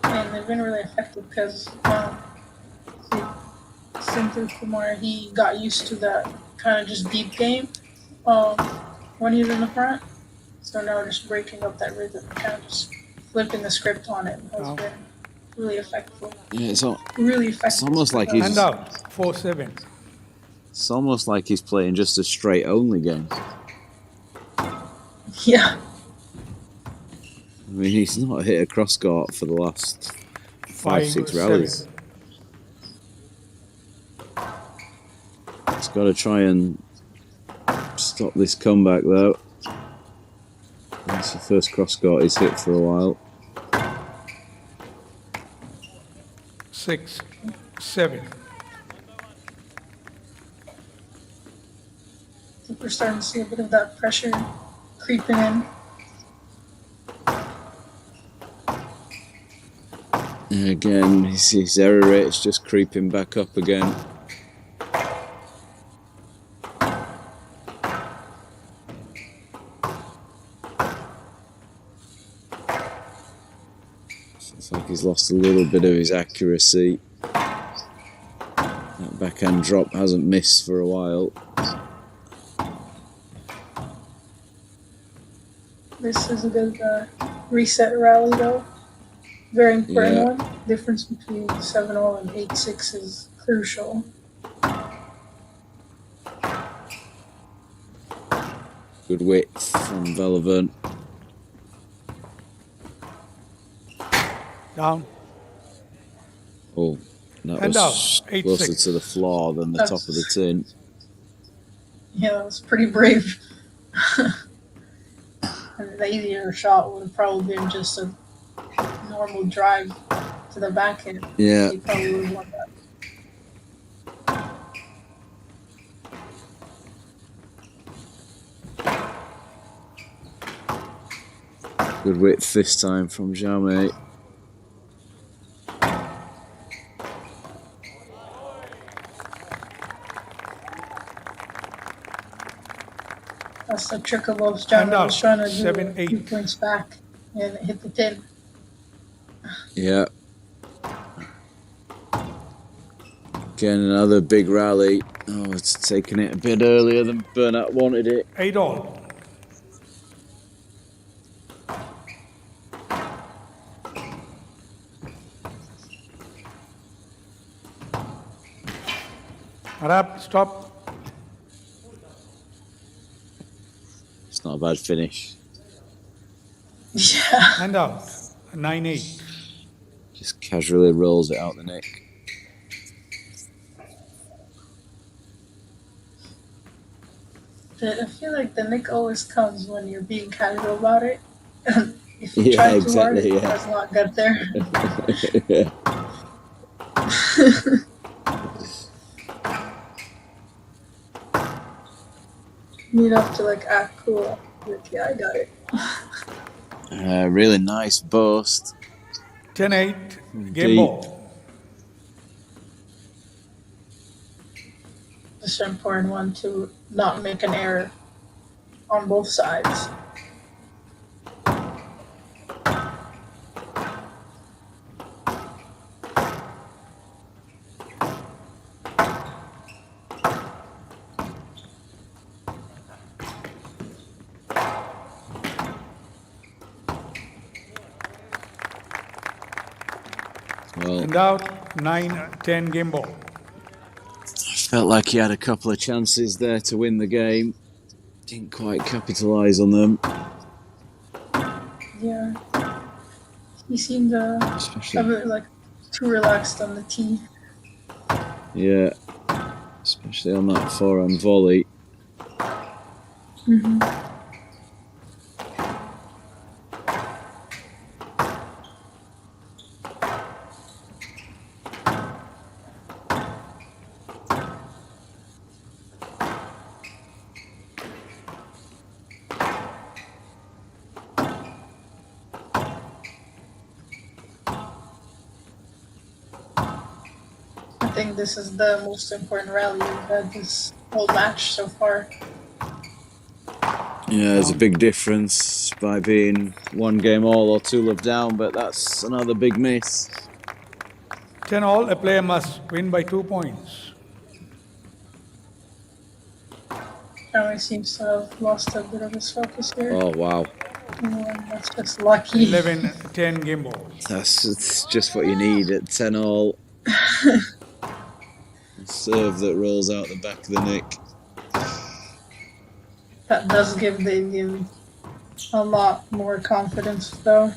And they've been really effective because Senthilkumar, he got used to that kind of just deep game when he's in the front. So now just breaking up that rhythm, kind of just flipping the script on it has been really effective. Yeah, it's almost like he's... Hand out, 4-7. It's almost like he's playing just a straight only game. Yeah. I mean, he's not hit a cross court for the last 5-6 rallies. He's got to try and stop this comeback, though. That's the first cross court he's hit for a while. 6-7. I think we're starting to see a bit of that pressure creeping in. And again, his error rate's just creeping back up again. It's like he's lost a little bit of his accuracy. That backhand drop hasn't missed for a while. This is a good reset rally, though. Very important one. Difference between 7-0 and 8-6 is crucial. Good width from Velvern. Down. Oh, that And was down. 8-6. closer to the floor than the top of the tin. Yeah, that was pretty brave. And the easier shot would have probably been just a normal drive to the backhand. Yeah. He probably would have won that. Good width this time from Jaume. That's the trick of what Jaume was trying to do. 7-8. 2 points back and hit the tin. Yeah. Again, another big rally. Oh, it's taken it a bit earlier than Bernat wanted it. 8-all. Arab, stop. It's not a bad finish. Yeah. Hand out. 9-8. Just casually rolls it out the neck. I feel like the nick always comes when you're being casual about it. If you Yeah, try too hard, exactly, it yeah. does not get there. Yeah. You have to like act cool. Like, yeah, I got it. Really nice burst. 10-8, game Deep. ball. Just an important one to not make an error on both sides. Well, And out, 9-10 game ball. felt like he had a couple of chances there to win the game. Didn't quite capitalise on them. Yeah. He seemed Especially, a bit like too relaxed on the tee. yeah. Especially on that forehand volley. Mm-hmm. I think this is the most important rally we've had this whole match so far. Yeah, there's a big difference by being 1 game all or 2 love down, but that's another big miss. 10-all, a player must win by 2 points. Jaume seems to have lost a bit of his focus here. Oh, wow. That's just lucky. 11-10 game ball. It's just what you need at 10 all. Serve that rolls out the back of the nick. That does give the Indian a lot more confidence, though.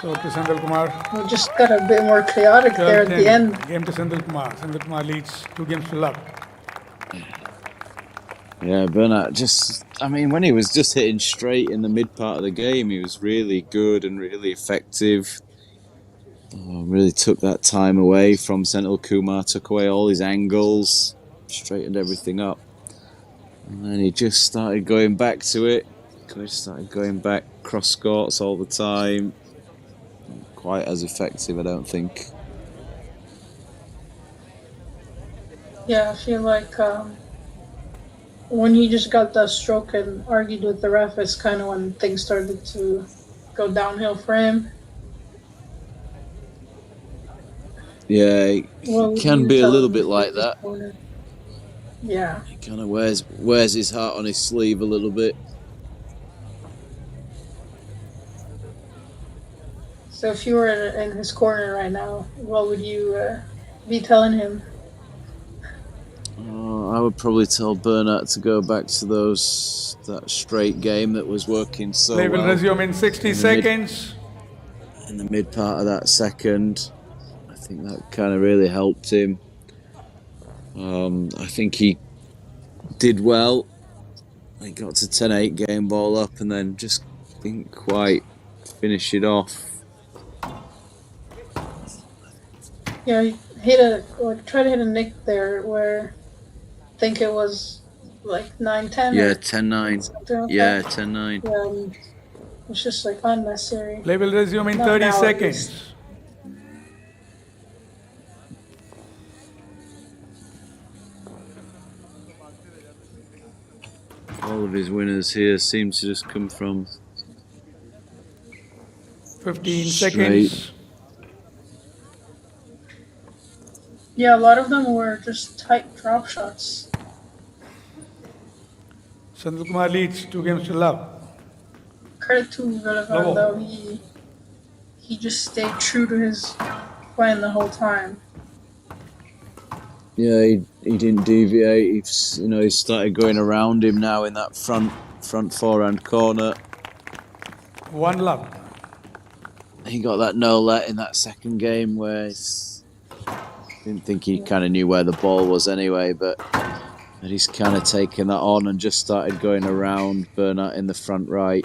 So to Senthilkumar. We just got a bit more chaotic there at the end. Game to Senthilkumar. Senthilkumar leads 2 games to love. Yeah, Bernat just, I mean, when he was just hitting straight in the mid part of the game, he was really good and really effective. Really took that time away from Senthilkumar, took away all his angles, straightened everything up. And then he just started going back to it. Just started going back cross courts all the time. Not quite as effective, I don't think. Yeah, I feel like when he just got that stroke and argued with the ref, it's kind of when things started to go downhill for him. Yeah, he can be a little bit like that. Yeah. He kind of wears his heart on his sleeve a little bit. So if you were in his corner right now, what would you be telling him? I would probably tell Bernat to go back to that straight game that was working so well. Play will resume in 60 seconds. In the mid part of that second, I think that kind of really helped him. I think he did well. He got to 10-8 game ball up and then just didn't quite finish it off. Yeah, he tried to hit a nick there where I think it was like 9-10. Yeah, 10-9. Yeah, 10-9. It's just like unnecessary. Play will resume in 30 seconds. All of his winners here seem to just come from 15 straight. seconds. Yeah, a lot of them were just tight drop shots. Senthilkumar leads 2 games to love. Credit to Wilhelmi though, he just stayed true to his plan the whole time. Yeah, he didn't deviate. He started going around him now in that front forehand corner. 1 love. He got that no let in that second game where didn't think he kind of knew where the ball was anyway, but he's kind of taken that on and just started going around Bernat in the front right.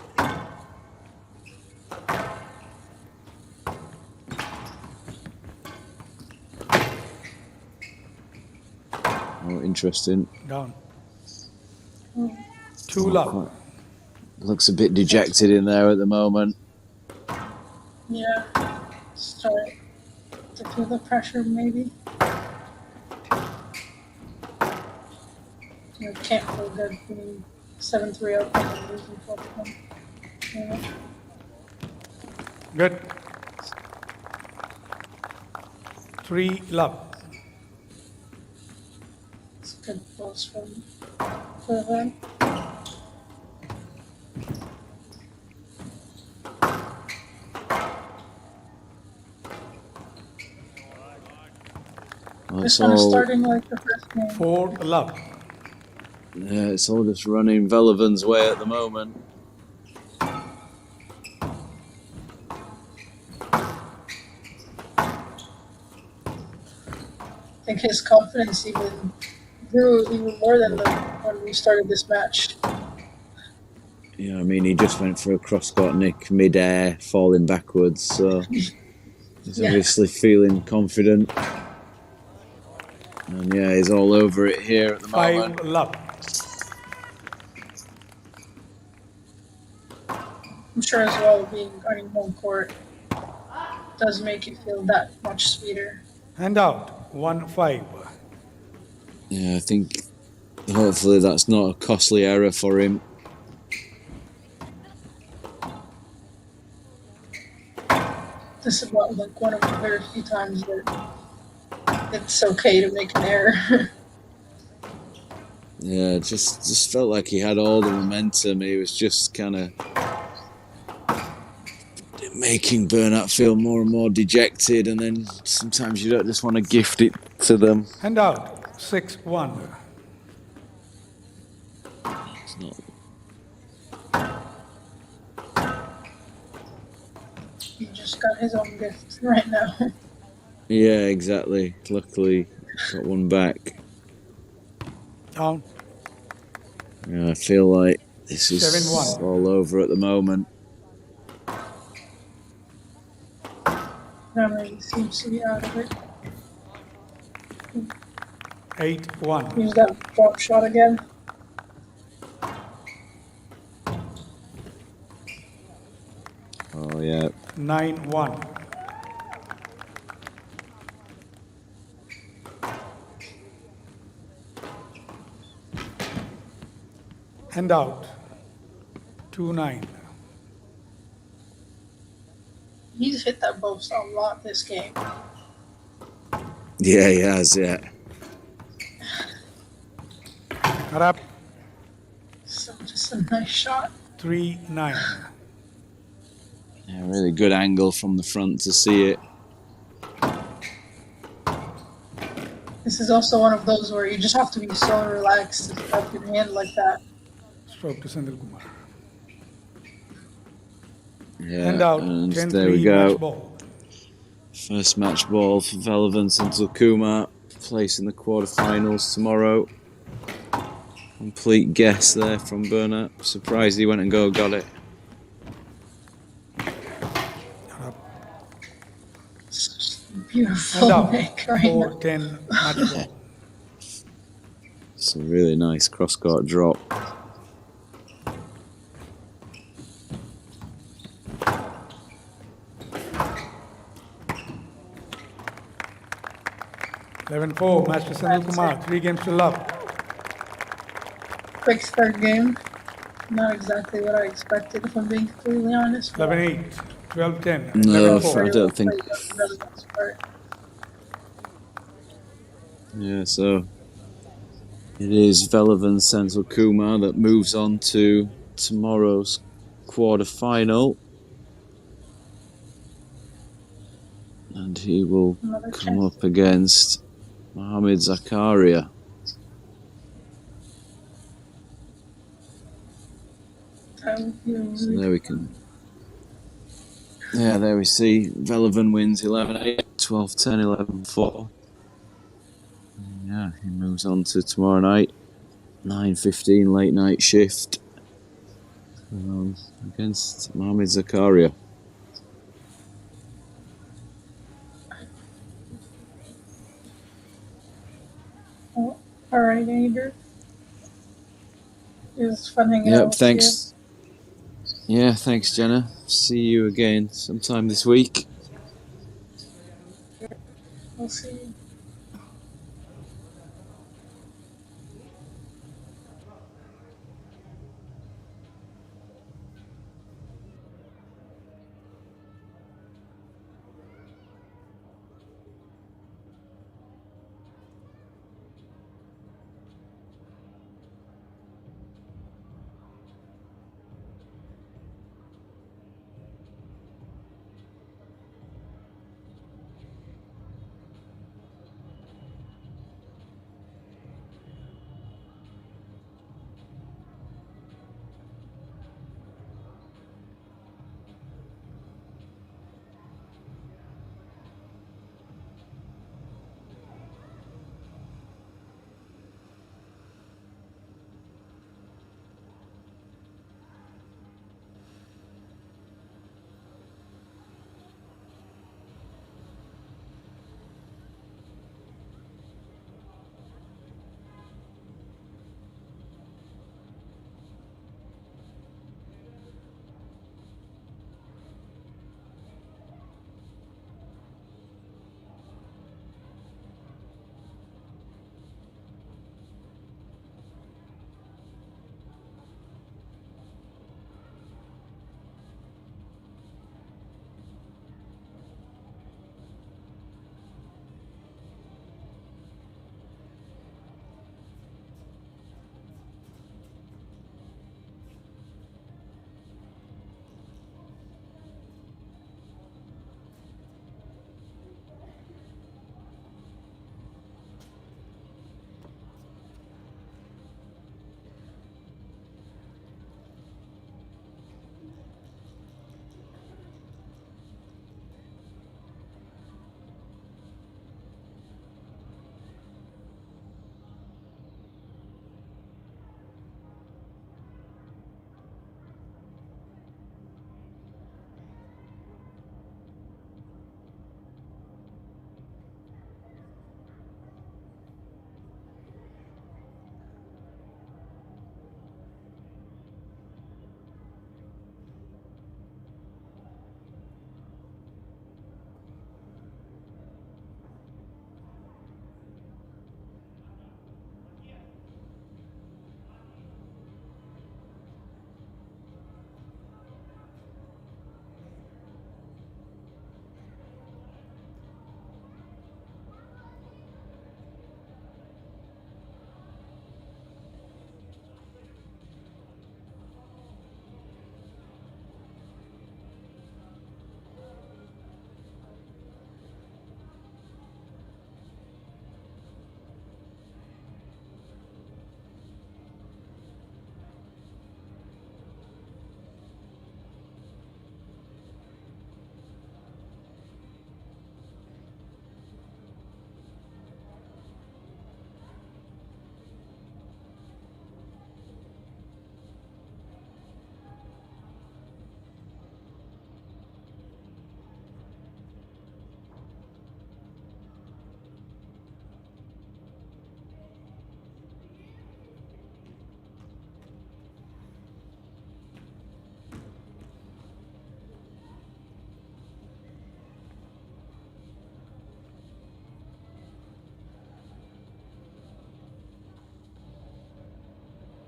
Oh, interesting. Down. 2 love. Looks a bit dejected in there at the moment. Yeah. Start to feel the pressure maybe. It can't feel good being 7-3 up and losing 4-1. Yeah. Good. 3 love. It's good balls for them. This one is starting like the first game. 4 love. Yeah, it's all just running Veleven's way at the moment. I think his confidence even grew even more than when we started this match. Yeah, I mean, he just went for a cross-court nick mid-air, falling backwards, so he's obviously feeling confident. And yeah, he's all over it here at the moment. 5 love. I'm sure as well being on home court does make you feel that much sweeter. Hand out. 1-5. Yeah, I think hopefully that's not a costly error for him. This is about like one of the very few times that it's okay to make an error. Yeah, just felt like he had all the momentum. He was just kind of making Bernat feel more and more dejected, and then sometimes you don't just want to gift it to them. Hand out. 6-1. It's not. He just got his own gift right now. Yeah, exactly. Luckily, got one back. Down. Yeah, I feel like this is 7-1. all over at the moment. Memory seems to be out of it. 8-1. Use that drop shot again. Oh, yeah. 9-1. Hand out. 2-9. He's hit that post a lot this game. Yeah, he has, yeah. Up. So just a nice shot. 3-9. Yeah, really good angle from the front to see it. This is also one of those where you just have to be so relaxed to have your hand like that. Stroke to Senthilkumar. Yeah, Hand out. and 10-3 there we match go. ball. First match ball for Veleven Senthilkumar. Place in the quarterfinals tomorrow. Complete guess there from Bernat. Surprised he went and got it. Beautiful Hand nick out. right now. 4-10 match ball. It's a really nice cross-court drop. $11-4. Match to Senthilkumar. 3 games to love. Quick start game. Not exactly what I expected, if I'm being completely honest. 11-8. 12-10. No, 11-4. I don't think. Yeah, so It is Velevan Senthilkumar that moves on to tomorrow's quarter-final. And he will come up against Mohamed Zakaria. So there we can. Yeah, there we see Velevan wins 11-8, 12-10, 11-4. Yeah, he moves on to tomorrow night, 9:15 late night shift against Mohamed Zakaria. Oh, all right, Andrew. It was fun hanging out with Thanks. Yeah, thanks, Jenna. See you again sometime this week. We'll see you.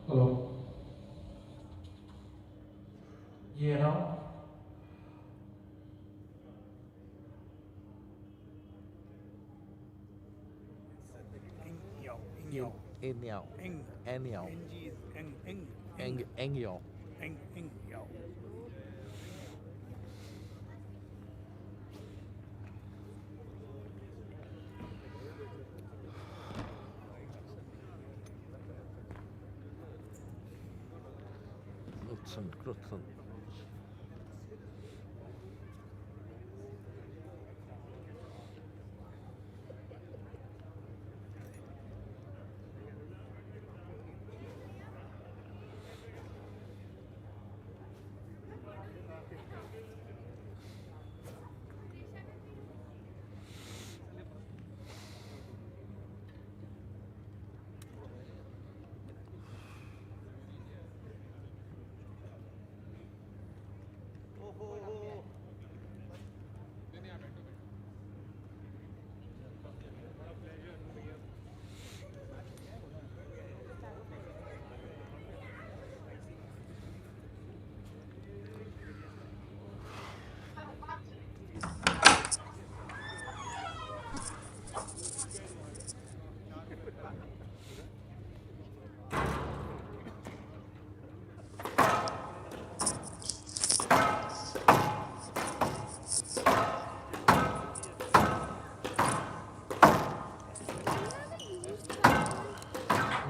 Hello. Yeah, now? Yo. Anyao. Eng. Anyao. NG is eng. Engyao. Eng. Yao. Knudsen.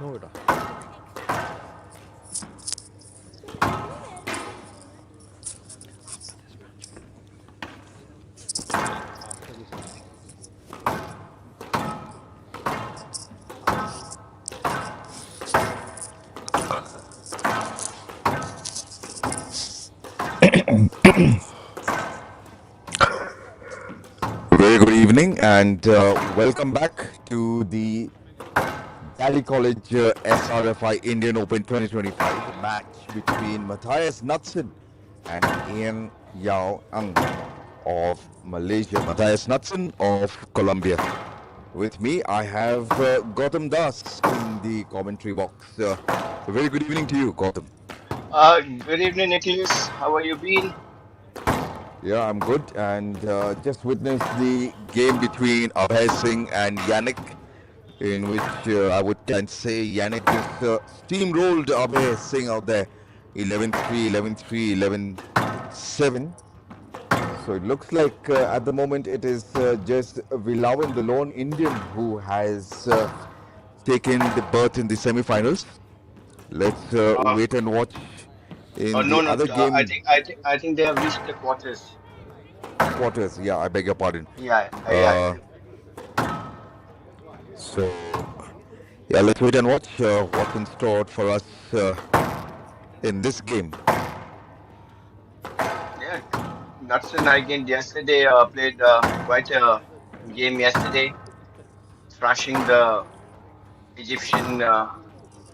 Noida. Very good evening and welcome back to the Daly College SRFI Indian Open 2025 match between Matthias Knudsen and Ian Yao Ang of Malaysia. Matthias Knudsen of Colombia. With me, I have Gautam Das in the commentary box. Very good evening to you, Gautam. Good evening, Nicholas. How are you been? Yeah, I'm good. And just witnessed the game between Abhay Singh and Yannick, in which I can say Yannick just steamrolled Abhay Singh out there. 11-3, 11-3, 11-7. So it looks like at the moment it is just Wilhelmi, the lone Indian, who has taken the berth in the semi-finals. Let's wait and watch in the No. other game. I think they have reached the quarters. Quarters, yeah, I beg your pardon. Yeah. So, yeah, let's wait and watch what's in store for us in this game. Yeah. Knudsen again yesterday played quite a game yesterday, thrashing the Egyptian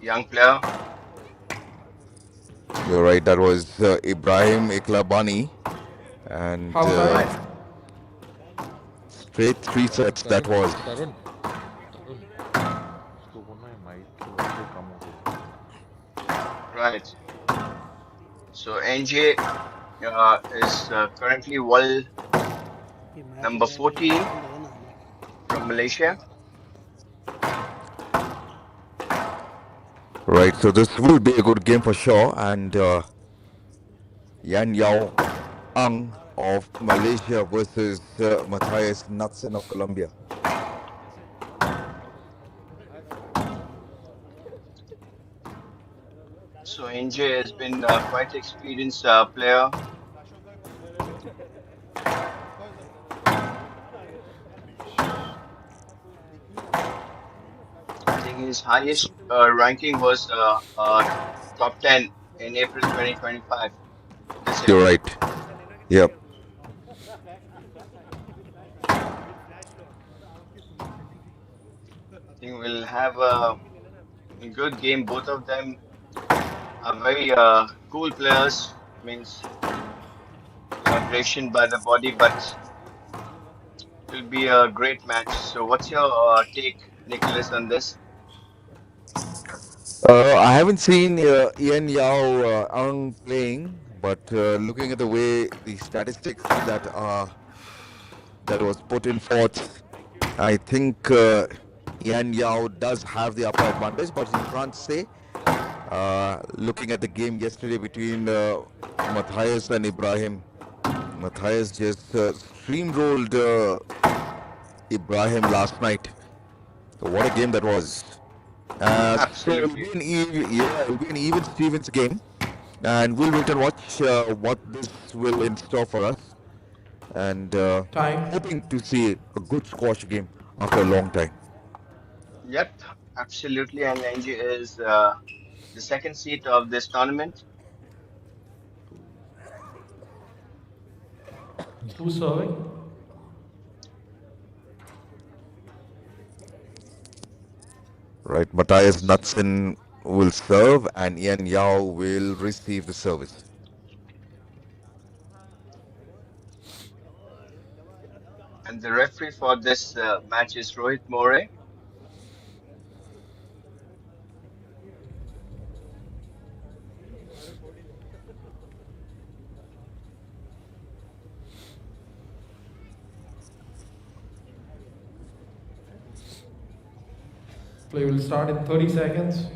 young player. You're right, that was Ibrahim Iklabani. And straight 3 sets that was. Right. So NJ is currently world number 14 from Malaysia. Right, so this will be a good game for sure. And Yan Yao Ang of Malaysia versus Matthias Knudsen of Colombia. So NJ has been quite experienced player. I think his highest ranking was top 10 in April 2025. You're right. Yep. I think we'll have a good game. Both of them are very cool players. Means aggression by the body, but it will be a great match. So, what's your take, Nicholas, on this? I haven't seen Ian Yao Ang playing, but looking at the way the statistics that was put in forth, I think Yan Yao does have the upper advantage, but you can't say. Looking at the game yesterday between Matthias and Ibrahim, Matthias just streamrolled Ibrahim last night. So what a game that was. So it'll be an even Stevens game, and we'll wait and watch what this will in store for us. And hoping to see a good squash game after a long time. Yep, absolutely. And NG is the second seed of this tournament. Who's serving? Right, Matthias Knudsen will serve and Yan Yao will receive the service. And the referee for this match is Rohit More. Play will start in 30 seconds.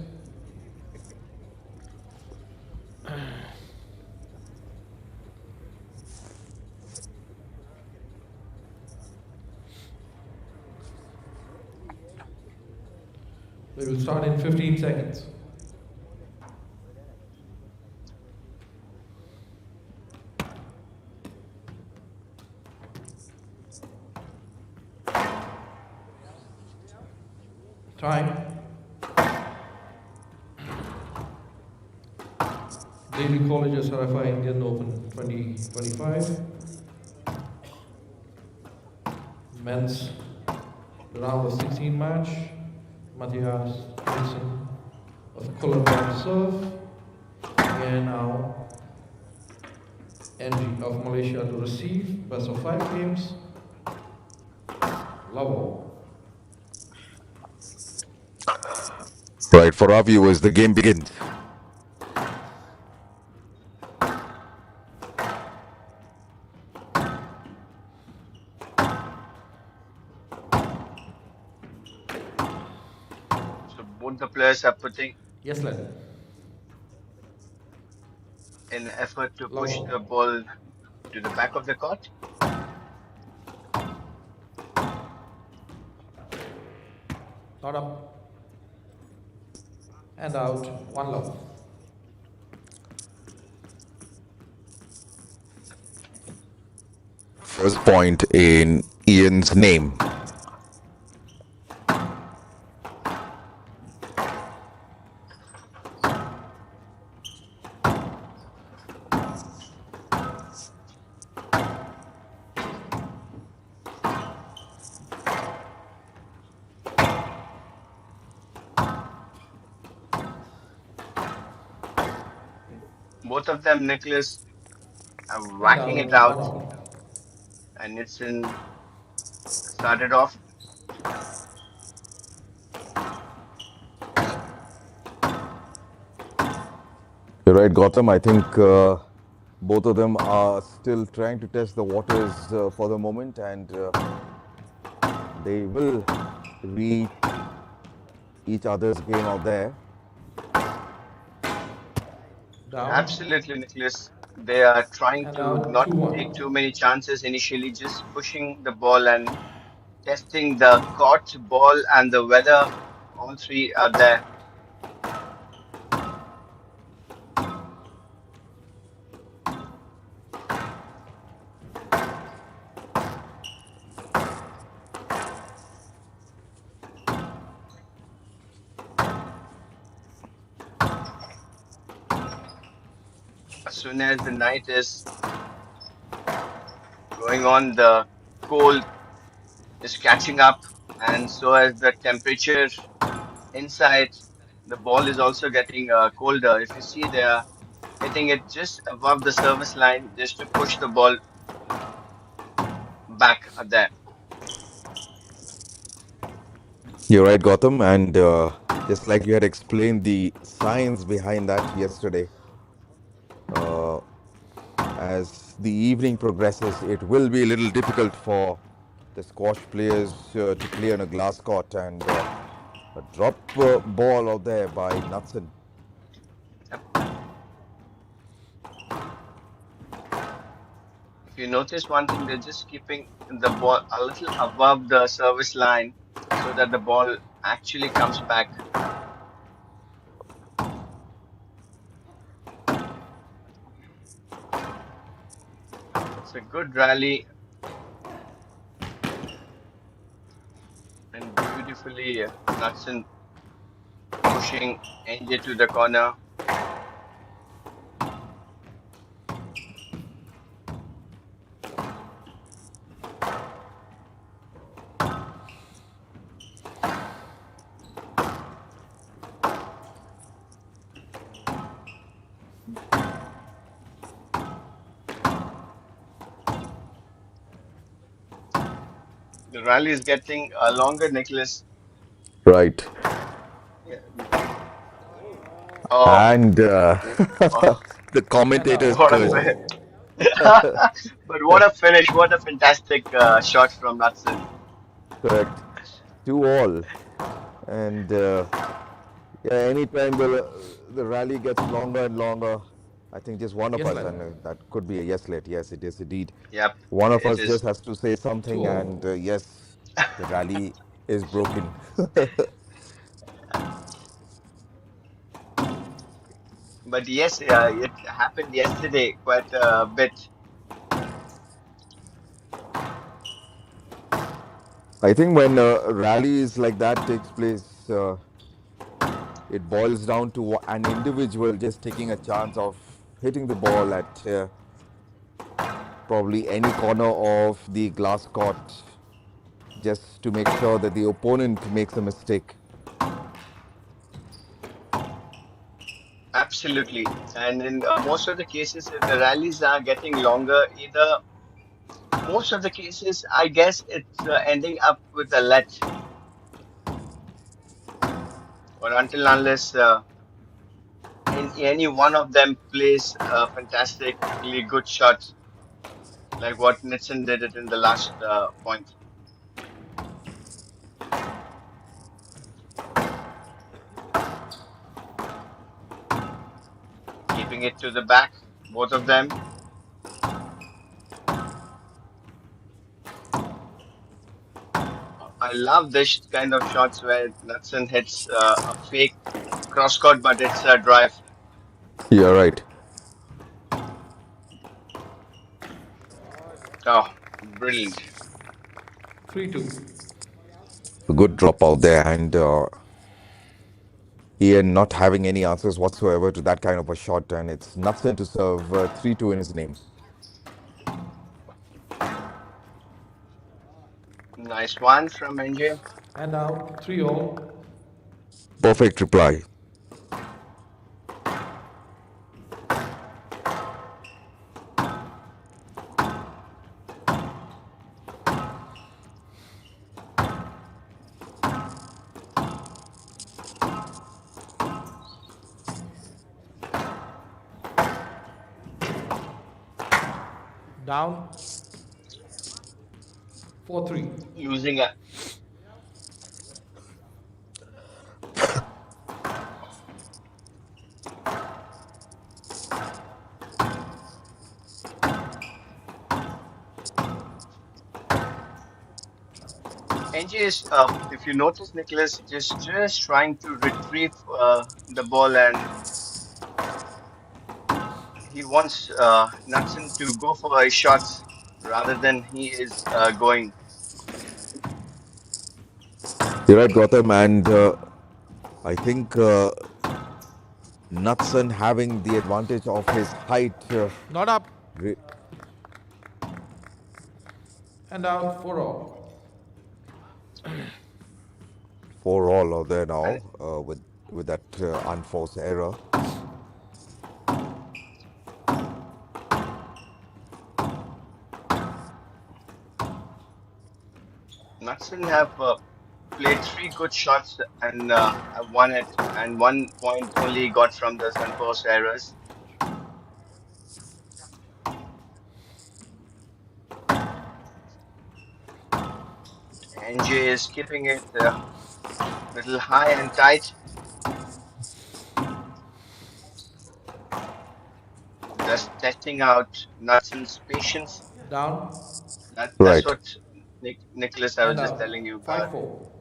Play will start in 15 seconds. Time. Daly College SRFI Indian Open 2025. Men's round of 16 match. Matthias Knudsen of Colombia serve. And now NG of Malaysia to receive. Best of 5 games. Love. Right, for our viewers, the game begins. So both the players are putting Yes, lad. in effort to push the ball to the back of the court. Not up. And out. 1 love. First point in Ian's name. Both of them, Nicholas, are whacking it out. And Knudsen started off. You're right, Gautam. I think both of them are still trying to test the waters for the moment, and they will read each other's game out there. Absolutely, Nicholas. They are trying And to now not 2-1. take too many chances initially, just pushing the ball and testing the court, ball, and the weather. All three are there. As soon as the night is going on, the cold is catching up, and so as the temperature inside, the ball is also getting colder. If you see, they are hitting it just above the service line just to push the ball back there. You're right, Gautam, and just like you had explained the science behind that yesterday, as the evening progresses, it will be a little difficult for the squash players to play on a glass court, and a drop ball out there by Knudsen. If you notice one thing, they're just keeping the ball a little above the service line so that the ball actually comes back. It's a good rally and beautifully Knudsen pushing NJ to the corner. The rally is getting longer, Nicholas. Right. Yeah. Oh, And oh, the commentators what a curse. but what a finish! What a fantastic shot from Knudsen. Correct. 2-all. And yeah, anytime the rally gets longer and longer, I think just one of Yes, us, lad. and that could be a yes let. Yes, it is indeed. Yep, One of it us is. just has to say something, 2-all. and yes, the rally is broken. But yes, it happened yesterday quite a bit. I think when rallies like that takes place, it boils down to an individual just taking a chance of hitting the ball at probably any corner of the glass court, just to make sure that the opponent makes a mistake. Absolutely. And in most of the cases, if the rallies are getting longer, either most of the cases, I guess it's ending up with a let, or until unless any one of them plays a fantastically good shot, like what Knudsen did it in the last point. Keeping it to the back, both of them. I love this kind of shots where Knudsen hits a fake cross court, but it's a drive. You're right. Oh, brilliant. 3-2. A good drop out there, and Ian not having any answers whatsoever to that kind of a shot, and it's Knudsen to serve 3-2 in his name. Nice one from NJ. And now 3-all. Perfect reply. Down. 4-3. Losing a NJ is, if you notice, Nicholas, just trying to retrieve the ball, and he wants Knudsen to go for his shots rather than he is going. You're right, Gautam, and I think Knudsen having the advantage of his height. Not up. And out 4-all. 4-all out there now And with that unforced error. Knudsen have played 3 good shots and have won it, and 1 point only got from the unforced errors. NJ is keeping it a little high and tight. Just testing out Knudsen's patience. Down. That's Right. what Nicholas, I was And just out. telling you about. 5-4.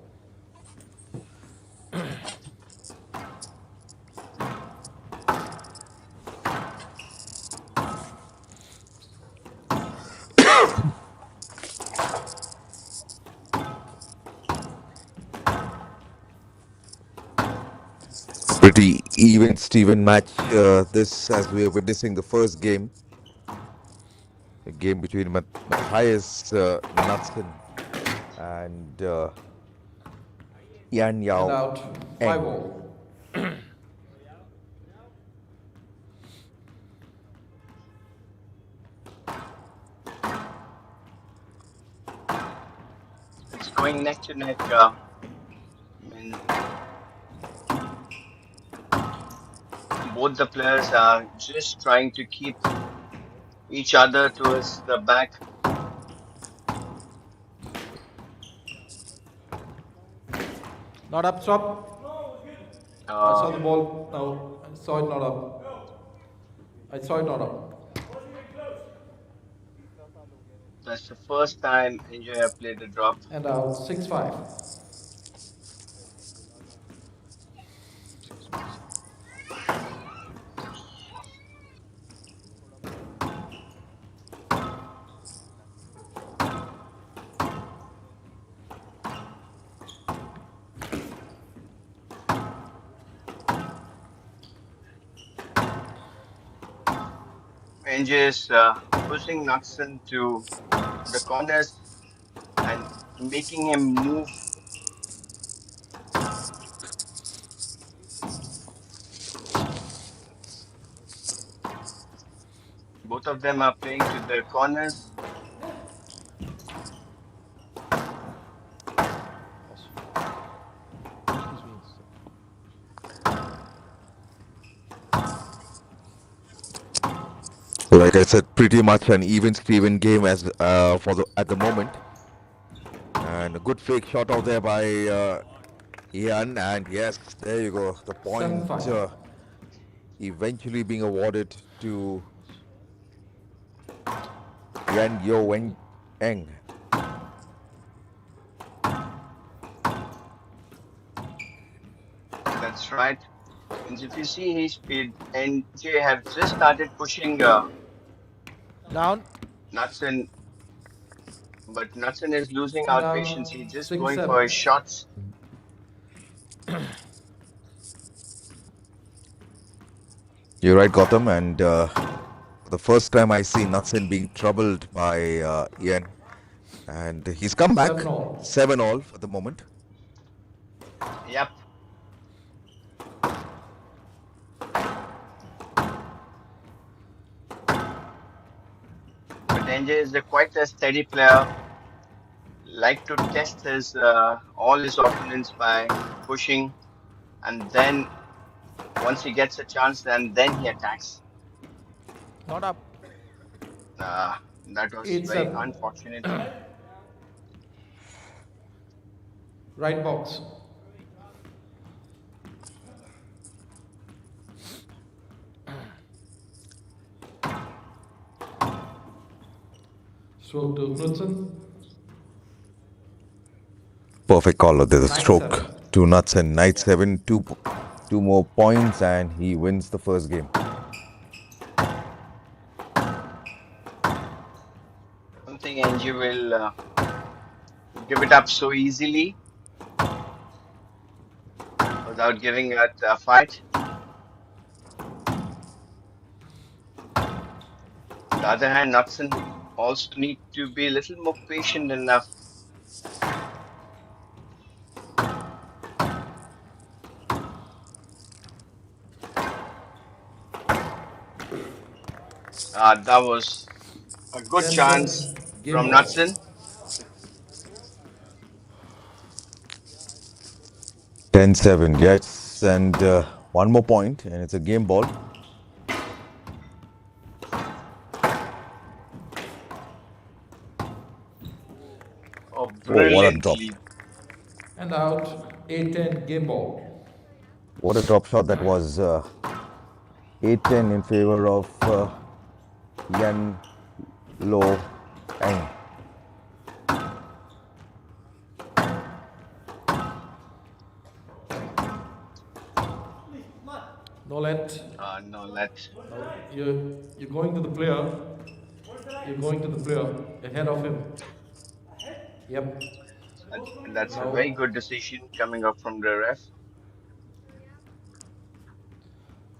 Pretty even Steven match this as we are witnessing the first game. A game between Matthias Knudsen and Yan And Yao out. Eng. 5-all. It's going neck to neck. Both the players are just trying to keep each other towards the back. Not up, stop. I saw the ball. No, I saw it not up. I saw it not up. That's the first time NJ have played the drop. And out. 6-5. NJ is pushing Knudsen to the corners and making him move. Both of them are playing to their corners. Like I said, pretty much an even Steven game as at the moment. And a good fake shot out there by Ian, and yes, there you go. The point 7-5. eventually being awarded to Yan Yo Eng. That's right. And if you see his speed, NJ have just started pushing Down. Knudsen, but Knudsen is losing And out out. patience. He's just 6-7. going for his shots. You're right, Gautam, and the first time I see Knudsen being troubled by Ian, and he's come back 7-all. 7-all for the moment. Yep. But NJ is quite a steady player. Like to test his all his opponents by pushing, and then once he gets a chance, then he attacks. Not up. That was 8-7. very unfortunate. Right box. Stroke to Knudsen. Perfect call. There's a Knight stroke 7. to Knudsen. Knight 7, two more points, and he wins the first game. I don't think NJ will give it up so easily without giving it a fight. On the other hand, Knudsen also need to be a little more patient enough. That was a good 10-7. chance Game from ball. Knudsen. 10-7, yes, and one more point, and it's a game ball. Oh, Oh, what a Brilliant drop. lead. And out, 8-10 game ball. What a drop shot that was. 8-10 in favor of Yan Lo Eng. No let. No let. No, you're going to the player. You're going to the player ahead of him. Yep. And that's a Now, very good decision coming up from the ref.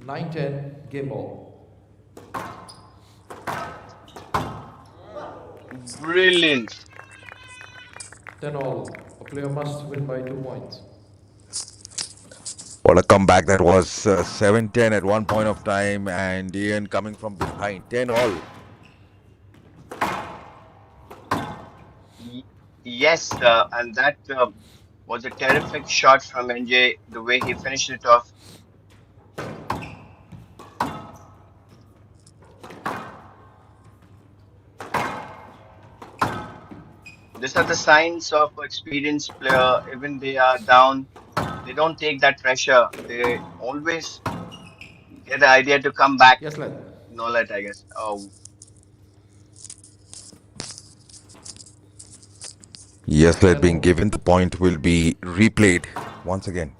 9-10 game ball. Brilliant. 10-all. A player must win by 2 points. What a comeback that was. 7-10 at one point of time, and Ian coming from behind. 10-all. Yes, and that was a terrific shot from NJ, the way he finished it off. These are the signs of experienced player. Even they are down, they don't take that pressure. They always get the idea to come back. Yes, lad. No let, I guess. Oh, Yes, let being given. The point will be replayed once again.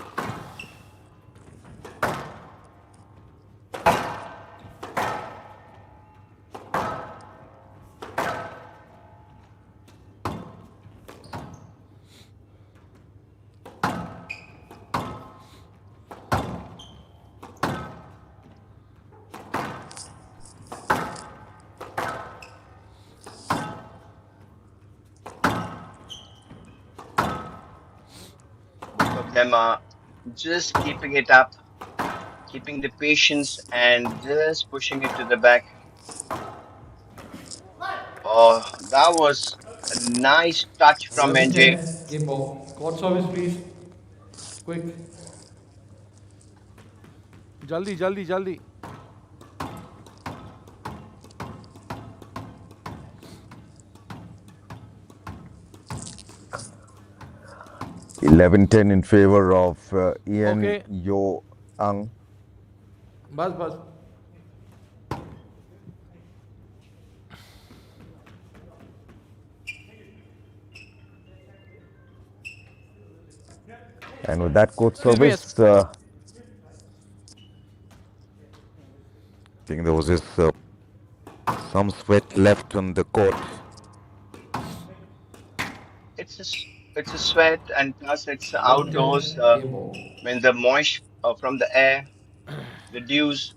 both of them are just keeping it up, keeping the patience and just pushing it to the back. Oh, that was a nice touch from NJ. 11-10 game ball. Court service, please. Quick. जल्दी जल्दी जल्दी 11-10 in favor of Ian Okay. Yo Ang. बस बस And with that court Excuse me, service, I think there was just some sweat left on the court. It's a sweat, and plus it's outdoors. When the moist from the air, the dews.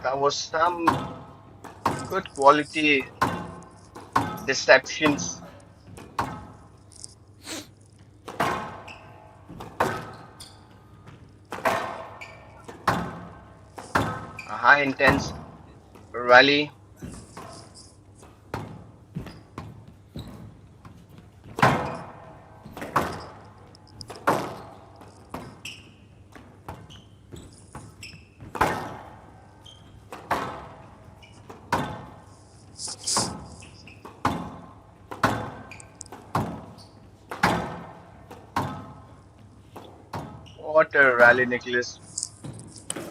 That was some good quality deceptions. A high intense rally. What a rally, Nicholas.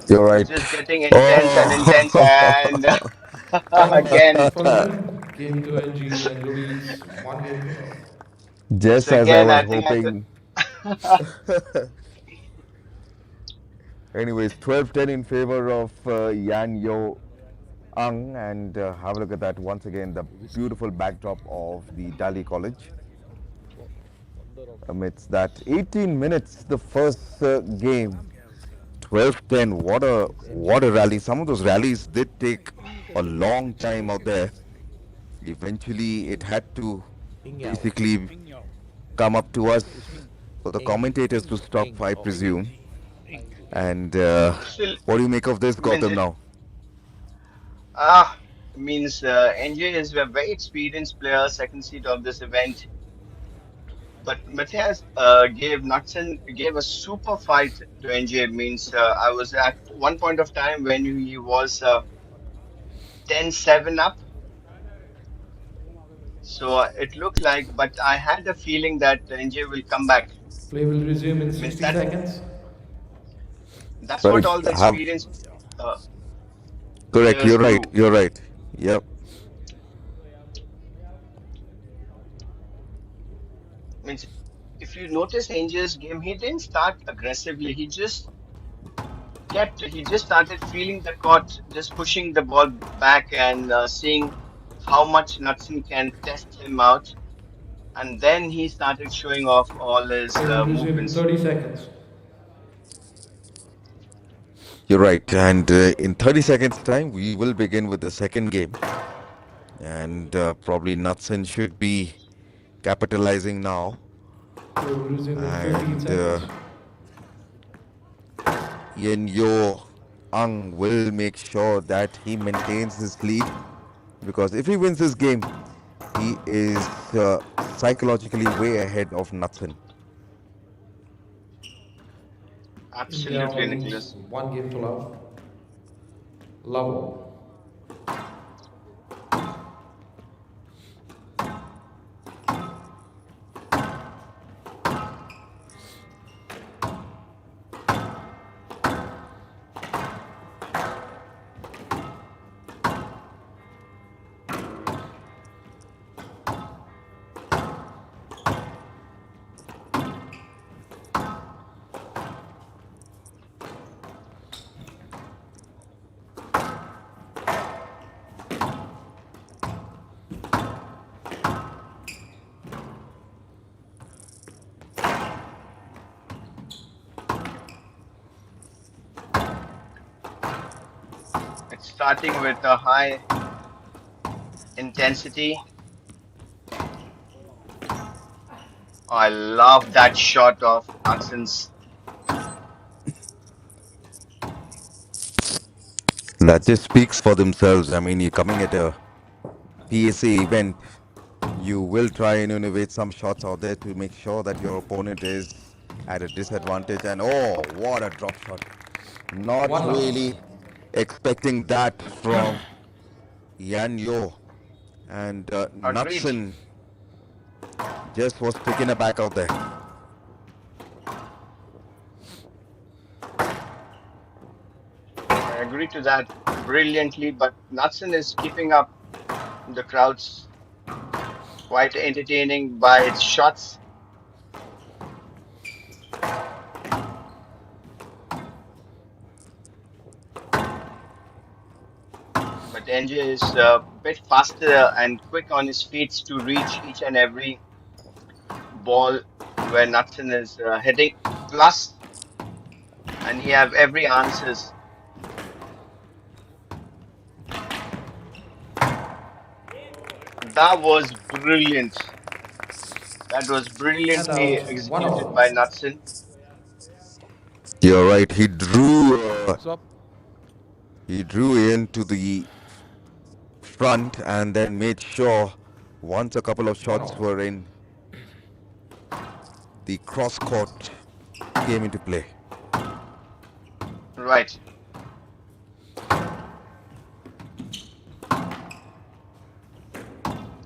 You're right. Just getting intense and intense, and again. Game to NG and Louise. 1 game to 0. just as I Again, was I think I could. hoping. Anyways, 12-10 in favor of Yan Yo Ang, and have a look at that once again, the beautiful backdrop of the Daly College. Amidst that, 18 minutes, the first game. 12-10. What a rally. Some of those rallies did take a long time out there. Eventually, it had to basically come up to us for the commentators to stop, I presume. And Still what do you make of this, means Gautam, it. now? Means NJ is a very experienced player, second seed of this event. But Matthias gave a super fight to NJ. Means I was at one point of time when he was 10-7 up. So it looked like, but I had a feeling that NJ will come back. Play will resume in Means 60 seconds. that's what Right. all the experienced uh, Correct. players You're right. do. You're right. Yep. Means if you notice Angel's game, he didn't start aggressively. He just started feeling the court, just pushing the ball back and seeing how much Knudsen can test him out. And then he started showing off all his Play will resume in movements. 30 seconds. You're right. And in 30 seconds' time, we will begin with the second game. And probably Knudsen should be capitalizing now. Play will resume in 15 And seconds. Yen Yo Ang will make sure that he maintains his lead. Because if he wins this game, he is psychologically way ahead of Knudsen. India Absolutely, only Nicholas. one game to love. Love all. It's starting with a high intensity. I love that shot of Knudsen's. That just speaks for themselves. I mean, you're coming at a PSA event. You will try and innovate some shots out there to make sure that your opponent is at a disadvantage. And oh, what a drop shot. Not One love. really expecting that from Yan Yo. And Agreed. Knudsen just was taken aback out there. I agree to that brilliantly, but Knudsen is keeping up the crowds quite entertaining by its shots. But NJ is a bit faster and quick on his feet to reach each and every ball where Knudsen is heading. Plus, and he have every answers. That was brilliant. That was brilliantly And out. 1 executed all. by Knudsen. You're right. He drew Stop. into the front and then made sure once a couple of shots were in, the cross court came into play. Right.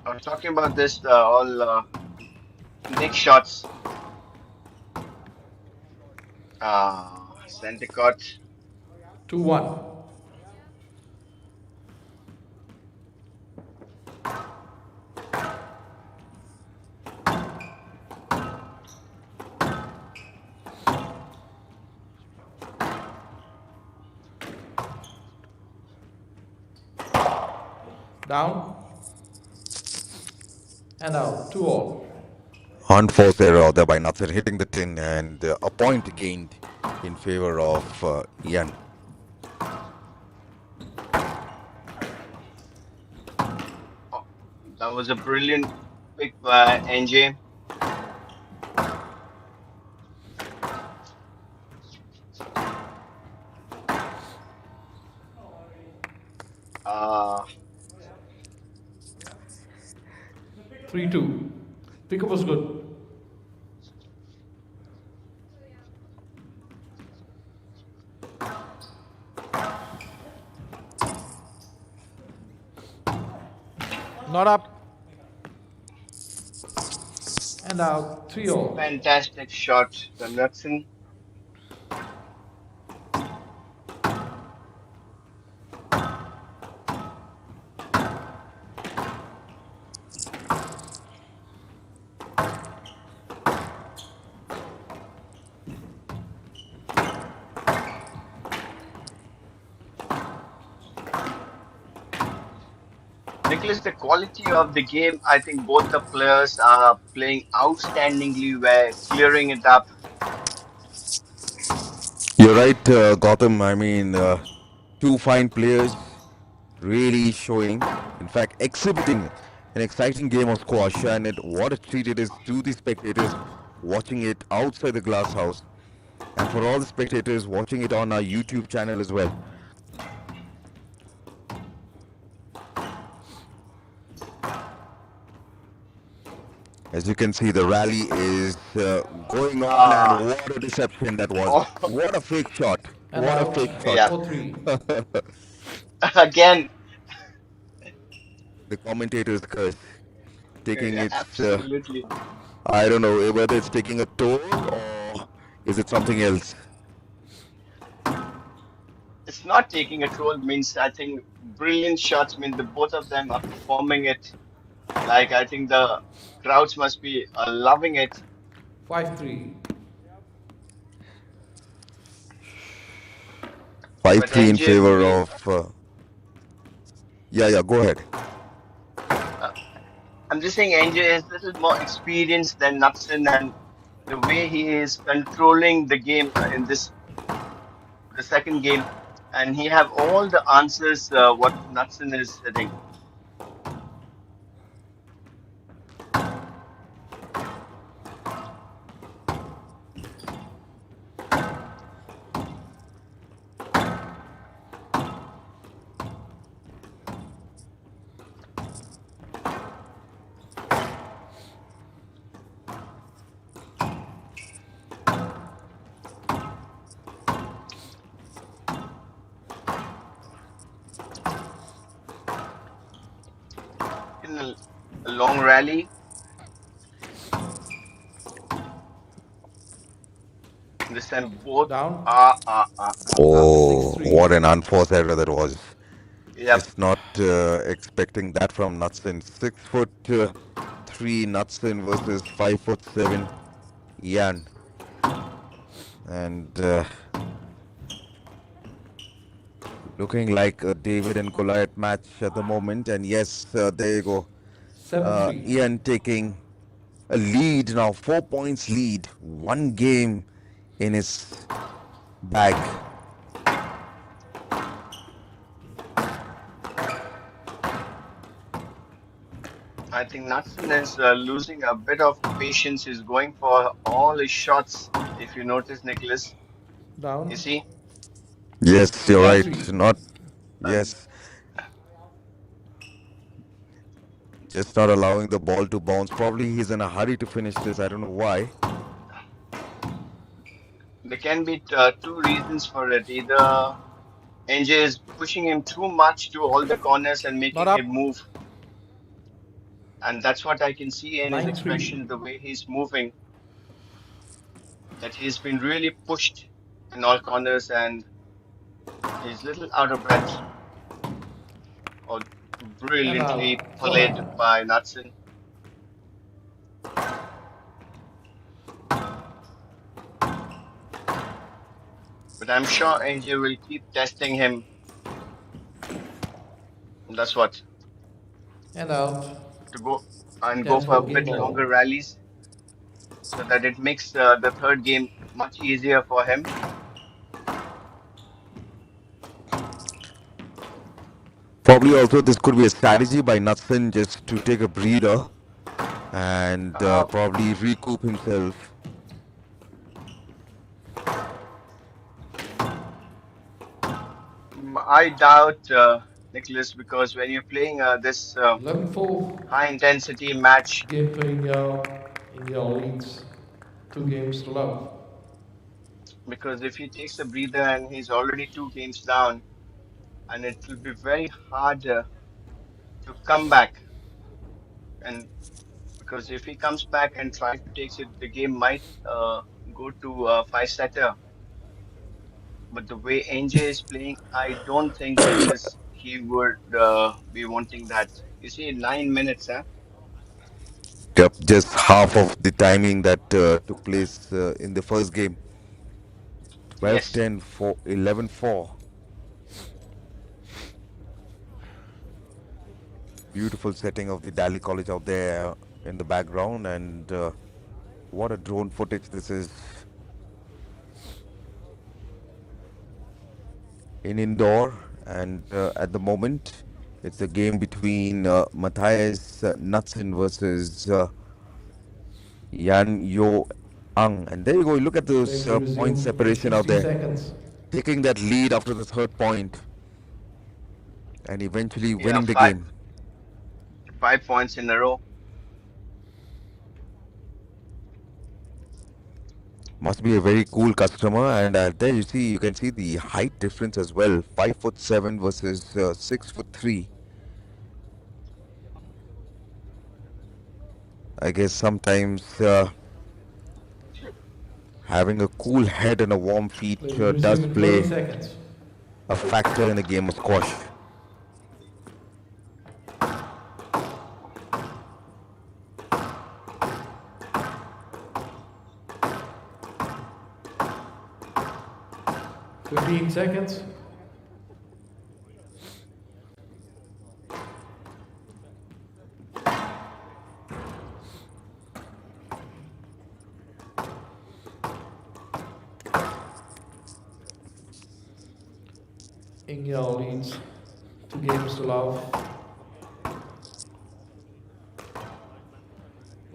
I was talking about this all Nick shots. Center court. 2-1. Down. And out. 2 all. Unforced error there by Knudsen hitting the tin, and a point gained in favor of Ian. Oh, that was a brilliant pick by NJ. 3-2. Pickup was good. Not up. And out. 3-all. Fantastic shot from Knudsen. Nicholas, the quality of the game, I think both the players are playing outstandingly well, clearing it up. You're right, Gotham. I mean, two fine players really showing, in fact, exhibiting an exciting game of squash. And what a treat it is to the spectators watching it outside the glass house, and for all the spectators watching it on our YouTube channel as well. As you can see, the rally is going on, and what a deception that was. What a fake shot. And What a out. fake Yeah. shot. 4-3. Again. The commentators curse. Taking Yeah, its, absolutely. I don't know whether it's taking a toll or is it something else. It's not taking a toll, means I think brilliant shots, mean the both of them are performing it. Like, I think the crowds must be loving it. 5-3. 5-3 in NJ favor being, of... Yeah, go ahead. I'm just saying NJ is a little more experienced than Knudsen, and the way he is controlling the game in the second game, and he have all the answers what Knudsen is setting. In a long rally. This time both down. Oh, what an unforced error that was. Yep. Just not expecting that from Knudsen. 6'3" Knudsen versus 5'7" Ian. And looking like a David and Goliath match at the moment. And yes, there you go. 7-3. Ian taking a lead now, 4 points lead, one game in his bag. I think Knudsen is losing a bit of patience. He's going for all his shots. If you notice, Nicholas, down. You see? Yes, you're right. Not, yes. Just not allowing the ball to bounce. Probably he's in a hurry to finish this. I don't know why. There can be two reasons for it. Either NJ is pushing him too much to all the corners and making him move. And that's what I can see in his 9-3. expression, the way he's moving. That he's been really pushed in all corners and he's a little out of breath. Or brilliantly played by Knudsen. But I'm sure NJ will keep testing him. That's what. And out. To go and go for a bit longer rallies so that it makes the third game much easier for him. Probably also this could be a strategy by Knudsen just to take a breather and probably recoup himself. I doubt Nicholas, because when you're playing this 11-4 high intensity match, game for India. India leads 2 games to love. because if he takes a breather and he's already 2 games down, and it will be very hard to come back. And because if he comes back and tries to take it, the game might go to a 5-setter. But the way NJ is playing, I don't think, Nicholas, he would be wanting that. You see, 9 minutes, huh? Yep, just half of the timing that took place in the first game. Yes. 12-10 for 11-4. Beautiful setting of the Daly College out there in the background, and what a drone footage this is. In indoor, and at the moment it's a game between Matthias Knudsen versus Yan Yo Ang, and there you go, look at those Game to point resume in separation out 60 there, seconds. taking that lead after the third point and eventually Yeah, winning the game. 5 points in a row. Must be a very cool customer, and there you can see the height difference as well. 5'7" versus 6'3". I guess sometimes having a cool head and a warm feet Game to does resume in 30 play seconds. a factor in a game of squash. Fifteen seconds. India leads 2 games to love.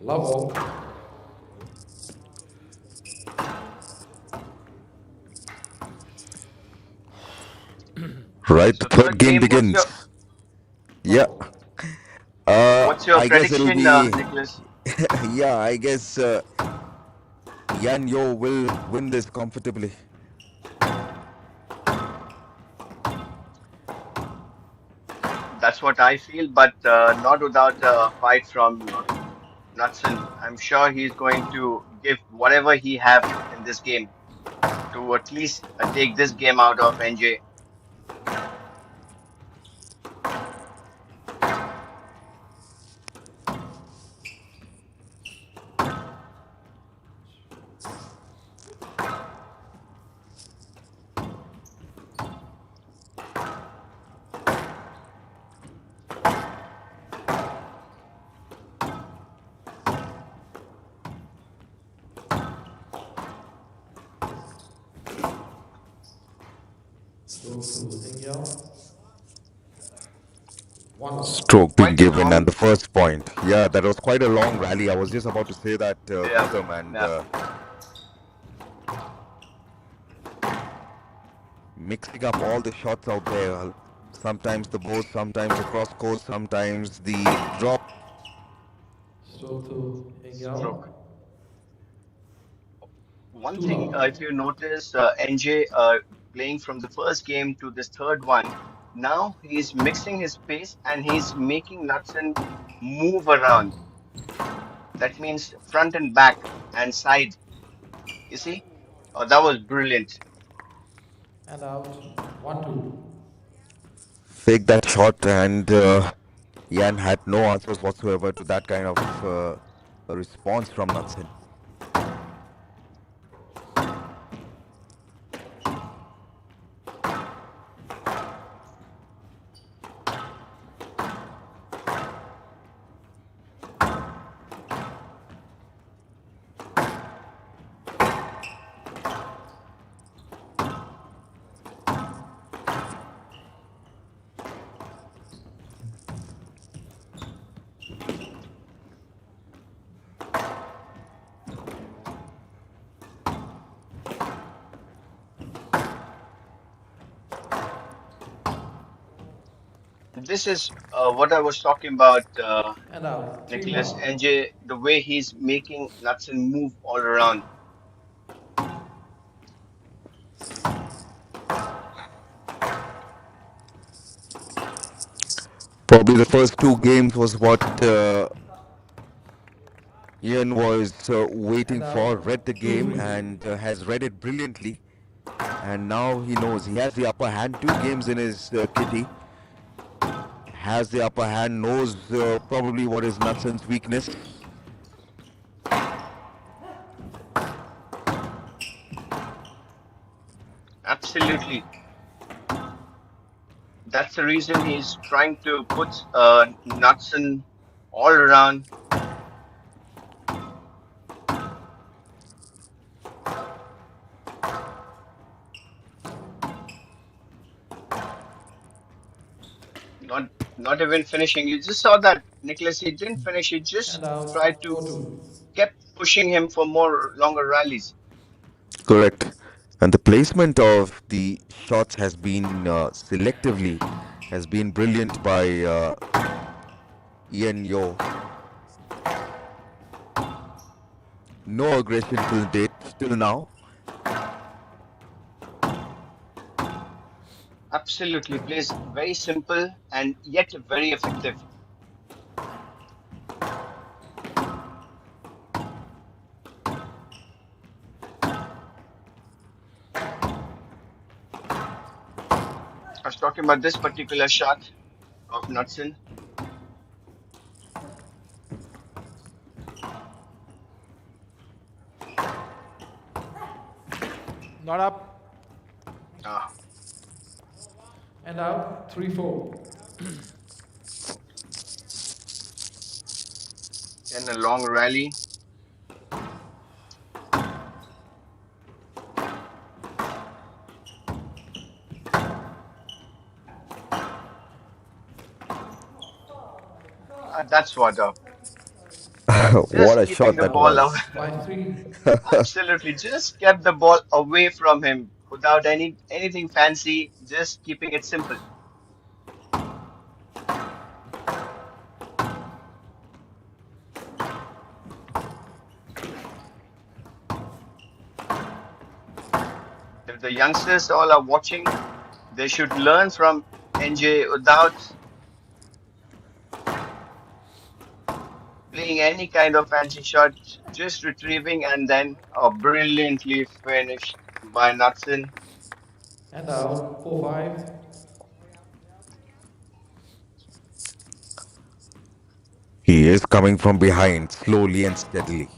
Love all. Right, the So third third game game, begins. Yeah. what's your I guess it'll prediction, be, Nicholas? yeah, I guess Yan Yo will win this comfortably. That's what I feel, but not without a fight from Knudsen. I'm sure he's going to give whatever he have in this game to at least take this game out of NJ. India. Stroke being Quite a given and long, the first point. Yeah, that was quite a long rally. I was just about to say that, yeah, Gautam, and yeah. mixing up all the shots out there. Sometimes the both, sometimes the cross court, sometimes the drop. Stroke to India. Stroke. One Too thing, long. if you notice, NJ playing from the first game to this third one, now he's mixing his pace and he's making Knudsen move around. That means front and back and side. You see? Oh, that was brilliant. And out. 1-2. Fake that shot, and Yan had no answers whatsoever to that kind of a response from Knudsen. This is what I was talking about, And out. Nicholas. 3-1. NJ, the way he's making Knudsen move all around. Probably the first two games was what Ian was waiting And for, out. read the game 2-3. and has read it brilliantly. And now he knows he has the upper hand. 2 games in his kitty. Has the upper hand, knows probably what is Knudsen's weakness. Absolutely. That's the reason he's trying to put Knudsen all around. Not even finishing. You just saw that, Nicholas. He didn't finish. He just And out. tried to 4-2. kept pushing him for more longer rallies. Correct. And the placement of the shots has been selectively has been brilliant by Ian Yo. No aggression till now. Absolutely, plays very simple and yet very effective. I was talking about this particular shot of Knudsen. Not up. Ah, And out. 3-4. in a long rally. That's what up. What Just a keeping shot the that ball was. away. 5-3. Absolutely, just kept the ball away from him without anything fancy. Just keeping it simple. If the youngsters all are watching, they should learn from NJ without playing any kind of fancy shot, just retrieving and then brilliantly finished by Knudsen. And out. 4-5. He is coming from behind slowly and steadily.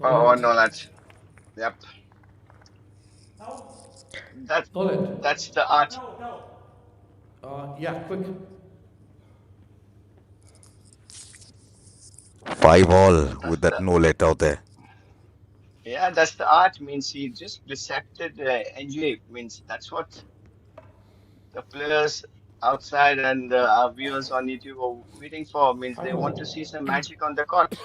Oh no, yep. Bullet. That's the art. Yeah, quick. 5-all with that no let out there. Yeah, that's the art. Means he just dissected NJ. Means that's what the players outside and our viewers on YouTube are waiting for. Means they want to see some magic on the court.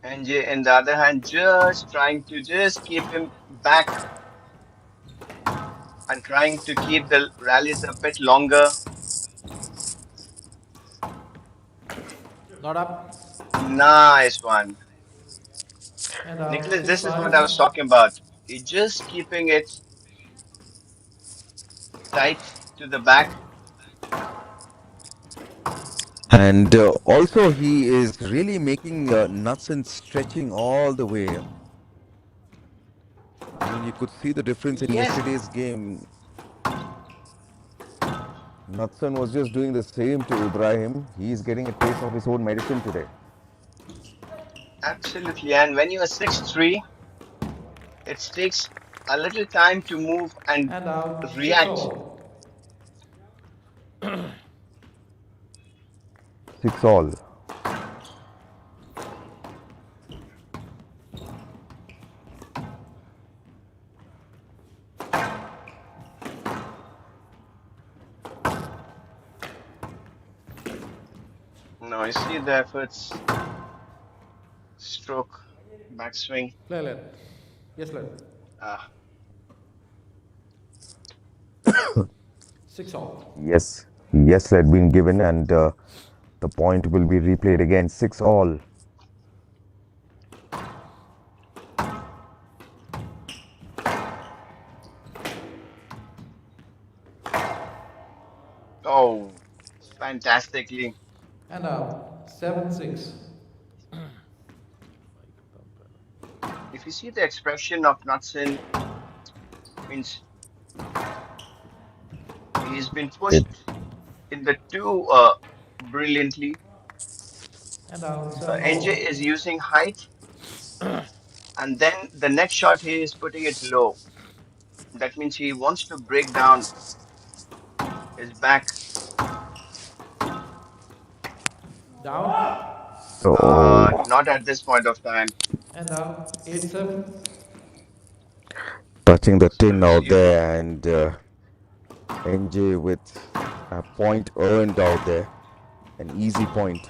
NJ, on the other hand, just trying to just keep him back and trying to keep the rallies a bit longer. Not up. Nice one. And out. Nicholas, this is what I 6-5. was talking about. He's just keeping it tight to the back. And also he is really making Knudsen stretching all the way. I mean, you could see the difference in Yes, yesterday's game. Knudsen was just doing the same to Ibrahim. He's getting a taste of his own medicine today. Absolutely. And when you are 6'3", it takes a little time to move and And out, 6 react. all. 6 all. Now you see the efforts, stroke, backswing. Play led. Yes, led. 6 all. Yes, yes, had been given, and the point will be replayed again. 6 all. Oh, fantastically. And out, 7-6. If you see the expression of Knudsen, means he's been pushed in the two brilliantly. And out, 7 NJ all. is using height, and then the next shot he is putting it low. That means he wants to break down his back. Down. Oh, Not at this point of time. And out, 8-7. touching the So tin it's out you. there, and NJ with a point earned out there. An easy point.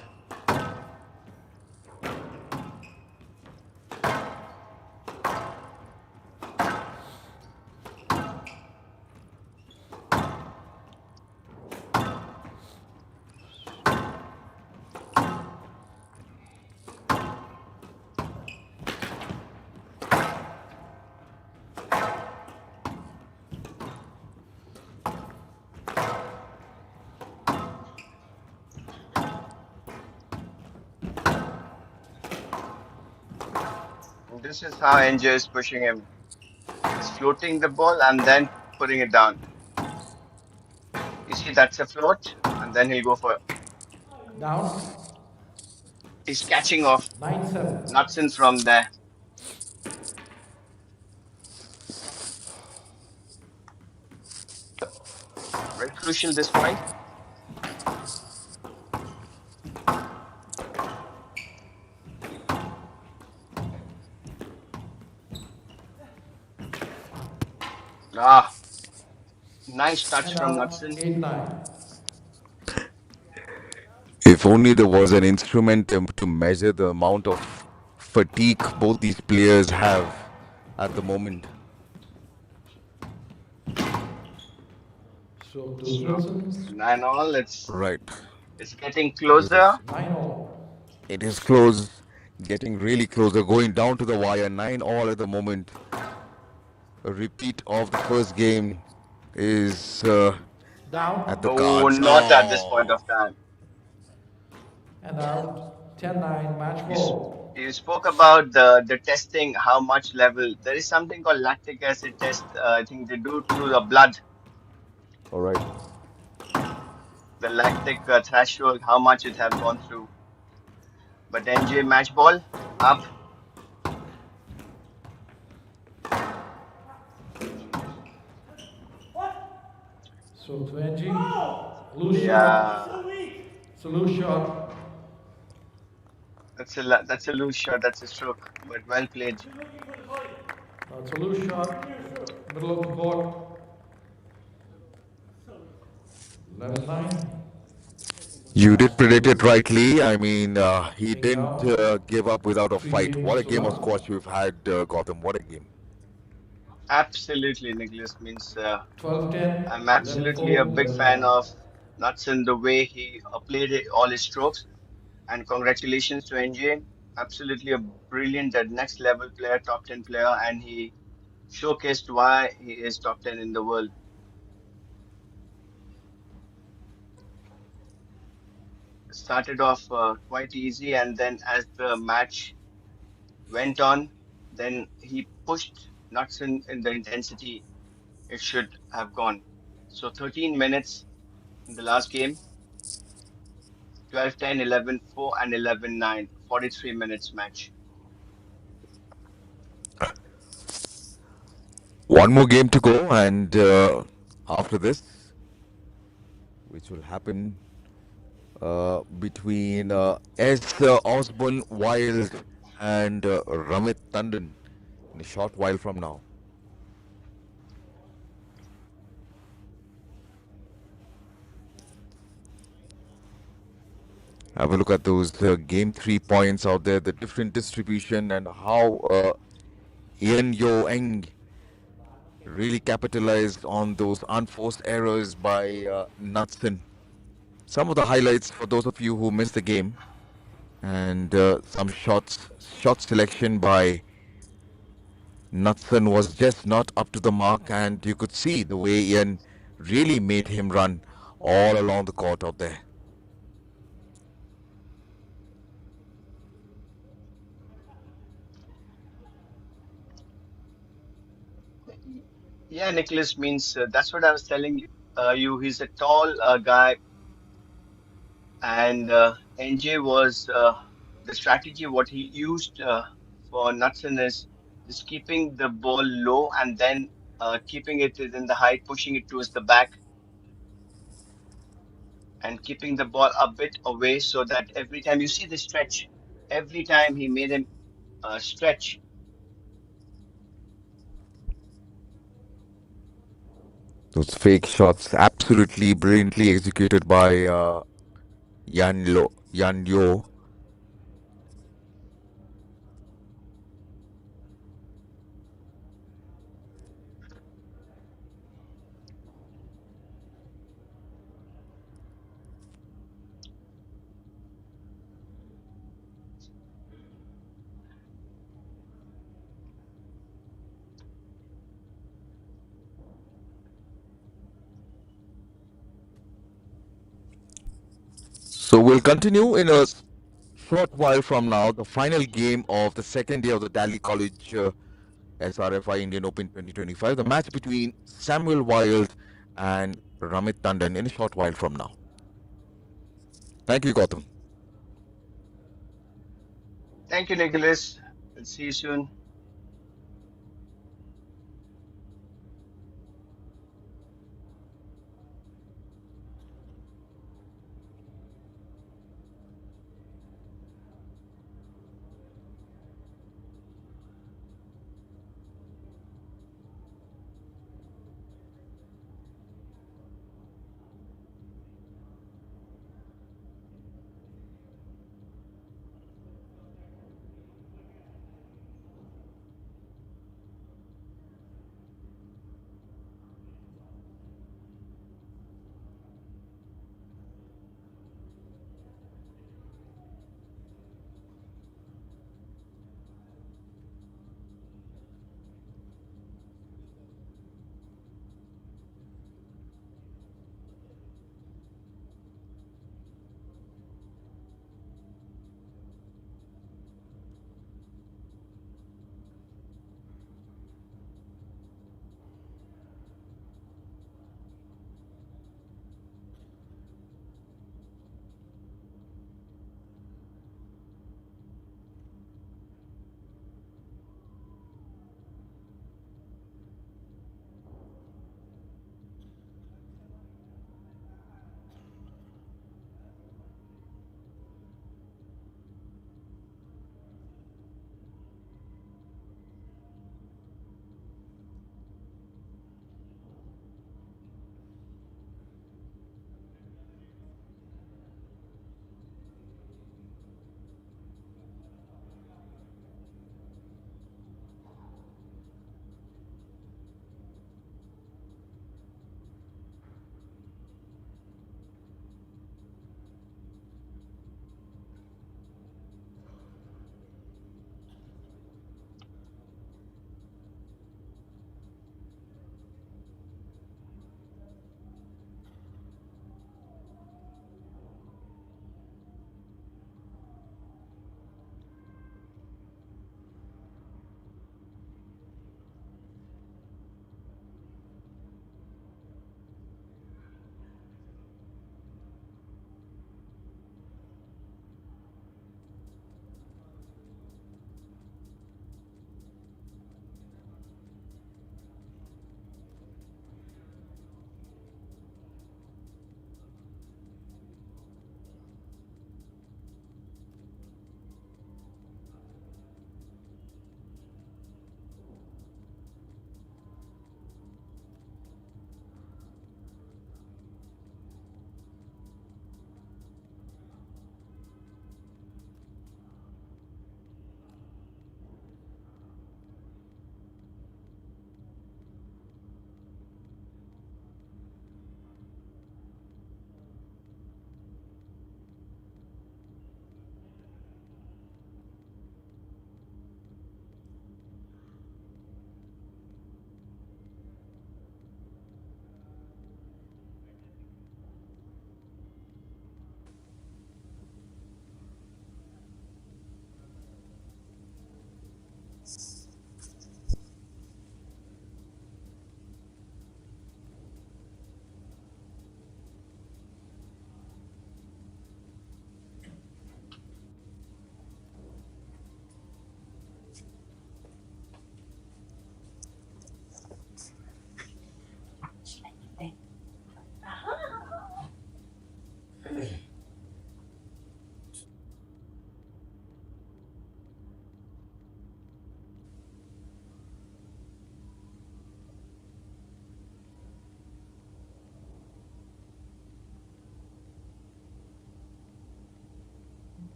This is how NJ is pushing him. He's floating the ball and then putting it down. You see, that's a float, and then he'll go for. Down. He's catching off 9-7. Knudsen from there. Very crucial this point. Nice touch And from out, Knudsen. 8-9. If only there was an instrument to measure the amount of fatigue both these players have at the moment. So to Knudsen. 9 all. It's Right. getting closer. 9 all. It is close, getting really closer, going down to the wire. 9 all at the moment. A repeat of the first game is Down. at the Oh, cards. not at this point of time. And out, 10-9. Match ball. You spoke about the testing, how much level. There is something called lactic acid test. I think they do through the blood. All right. The lactic threshold, how much it have gone through. But NJ match ball up. So to NG. Loose Yeah, shot. So loose shot. that's a loose shot. That's a stroke, but well played. Now it's a loose shot. Middle of the court. 11-9. You did predict it rightly. I mean, he didn't give up without a fight. What a game of squash we've had, Gautam. What a game. Absolutely, Nicholas means 12-10. I'm absolutely a big fan of Knudsen, the way he played all his strokes. And congratulations to NJ. Absolutely a brilliant, next level player, top 10 player, and he showcased why he is top 10 in the world. Started off quite easy, and then as the match went on, then he pushed Knudsen in the intensity it should have gone. So 13 minutes, in the last game. 12-10, 11-4, and 11-9. 43 minutes match. One more game to go, and after this, which will happen between S. Osborne Wylde and Ramit Tandon in a short while from now. Have a look at those game 3 points out there, the different distribution, and how Ian Yo Eng really capitalized on those unforced errors by Knudsen. Some of the highlights for those of you who missed the game, and some shot selection by Knudsen was just not up to the mark, and you could see the way Ian really made him run all along the court out there. Yeah, Nicholas means that's what I was telling you. He's a tall guy, and NJ was the strategy what he used for Knudsen is just keeping the ball low and then keeping it in the height, pushing it towards the back, and keeping the ball a bit away so that every time you see the stretch, every time he made him stretch. Those fake shots absolutely brilliantly executed by Yan Yo. So we'll continue in a short while from now, the final game of the second day of the Daly College SRFI Indian Open 2025, the match between Samuel Wylde and Ramit Tandon in a short while from now. Thank you, Gautam. Thank you, Nicholas. We'll see you soon.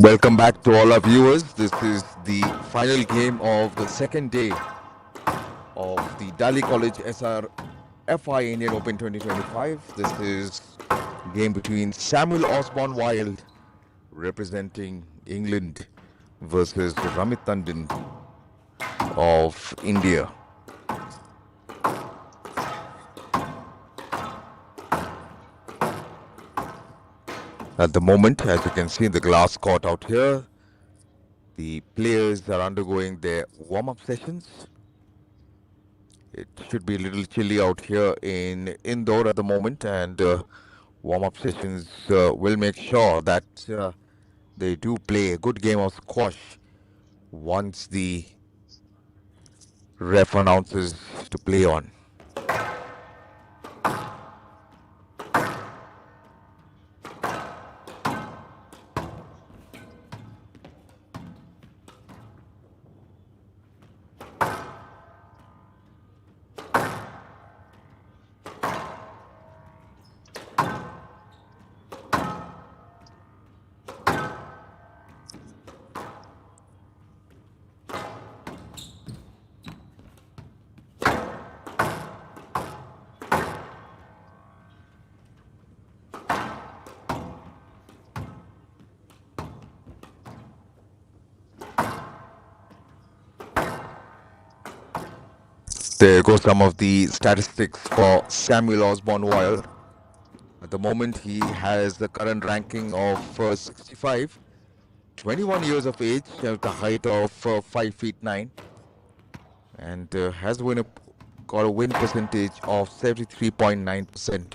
Welcome back to all our viewers. This is the final game of the second day of the Daly College SRFI Indian Open 2025. This is a game between Samuel Osborne Wylde representing England versus Ramit Tandon of India. At the moment, as you can see in the glass court out here, the players are undergoing their warm-up sessions. It should be a little chilly out here in Indore at the moment, and warm-up sessions will make sure that they do play a good game of squash once the ref announces to play on. There go some of the statistics for Samuel Osborne Wylde. At the moment, he has the current ranking of 65, 21 years of age, at the height of 5 feet 9, and has got a win percentage of 73.9%.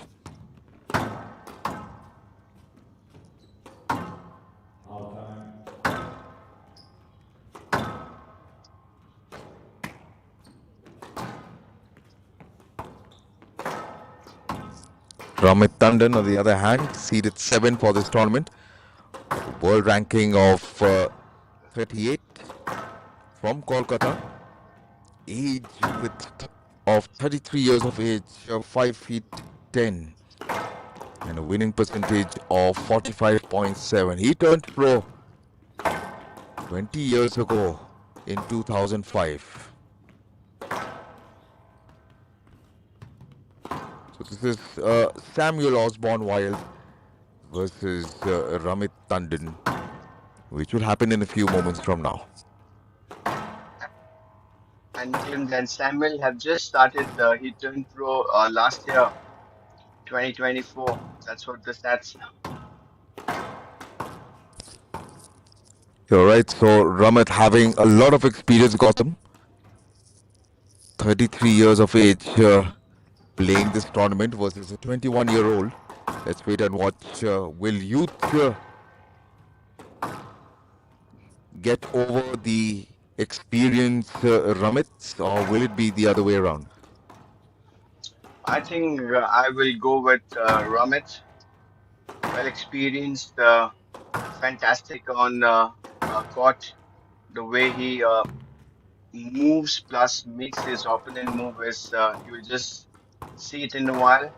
Ramit Tandon, on the other hand, seeded 7 for this tournament. World ranking of 38 from Kolkata. Age of 33 years of age, 5 feet 10. And a winning percentage of 45.7. He turned pro 20 years ago in 2005. So this is Samuel Osborne Wylde versus Ramit Tandon, which will happen in a few moments from now. And England and Samuel have just started. He turned pro last year, 2024. That's what the stats. You're right. So Ramit having a lot of experience, Gautam. 33 years of age playing this tournament versus a 21-year-old. Let's wait and watch. Will youth get over the experienced Ramit, or will it be the other way around? I think I will go with Ramit. Well experienced, fantastic on court. The way he moves plus makes his opponent move is you'll just see it in a while.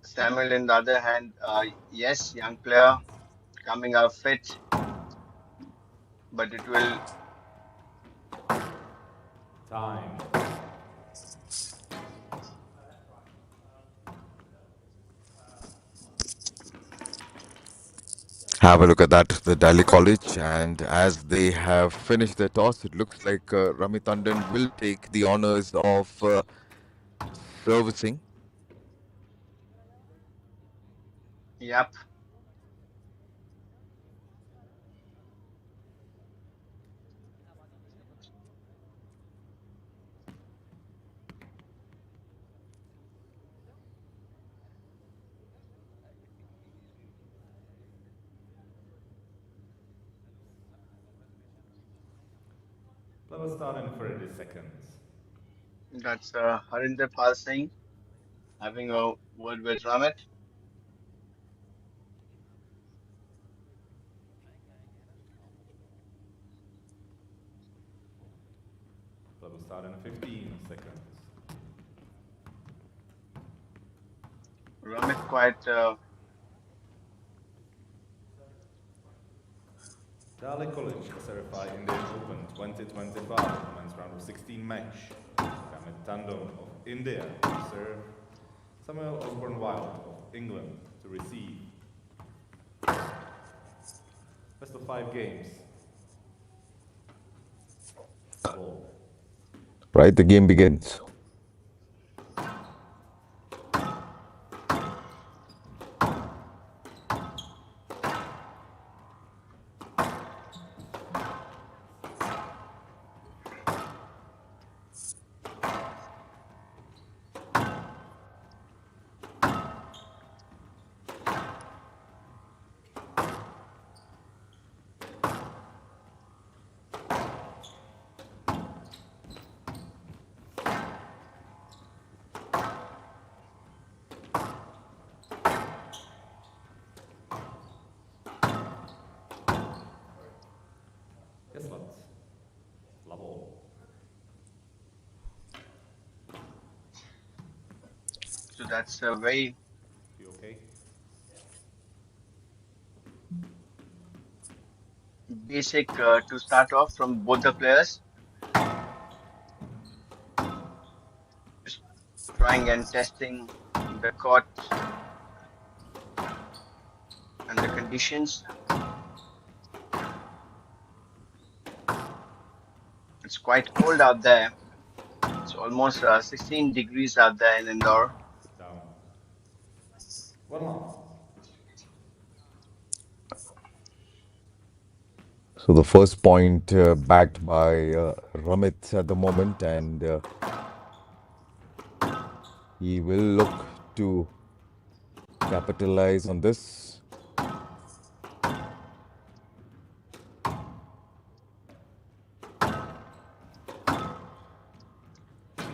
Samuel, on the other hand, yes, young player coming out fit, but it will Time. Have a look at that, the Daly College, and as they have finished their toss, it looks like Tandon will take the honors of servicing. Yep. Let's start in 30 seconds. That's Harinder Pal Singh having a word with Ramit. Let's start in 15 seconds. Ramit quite Daly College SRFI Indian Open 2025 men's round of 16 match. Tandon of India to serve. Samuel Osborne Wylde of England to receive. Best of 5 games. Ball. Right, the game begins. Yes, lads. Love all. so that's a very You okay? basic to start off from both the players. Just trying and testing the court and the conditions. It's quite cold out there. It's almost 16 degrees out there in Indore. Down. 1 off. So the first point backed by Ramit at the moment, and he will look to capitalize on this.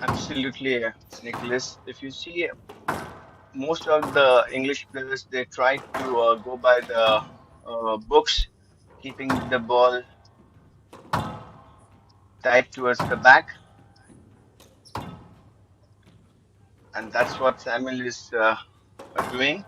Absolutely, Nicholas. If you see most of the English players, they try to go by the books, keeping the ball tight towards the back. And that's what Samuel is doing.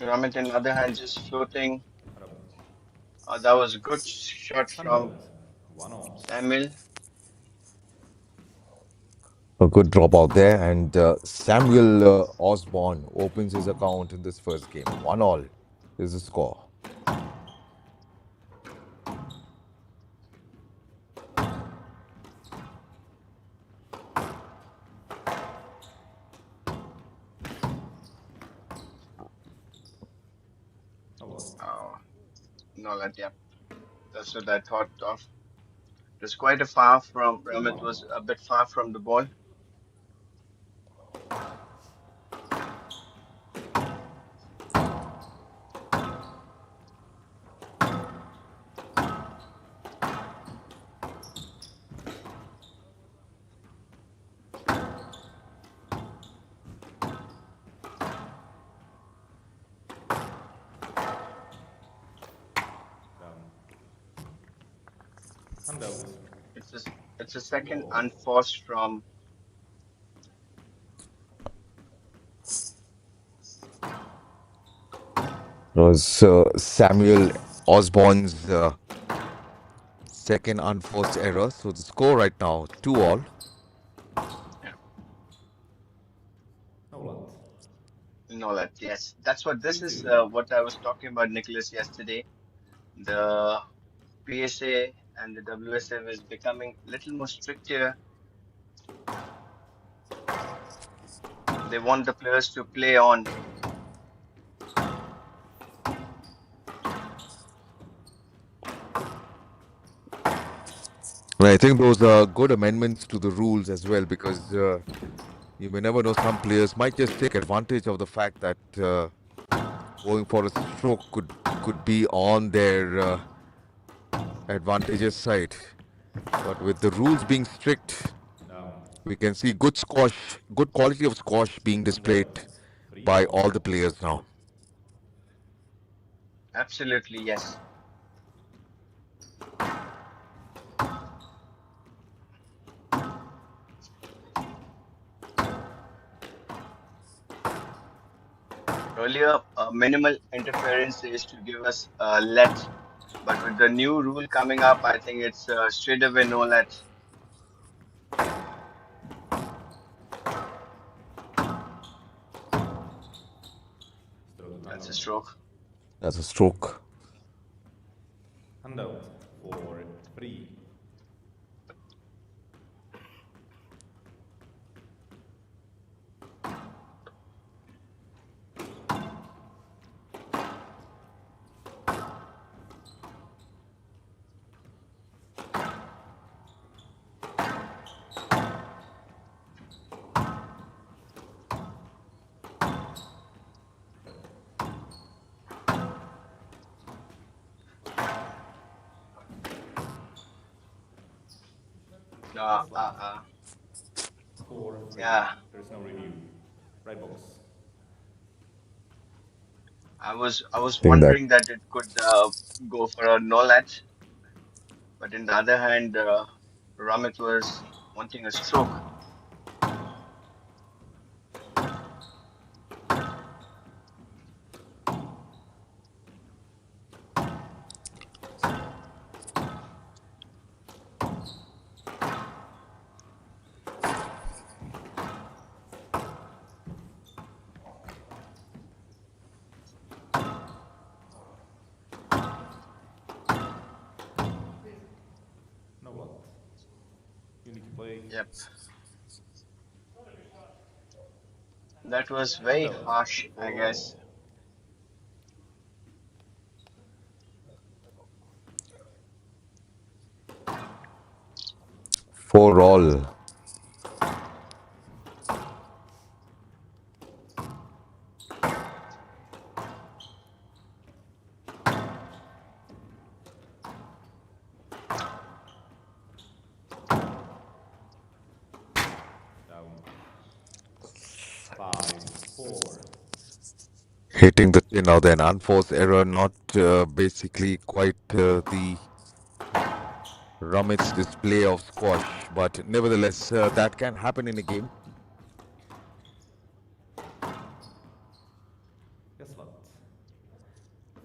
Ramit, on the other hand, just floating. That was a good shot from Samuel. A good drop out there, and Samuel Osborne opens his account in this first game. 1-all is the score. Oh, no, that, yeah. That's what I thought of. It was quite a far from, Ramit was a bit far from the ball. It's a second unforced from It was Samuel Osborne's second unforced error. So the score right now, 2-all. Nolat. Yes, that's what this is. What I was talking about, Nicholas, yesterday. The PSA and the WSF is becoming a little more stricter. They want the players to play on. And I think those are good amendments to the rules as well, because you may never know, some players might just take advantage of the fact that going for a stroke could be on their advantageous side. But with the rules being strict, we can see good quality of squash being displayed by all the players now. Absolutely, yes. Earlier, minimal interference is to give us let, but with the new rule coming up, I think it's straight away no let. That's a stroke. That's a stroke. And out for 3. Score 3. Yeah. There's no review. Right box. I was Think that. wondering that it could go for a no let, but in the other hand, Ramit was wanting a stroke. No what? You need to play. Yep. That was very harsh, I guess. For all. Down. 5-4. Hitting the tin now, then unforced error, not basically quite the Ramit's display of squash, but nevertheless, that can happen in a game. Yes, what?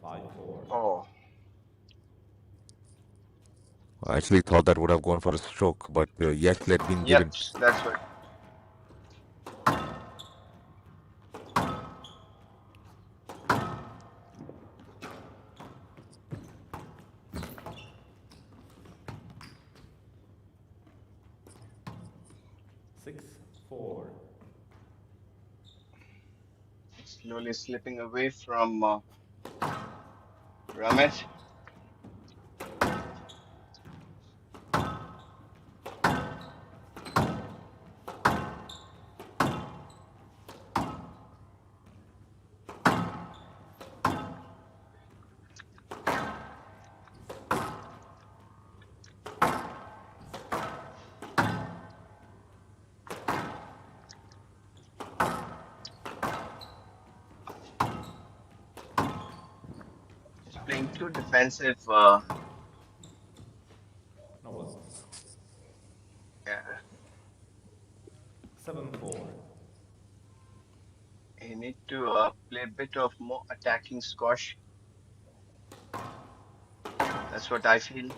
5-4. Oh. I actually thought that would have gone for a stroke, but yes, let been given. Yep, that's what. Slowly slipping away from Ramit. Playing too defensive. No 7-4. You need to play a bit of more attacking squash. That's what I feel.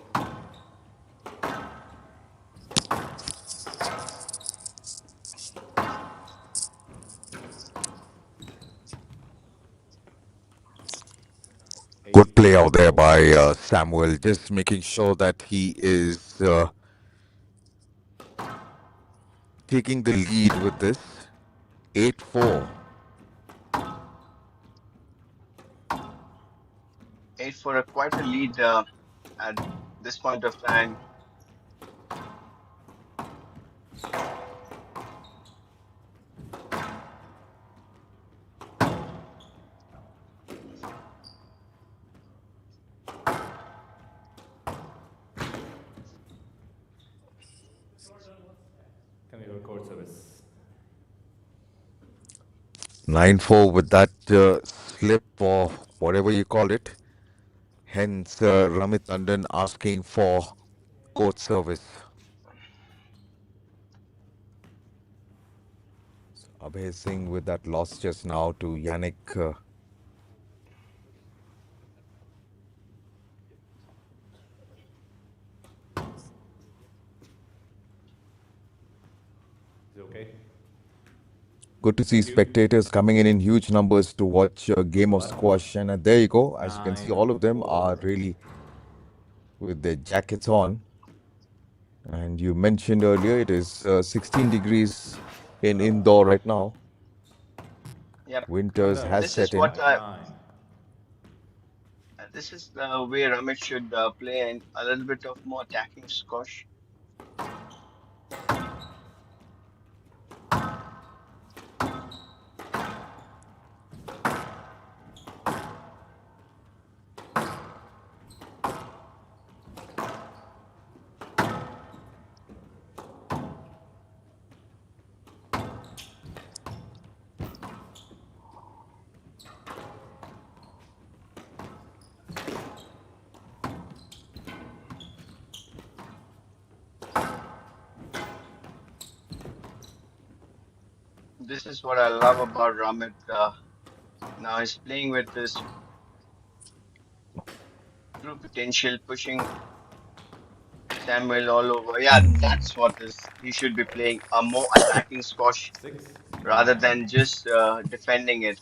Good play out there by Samuel, just making sure that he is taking the lead with this. 8-4. 8 for quite a lead at this point of time. Can we record service? 9-4 with that slip or whatever you call it. Hence, Ramit Tandon asking for court service. Abhay Singh with that loss just now to Yannick. Is it okay? Good to see spectators coming in huge numbers to watch a game of squash. And there you go. As you can see, all of them are really with their jackets on. And you mentioned earlier it is 16 degrees in indoor right now. Yep. Winters has This set is what in. this is the way Ramit should play, and a little bit of more attacking squash. This is what I love about Ramit. Now he's playing with this true potential, pushing Samuel all over. Yeah, that's what he should be playing, a more attacking squash rather than just defending it.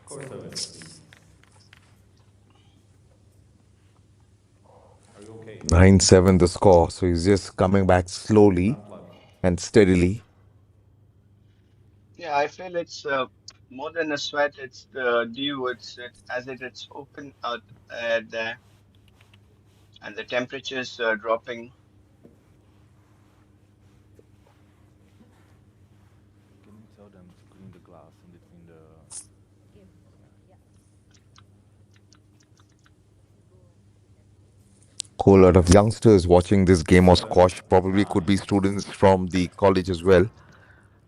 Court service, please. Are you okay? 9-7 the score. So he's just coming back slowly and steadily. Yeah, I feel it's more than a sweat. It's the dew. It's open out there, and the temperature's dropping. Can you tell them to clean the glass in between the... Whole lot of youngsters watching this game of squash, probably could be students from the college as well.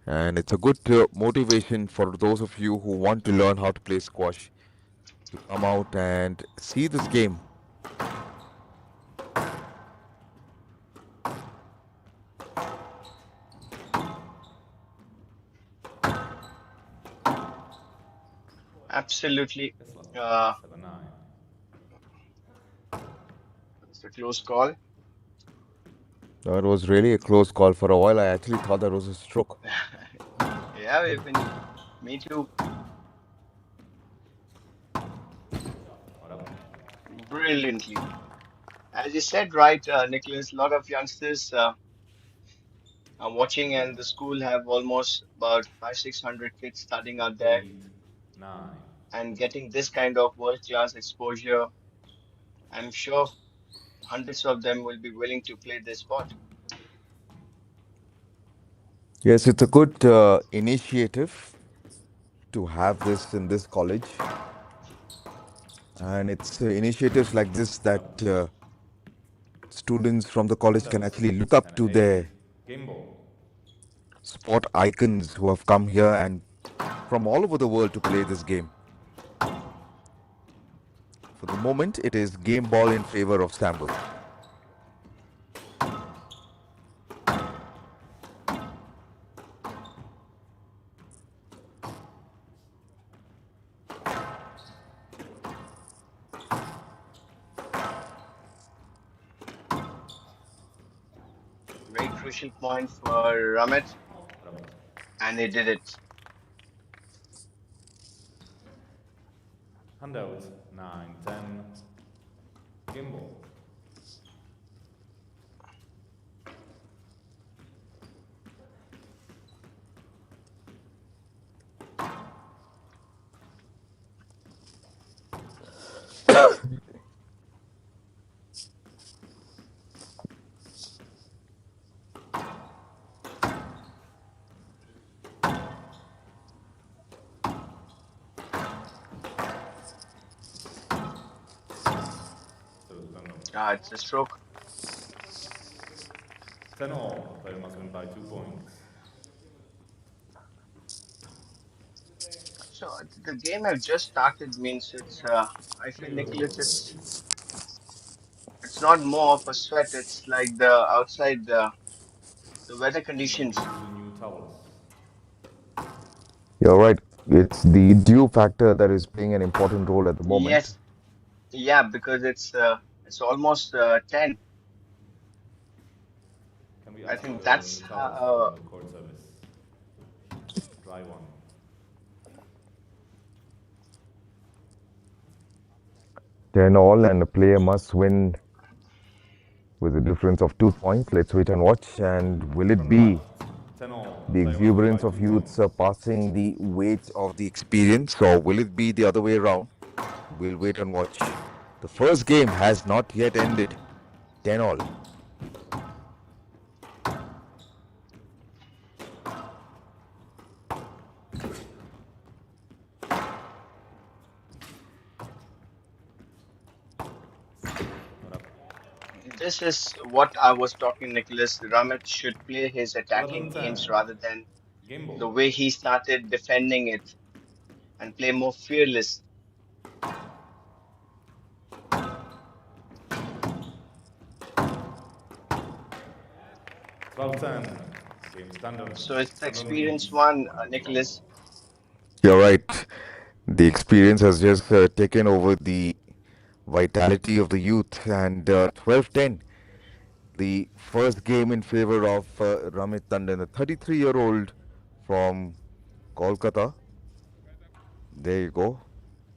And it's a good motivation for those of you who want to learn how to play squash to come out and see this game. Absolutely. It's a close call. That was really a close call. For a while, I actually thought that was a stroke. Yeah, me too. Brilliantly. As you said, right, Nicholas, a lot of youngsters are watching, and the school have almost about 500-600 kids studying out there. 9. And getting this kind of world-class exposure. I'm sure hundreds of them will be willing to play this sport. Yes, it's a good initiative to have this in this college. And it's initiatives like this that students from the college can actually look up to their Game ball. sport icons who have come here and from all over the world to play this game. For the moment, it is game ball in favor of Istanbul. Very crucial point for Ramit, and he did it. Handout 9, 10. Game ball. It's a stroke. 10 all. Player must win by 2 points. So the game have just started means it's. I feel Nicholas, it's not more of a sweat. It's like the outside the weather conditions. New towels. You're right. It's the dew factor that is playing an important role at the moment. Yes, yeah, because it's almost 10. Can we I ask think for that's new towels for the court service? Dry one. Ten all, and the player must win with a difference of 2 points. Let's wait and watch. And will it be 10 all. the exuberance of youth surpassing the weight of the experience, or will it be the other way around? We'll wait and watch. The first game has not yet ended. 10 all. This is what I was talking, Nicholas. Ramit should play his attacking games rather than the way he started defending it and play more fearless. So it's the experienced one, Nicholas. You're right. The experience has just taken over the vitality of the youth, and 12-10. The first game in favor of Ramit Tandon, the 33-year-old from Kolkata. There you go.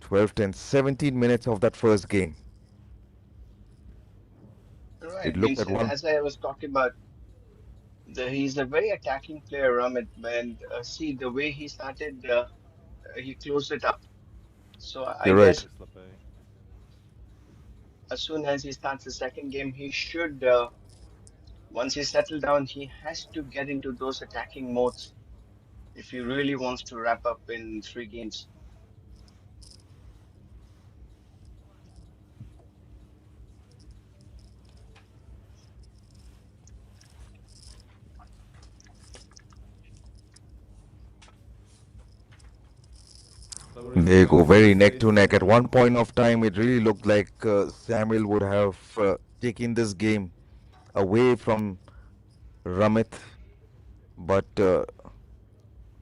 12-10, 17 minutes of that first game. Right. It looked at one. As I was talking about, he's a very attacking player, Ramit. And see the way he started, he closed it up. So I guess as soon as he starts the second game, he should. Once he settles down, he has to get into those attacking modes if he really wants to wrap up in 3 games. They go very neck to neck. At one point of time, it really looked like Samuel would have taken this game away from Ramit. But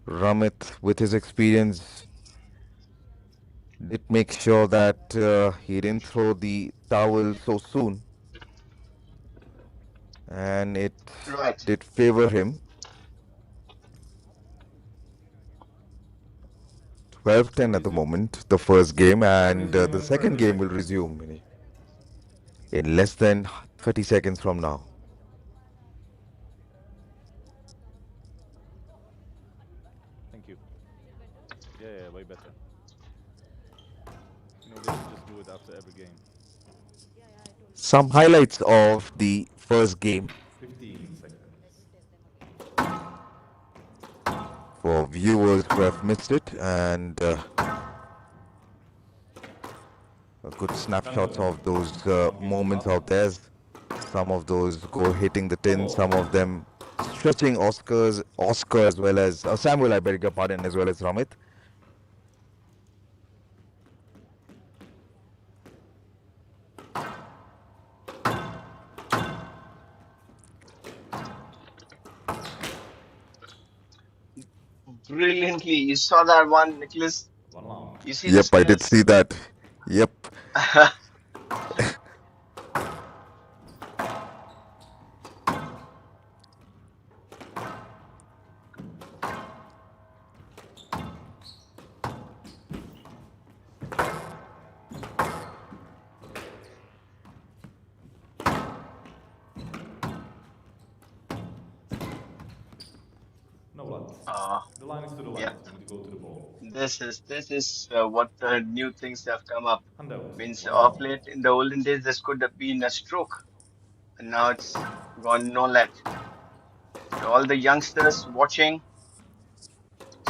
Ramit, with his experience, did make sure that he didn't throw the towel so soon. And it did favor him. 12-10 at the moment, the first game, and the second game will resume in less than 30 seconds from now. Thank you. Yeah, way better. You know, they should just do it after every game. Some highlights of the first game. 15 seconds. For viewers who have missed it, and Good snapshots of those moments out there. Some of those go hitting the tin, some of them stretching Oscar as well as Samuel, I beg your pardon, as well as Ramit. Brilliantly, you saw that one, Nicholas. You see the Yep, I did spinners. see that. Yep. No what? Uh, The line is to the left. yeah. You need to go to the ball. This is what the new things have come up. Handout. Means 1 off all. late in the olden days, this could have been a stroke, and now it's gone no let. So all the youngsters watching.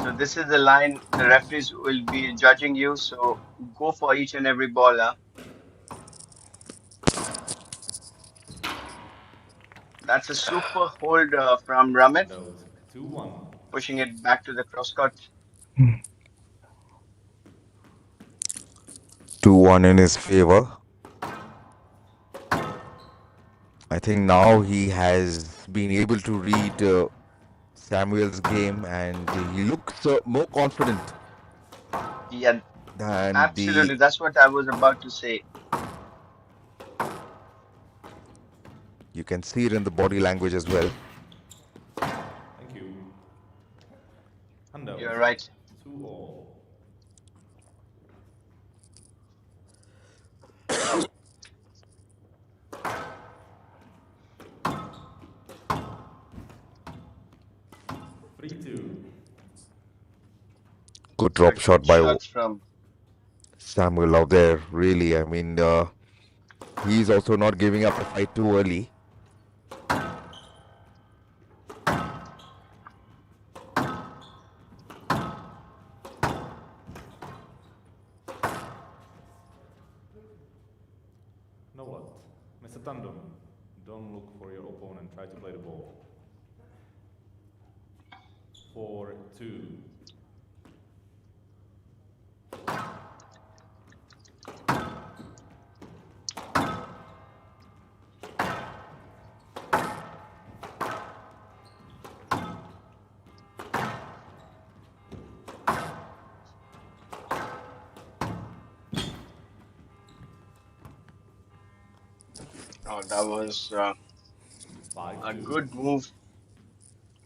So this is the line. The referees will be judging you. So go for each and every ball. Huh? That's a super hold from Ramit, Handout. 2-1. pushing it back to the cross court. 2-1 in his favor. I think now he has been able to read Samuel's game and he looks more confident Yeah, than absolutely. That's what I was about to say. you can see it in the body language as well. Thank you. Handout. You're right. 2 all. Good drop shot by Shots from Samuel out there, really. I mean, he's also not giving up the fight too early. No what? Mr. Tandon, don't look for your opponent. Try to play the ball. 4-2. Oh, that was a good move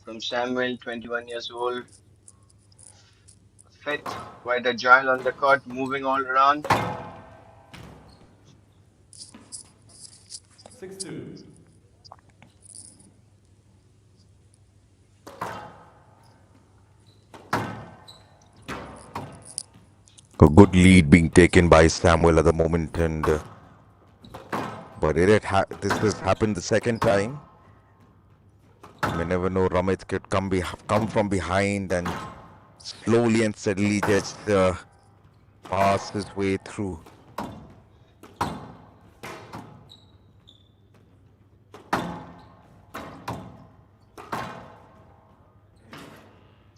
from Samuel, 21 years old. Fit, quite agile on the court, moving all around. 6-2. A good lead being taken by Samuel at the moment, and but this has happened the second time. We never know. Ramit could come from behind and slowly and steadily just pass his way through.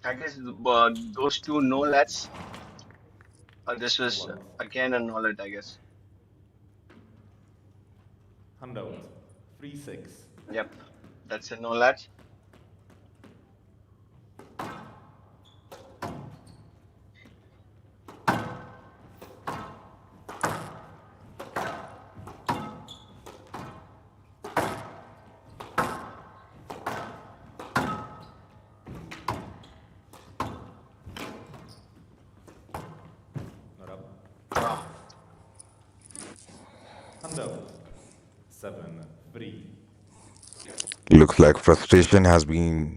I guess those two no lets. This was again a no let, I guess. Handout. 3-6. Yep, that's a no let. Not up. Handout. 7-3. Looks like frustration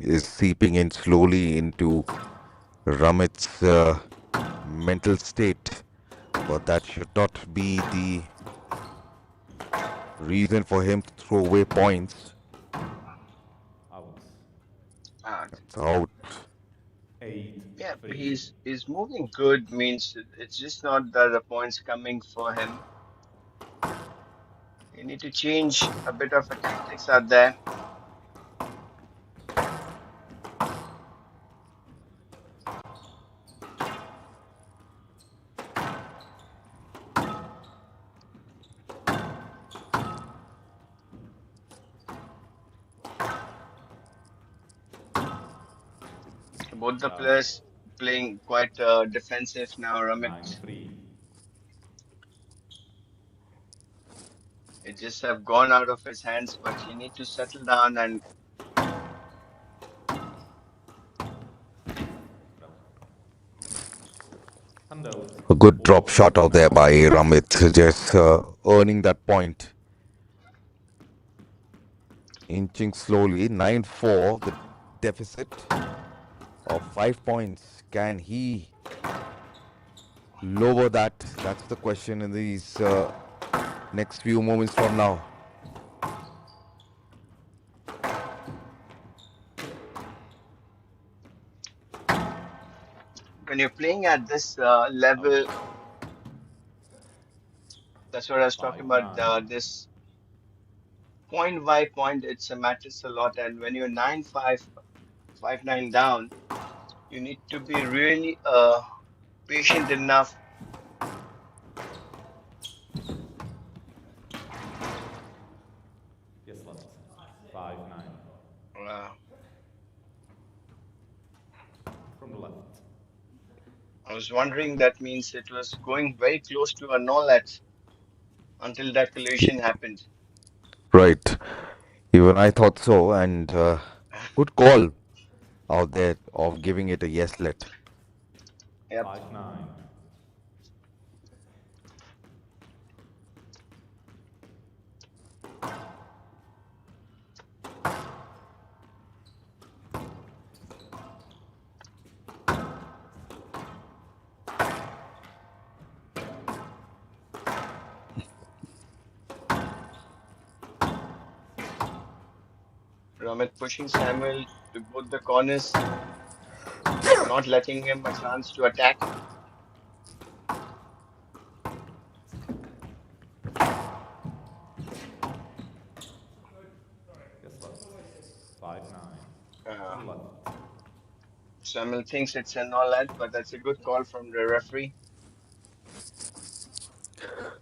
is seeping in slowly into Ramit's mental state, but that should not be the reason for him to throw away points. Out. It's out. 8. Yeah, but he's moving good. Means it's just not that the points coming for him. You need to change a bit of a tactics out there. Both the players playing quite defensive now, Ramit. 9-3. It just have gone out of his hands, but you need to settle down and A good drop shot out there by Ramit, just earning that point. Inching slowly, 9-4, the deficit of 5 points. Can he lower that? That's the question in these next few moments from now. when you're playing at this level, that's what I was talking about. This point by point, it's a matters a lot. And when you're 9-5, 5-9 down, you need to be really patient enough. Yes, left. 5-9. From the left. I was wondering that means it was going very close to a no let until that collision happened. Right. Even I thought so, and good call out there of giving it a yes let. Yep. 5-9. Ramit pushing Samuel to both the corners, not letting him a chance to attack. Yes, left. 5-9. Samuel thinks it's a no let, but that's a good call from the referee.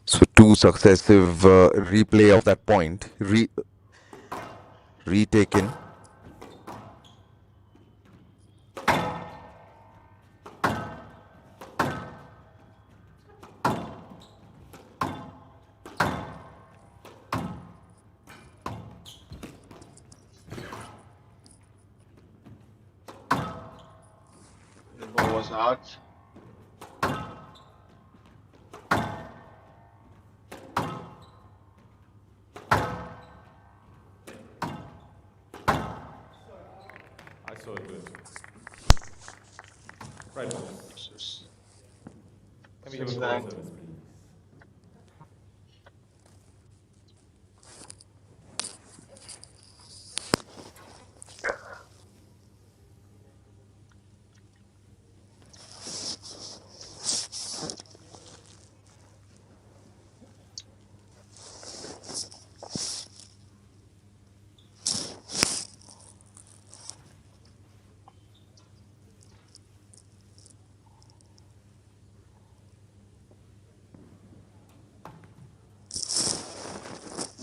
So two successive replay of that point, retaken. The ball was out. I saw it good. Right ball. Can we have a call 6-9. service, please?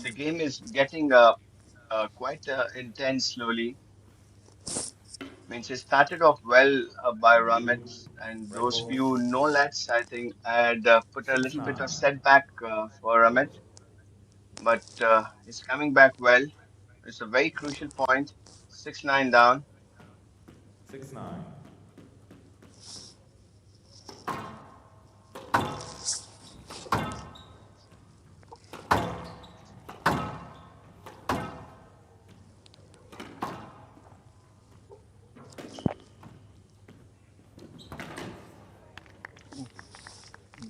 The game is getting quite intense slowly. Means it started off well by Ramit, and Right those ball. few no lets, I think, had put a little bit 6-9. of setback for Ramit, but he's coming back well. It's a very crucial point. 6-9 down. 6-9.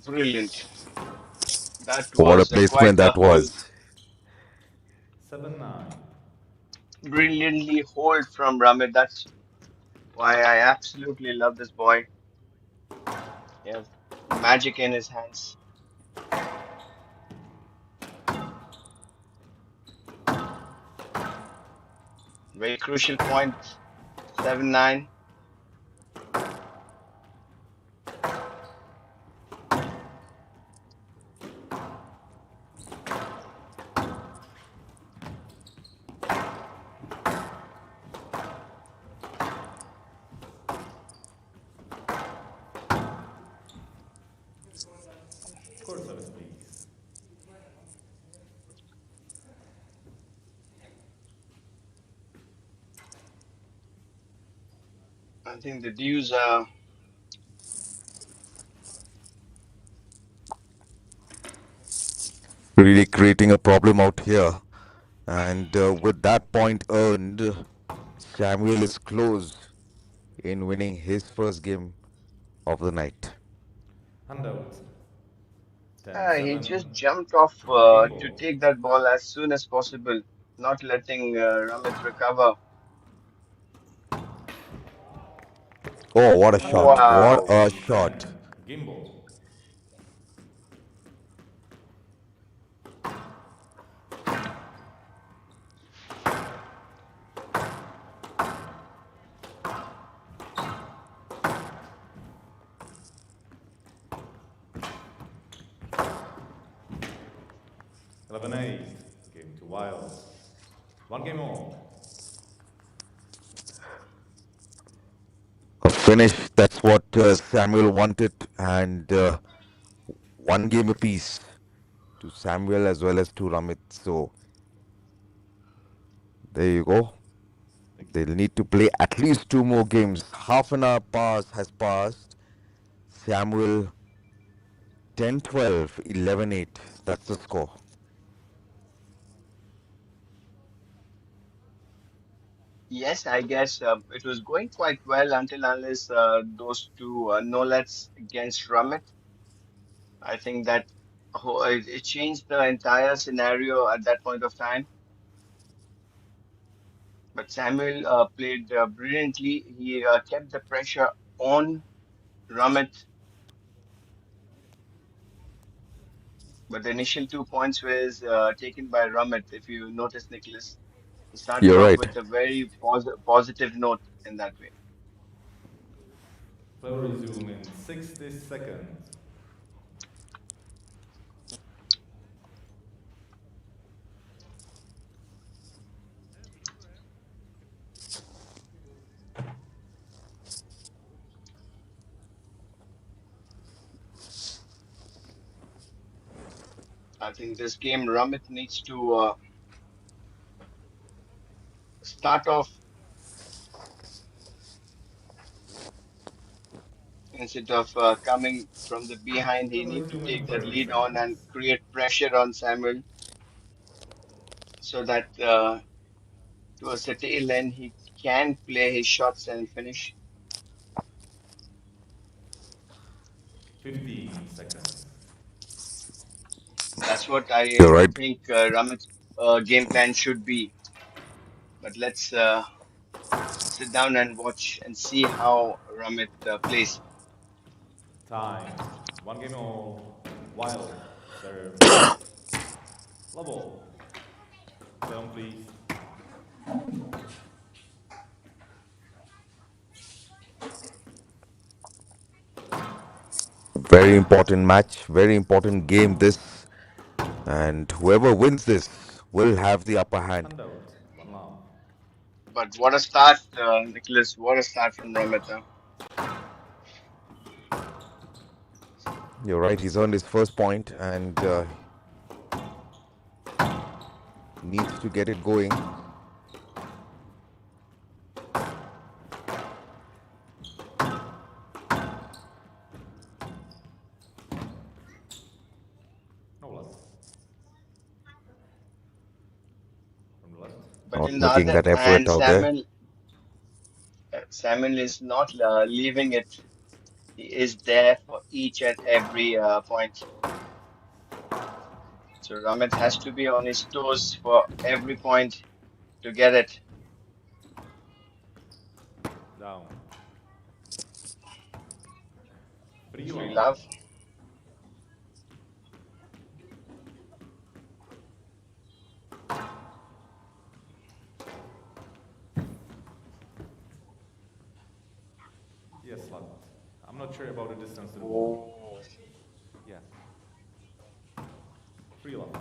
Brilliant. That What a was quite placement a that hold. was. 7-9. Brilliantly hold from Ramit. That's why I absolutely love this boy. He has magic in his hands. Very crucial point. 7-9. Court service, please. I think the dues are really creating a problem out here. And with that point earned, Samuel is close in winning his first game of the night. Handout. he 10-7. just jumped off Game to ball. take that ball as soon as possible, not letting Ramit recover. Oh, what a shot. Handout. What Wow. a 15-10. shot. Game ball. Lebanese. Game to Wylde. 1 game all. A finish, that's what Samuel wanted. And 1 game apiece to Samuel as well as to Ramit. So there you go. They'll need to play at least 2 more games. Half an hour has passed. Samuel 10-12, 11-8. That's the score. Yes, I guess it was going quite well until unless those two no-lets against Ramit. I think that it changed the entire scenario at that point of time. But Samuel played brilliantly. He kept the pressure on Ramit. But the initial 2 points was taken by Ramit. If you notice, Nicholas, he started You're off right. with a very positive note in that way. Play will resume in 60 seconds. I think this game Ramit needs to start off instead of coming from the behind. Play He will need to resume in take that 30 lead on and seconds. create pressure on Samuel so that towards the tail end he can play his shots and finish. 15 seconds. That's what You're I right. think Ramit's game plan should be. But let's sit down and watch and see how Ramit plays. Time. 1 game all. Wylde. Serve. Level. Play on, please. Very important match, very important game this. And whoever wins this will have the upper hand. Handout. 1 love. But what a start, Nicholas. What a start from Ramit. You're right, he's earned his first point and needs to get it going. No left. From the left. But Not in the looking other that effort hand, out there. Samuel is not leaving it. He is there for each and every point. So Ramit has to be on his toes for every point to get it. Down. 3 Free love. love. Yes, but I'm not sure about the distance to the ball. Yeah. 3 love.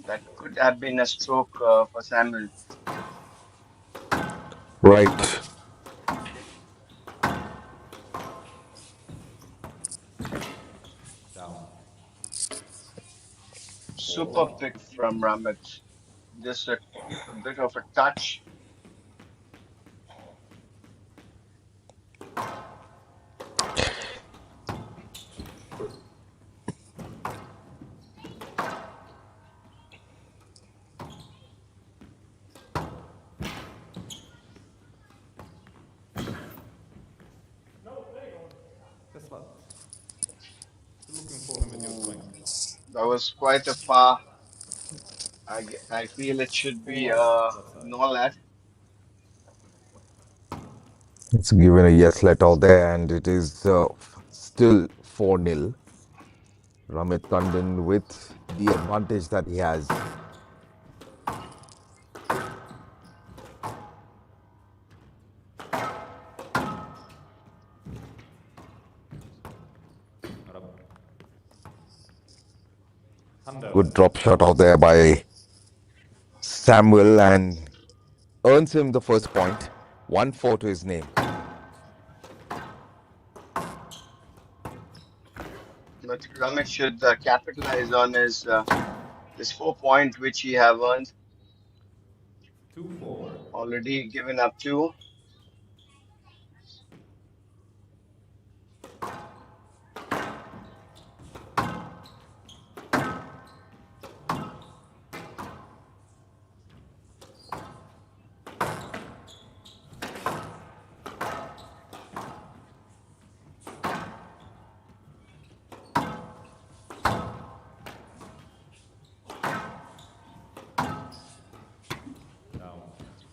That could have been a stroke for Samuel. Right. Down. Super pick from Ramit. Just a bit of a touch. That's what. Looking for him with your swing. That was quite a far. I feel it should 4 be love. Left side. no lad. It's given a yes let out there, and it is still 4-0. Ramit Tandon with the advantage that he has. Good drop shot out there by Samuel, and earns him the first point. 1-4 to his name. But Ramit should capitalize on his this 4 point which he have earned. 2-4. Already given up 2.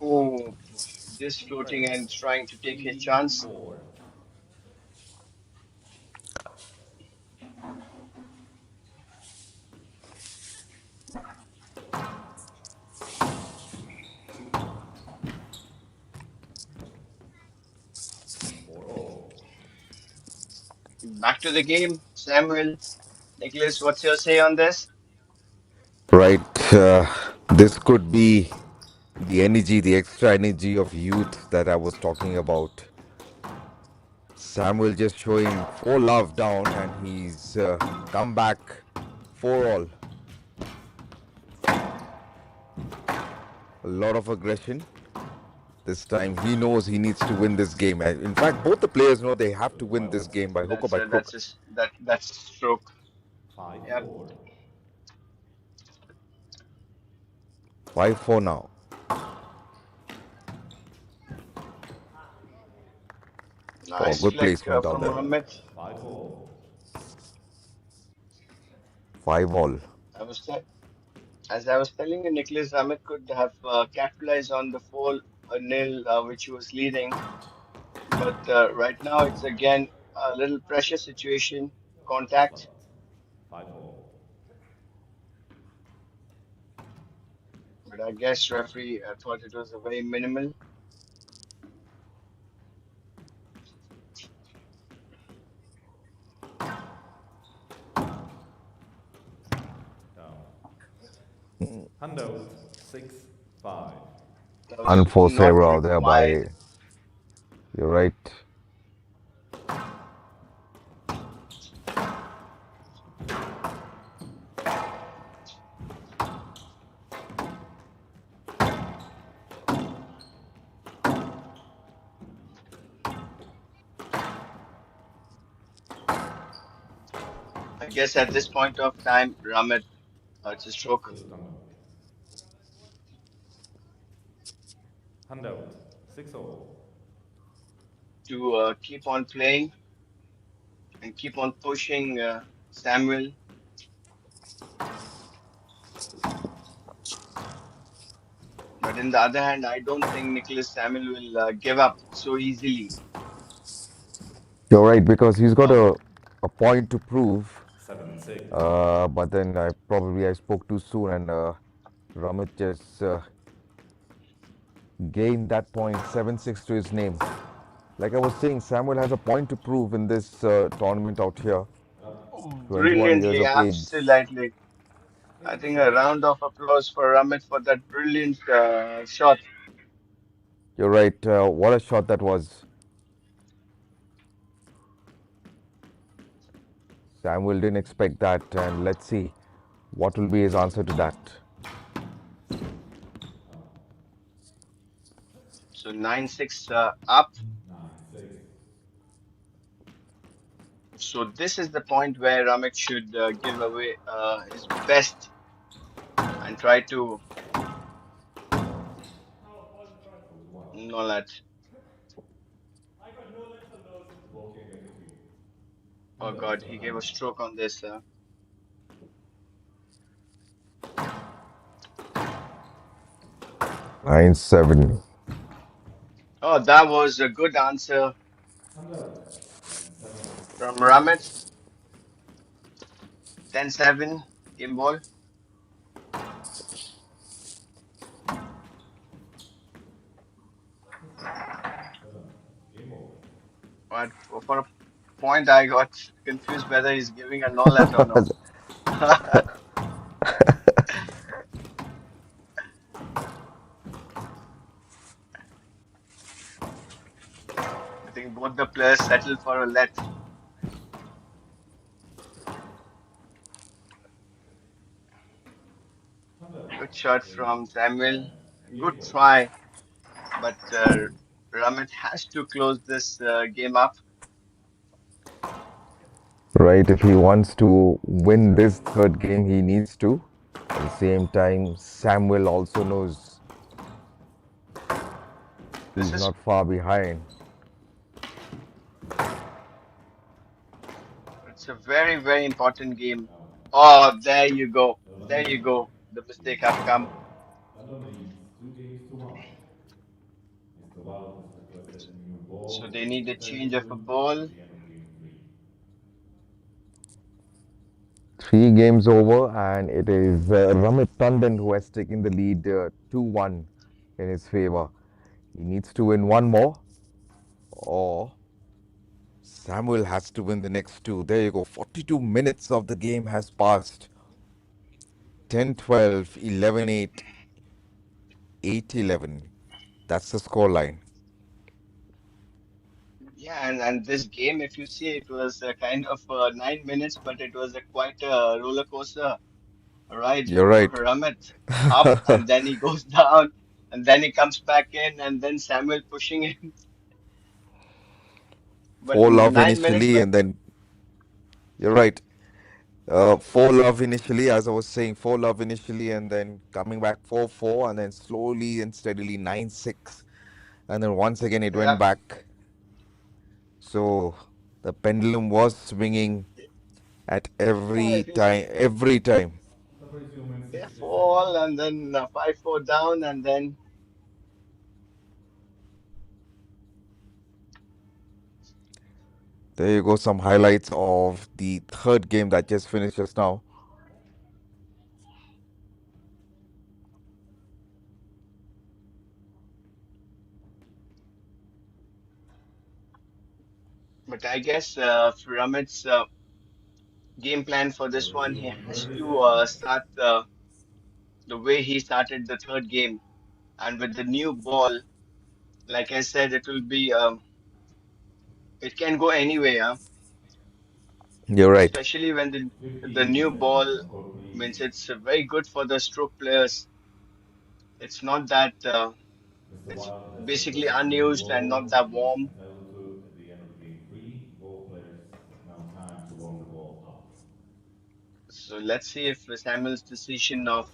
Oh, just floating and trying to take his chance. 4. Back to the game, Samuel. Nicholas, what's your say on this? Right. This could be the energy, the extra energy of youth that I was talking about. Samuel just showing 4 love down, and he's come back 4-all. A lot of aggression. This time he knows he needs to win this game. In fact, both the players know they have to win this game by hook or by crook. That's stroke. 5-4. Yep. 5-4 now. Nice good flick placement from out there. Ramit. 5-4. 5-all. As I was telling you, Nicholas, Ramit could have capitalized on the 4-0 which he was leading. But right now it's again a little pressure situation. Contact. 5-4. But I guess referee thought it was a very minimal. Hundo, 6-5. Unforced not error out there by. required. You're right. I guess at this point of time, Ramit, it's a stroke. Hundo, 6-0. To keep on playing and keep on pushing Samuel. But on the other hand, I don't think Nicholas Samuel will give up so easily. You're right, because he's got a point to prove. 7-6. But then I spoke too soon, and Ramit just. gain that point, 7-6 to his name. Like I was saying, Samuel has a point to prove in this tournament out here. 21 years Brilliantly, of age. absolutely. I think a round of applause for Ramit for that brilliant shot. You're right. What a shot that was. Samuel didn't expect that, and let's see what will be his answer to that. So 9-6 up. So this is the point where Ramit should give away his best and try to know that. Oh God, he gave a stroke on this. 9-7. Oh, that was a good answer from Ramit. 10-7 game ball. But for a point, I got confused whether he's giving a no-let or no. I think both the players settled for a let. Good shot from Samuel. Good try, but Ramit has to close this game up. Right, if he wants to win this third game, he needs to. At the same time, Samuel also knows he's not far behind. It's a very, very important game. Oh, there you go. There you go. The mistake have come. So they need a change of a ball. 3 games over, and it is Ramit Tandon who has taken the lead 2-1 in his favor. He needs to win one more, or Samuel has to win the next 2. There you go. 42 minutes of the game has passed. 10-12, 11-8, 8-11. That's the scoreline. Yeah, and this game, if you see, it was a kind of 9 minutes, but it was a quite a roller coaster ride You're for right. Ramit. Up and then he goes down, and then he comes back in, and then Samuel pushing him. But 4 love 9 minutes, initially, but and then you're right. 4 love initially, as I was saying, 4 love initially, and then coming back 4-4, and then slowly and steadily 9-6, and then once again it went yeah, back. So the pendulum was swinging at every if you time, every time. yeah, 4 and then 5-4 down, and then There you go, some highlights of the third game that just finished just now. but I guess for Ramit's game plan for this one, he has to start the way he started the third game, and with the new ball, like I said, it will be it can go anywhere, You're right. especially when the new ball means it's very good for the stroke players. It's not that it's basically unused and not that warm. So let's see if Samuel's decision of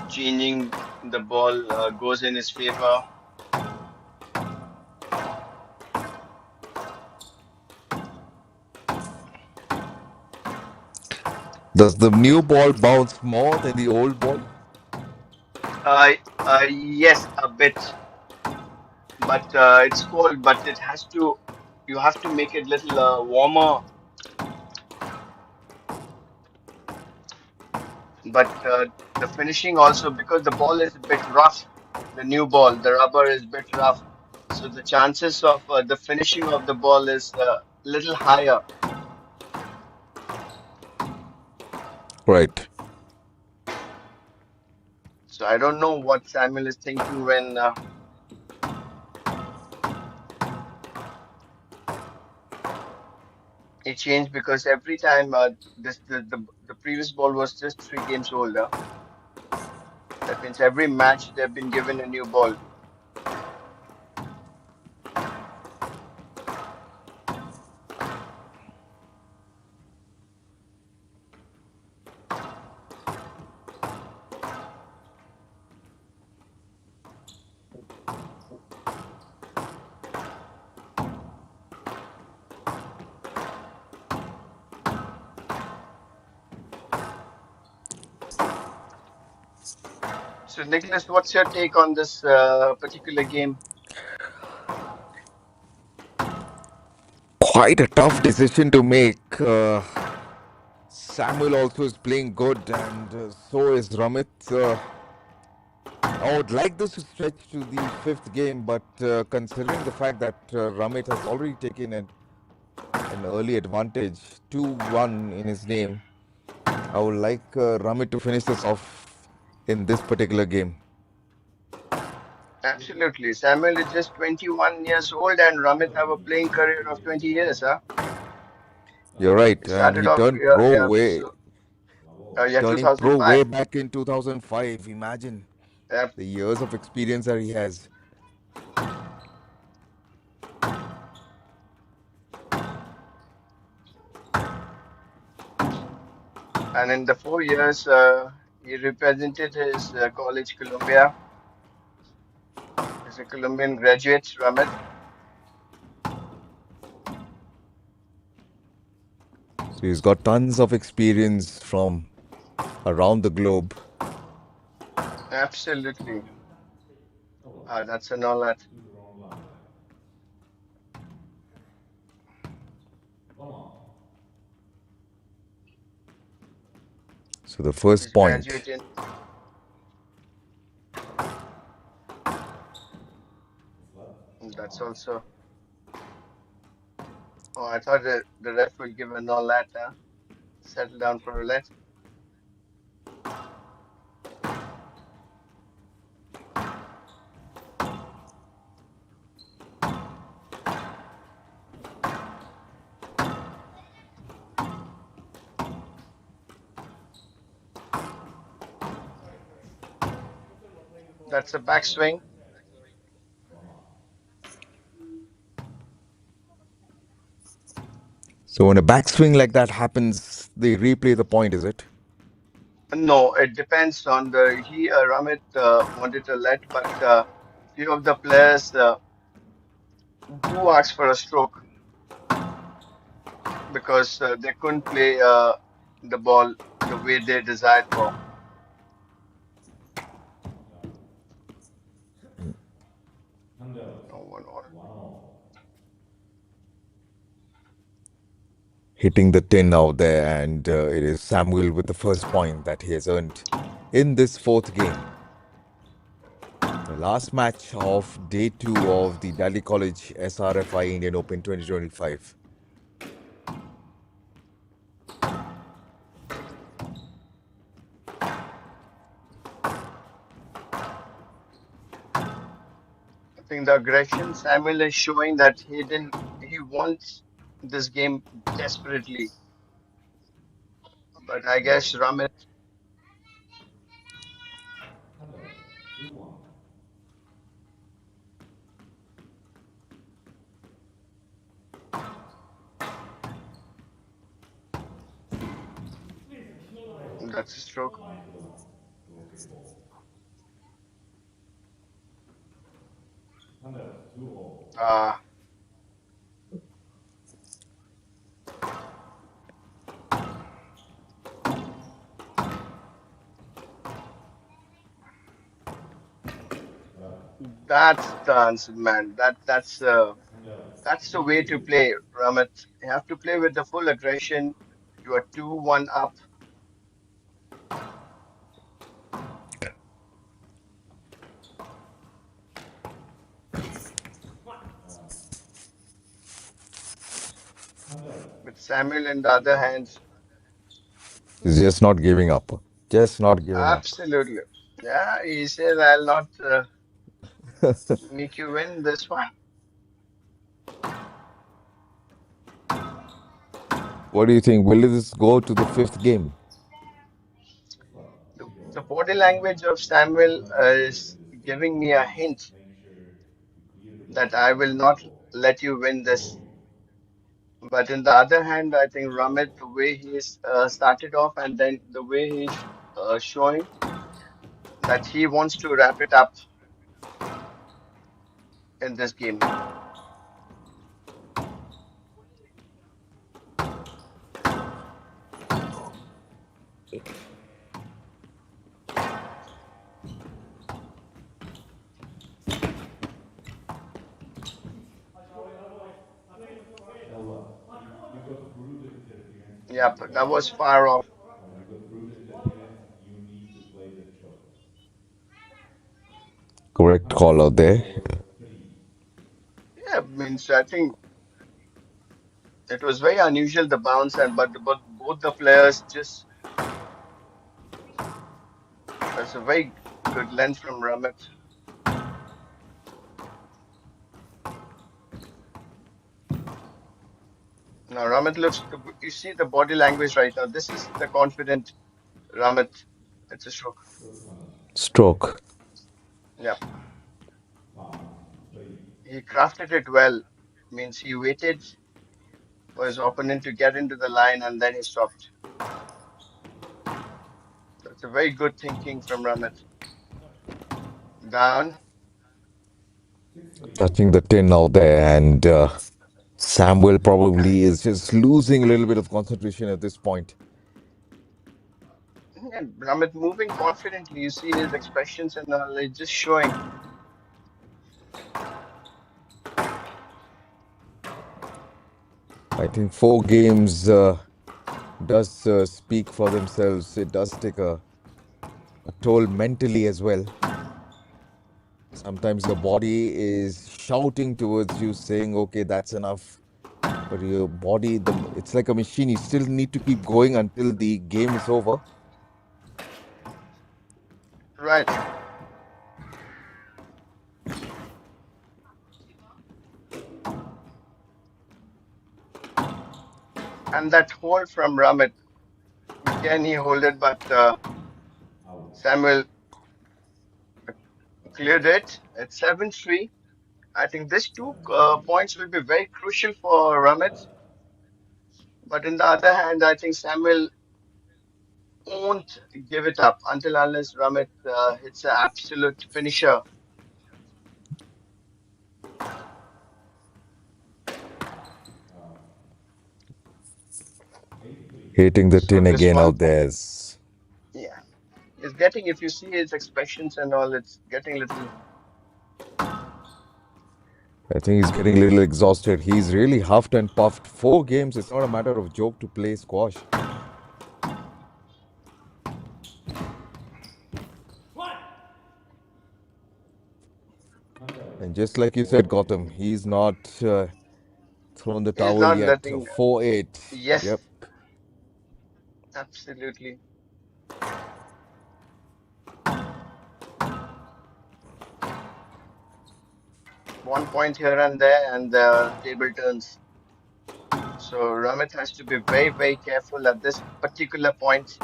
changing the ball goes in his favor. Does the new ball bounce more than the old ball? Yes, a bit, but it's cold. But it has to. You have to make it little warmer. but the finishing also, because the ball is a bit rough, the new ball, the rubber is a bit rough, so the chances of the finishing of the ball is a little higher. Right. So I don't know what Samuel is thinking when he changed, because every time the previous ball was just 3 games older. That means every match they've been given a new ball. So Nicholas, what's your take on this particular game? Quite a tough decision to make. Samuel also is playing good, and so is Ramit. I would like this to stretch to the 5th game, but considering the fact that Ramit has already taken an early advantage, 2-1 in his name, I would like Ramit to finish this off in this particular game. Absolutely. Samuel is just 21 years old and Ramit have a playing career of 20 years, huh? You're right, He and started he off, turned pro yeah, way, so, yeah, turning pro way 2005. back in 2005. Imagine Yep. the years of experience that he has. And in the 4 years, he represented his college, Columbia. He's a Colombian graduate, Ramit. So he's got tons of experience from around the globe. Absolutely. That's an all that. So the first He's point. graduating. That's also. Oh, I thought the ref would give an all that, huh? Settle down for a let. That's a backswing. So when a backswing like that happens, they replay the point, is it? No, it depends on Ramit wanted to let, but few of the players do ask for a stroke because they couldn't play the ball the way they desired for. No, 1-1. Hitting the tin out there, and it is Samuel with the first point that he has earned in this 4th game. The last match of day 2 of the Daly College SRFI Indian Open 2025. I think the aggression Samuel is showing that he wants this game desperately, but I guess Ramit. That's a stroke. Uh, that's the answer, man. That's the way to play, Ramit. You have to play with the full aggression. You are 2-1 up. With Samuel in the other hand, He's just not giving up. Just not giving up. absolutely. Yeah, he says, I'll not make you win this one. What do you think? Will this go to the fifth game? The body language of Samuel is giving me a hint that I will not let you win this. But in the other hand, I think Ramit, the way he's started off and then the way he's showing that he wants to wrap it up in this game. Yeah, but that was far off. Correct call out there. Yeah, means I think it was very unusual the bounce and but both the players just that's a very good length from Ramit. Now Ramit looks you see the body language right now. This is the confident Ramit. It's a stroke. Stroke. Yeah. He crafted it well. Means he waited for his opponent to get into the line and then he stopped. So it's a very good thinking from Ramit. Down. Touching the tin out there, and Samuel probably is just losing a little bit of concentration at this point. And Ramit moving confidently. You see his expressions and like just showing. I think 4 games does speak for themselves. It does take a toll mentally as well. Sometimes your body is shouting towards you, saying, okay, that's enough. But your body, it's like a machine. You still need to keep going until the game is over. Right. And that hold from Ramit, can he hold it? But Samuel cleared it. It's 7-3. I think these 2 points will be very crucial for Ramit. But in the other hand, I think Samuel won't give it up until unless Ramit hits an absolute finisher. Hitting the So tin this again one, out there. yeah, it's getting, if you see his expressions and all, it's getting a little. I think he's getting a little exhausted. He's really huffed and puffed. 4 games, it's not a matter of joke to play squash. And just like you said, Gautam, he's not thrown the He's towel not yet. letting. 4-8. Yes, Yep. absolutely. One point here and there, and the table turns. So Ramit has to be very, very careful at this particular point.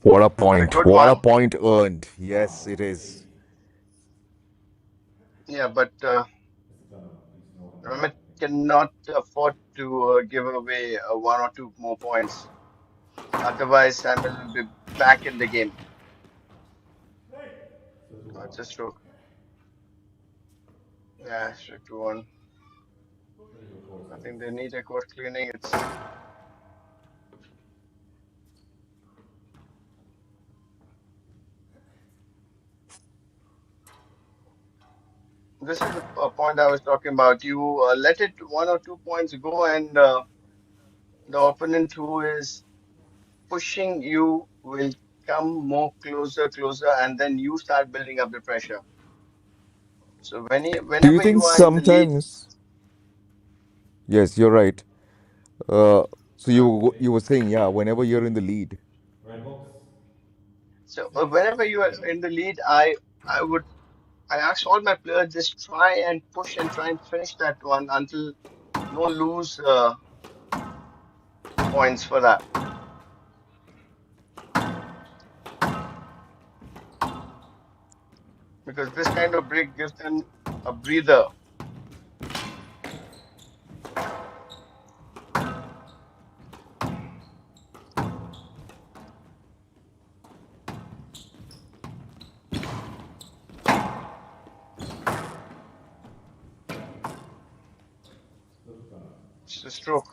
What a point. Good What a one. point earned. Yes, it is. Yeah, but Ramit cannot afford to give away 1 or 2 more points. Otherwise, Samuel will be back in the game. It's a stroke. Yeah, stroke 2-1. I think they need a court cleaning. It's this is a point I was talking about. You let it 1 or 2 points go, and the opponent who is pushing you will come more closer, and then you start building up the pressure. So Do you whenever think you are in the lead, sometimes? Yes, you're right. So you were saying, yeah, whenever you're in the lead. so whenever you are in the lead, I ask all my players just try and push and try and finish that one until no lose points for that, because this kind of break gives them a breather. It's a stroke.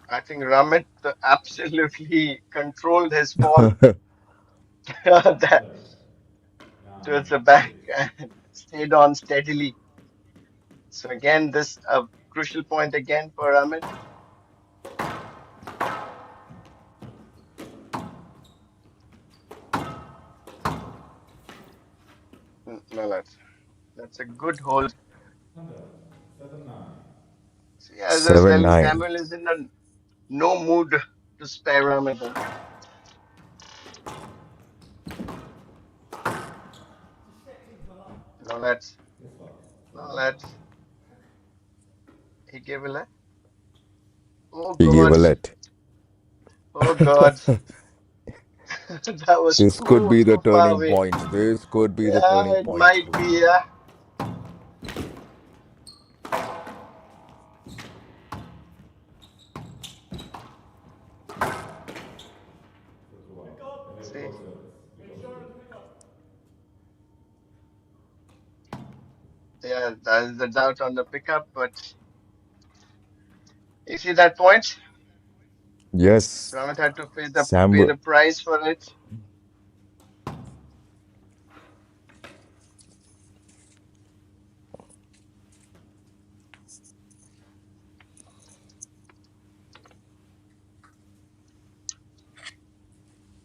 I think Ramit absolutely controlled his fall that towards the back and stayed on steadily. So again, this a crucial point again for Ramit. No, that's a good hold. See, as I was Seven telling, nine. Samuel is in a no mood to spare Ramit. No, no, he gave a let. Oh He gave God, a let. oh God, that was This could be the too far turning away. point. This could be the Yeah, turning it point. might be. Yeah. See, yeah, there's the doubt on the pickup, but you see that point? Yes, Ramit had to pay Sam. the price for it.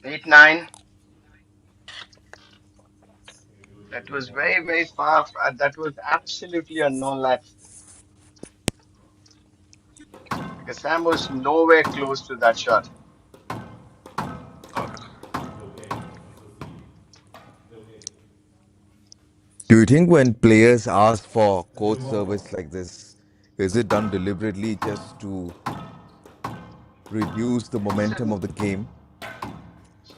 Eight nine. That was very far. That was absolutely a no let because Sam was nowhere close to that shot. Do you think when players ask for court service like this, is it done deliberately just to reduce the momentum So of the game?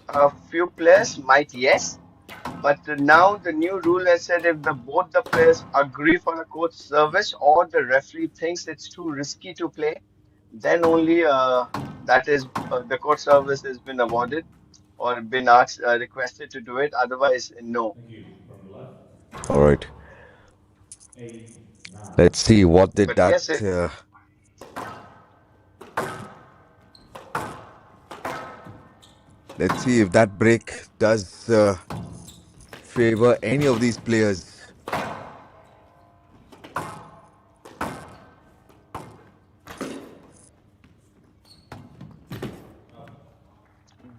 a few players might yes, but now the new rule has said if both the players agree for a coach service or the referee thinks it's too risky to play, then only that is the court service has been awarded or been asked requested to do it. Otherwise, no. All right. Let's see what did But that. yes, it, Let's see if that break does favor any of these players.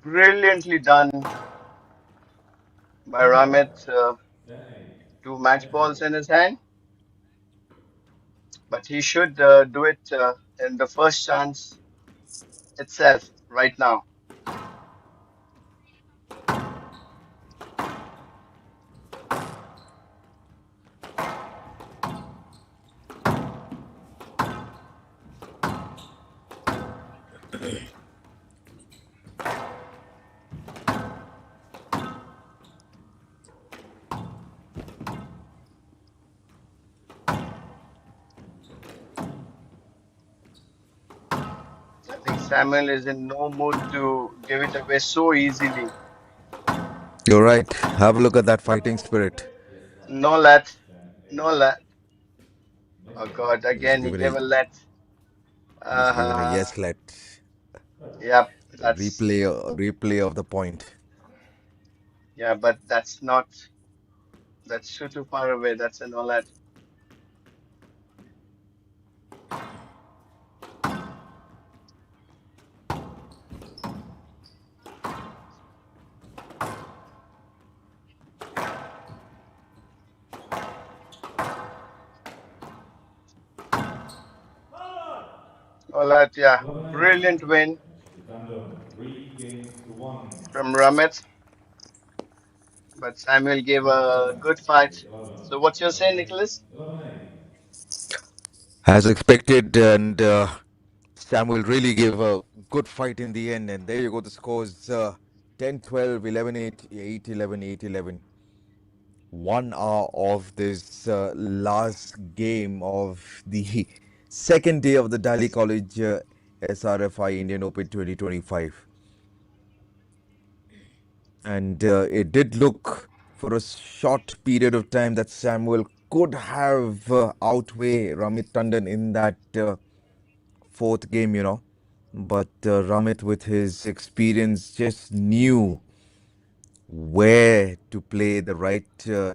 brilliantly done by Ramit. Two match balls in his hand, but he should do it in the first chance itself right now. I think Samuel is in no mood to give it away so easily. You're right. Have a look at that fighting spirit. No let, no let. Oh God, He's again he given gave a a let. he's given a Uh, yes let. yep, that's Replay of the point. yeah, but that's not That's too far away. That's an all out. All out, yeah. 11 Brilliant win Tandon, 3 games to 1. from Ramit, but Samuel gave a good fight. So what's your say, Nicholas? 11-8. As expected, and Samuel really gave a good fight in the end. And there you go, the scores 10 12, 11 8, 8 11, 8 11. 1 hour of this last game of the second day of the Daly College SRFI Indian Open 2025. And it did look for a short period of time that Samuel could have outweigh Ramit Tandon in that fourth game, you know. But Ramit, with his experience, just knew where to play the right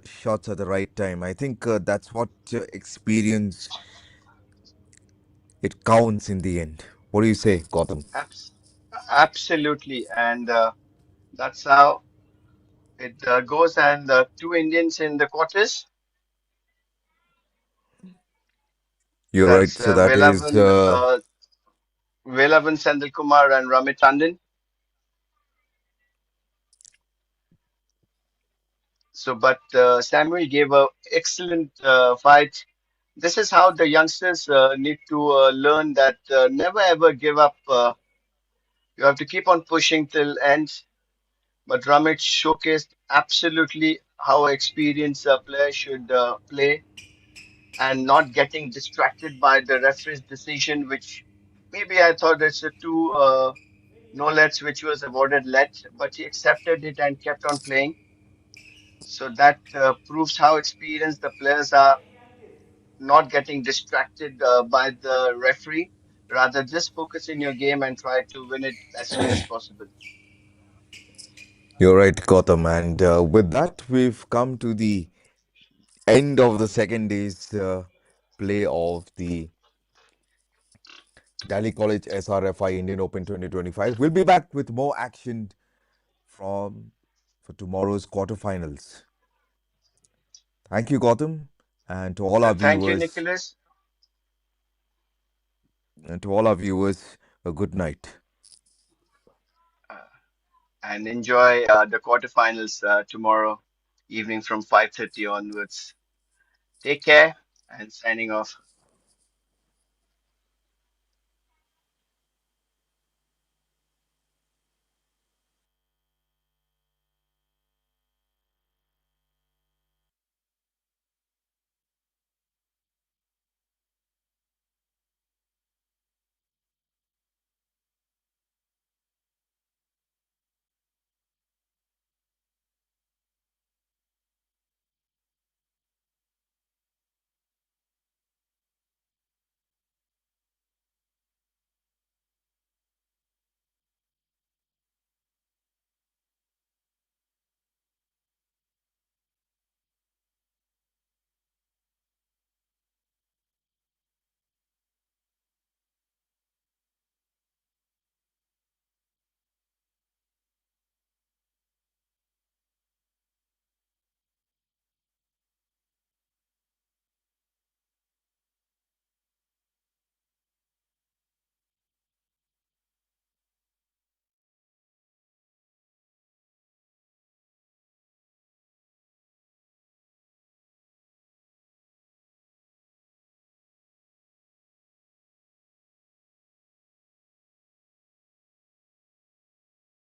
shots at the right time. I think that's what experience, it counts in the end. What do you say, Gautam? Abs Absolutely, and that's how it goes. And two Indians in the quarters. You're right. That's So that is Wilhelmi, Senthilkumar, and Ramit Tandon. So, but Samuel gave a excellent fight. This is how the youngsters need to learn that never ever give up. You have to keep on pushing till end. But Ramit showcased absolutely how an experienced player should play and not getting distracted by the referee's decision, which maybe I thought it's a two no lets, which was awarded let, but he accepted it and kept on playing. So that proves how experienced the players are, not getting distracted by the referee, rather just focus in your game and try to win it as soon as possible. You're right, Gautam. And with that, we've come to the end of the second day's play of the Daly College SRFI Indian Open 2025. We'll be back with more action for tomorrow's quarterfinals. Thank you, Gautam, and to all our Thank you, viewers. Nicholas. And to all our viewers, a good night. And enjoy the quarterfinals tomorrow evening from 5:30 onwards. Take care and signing off.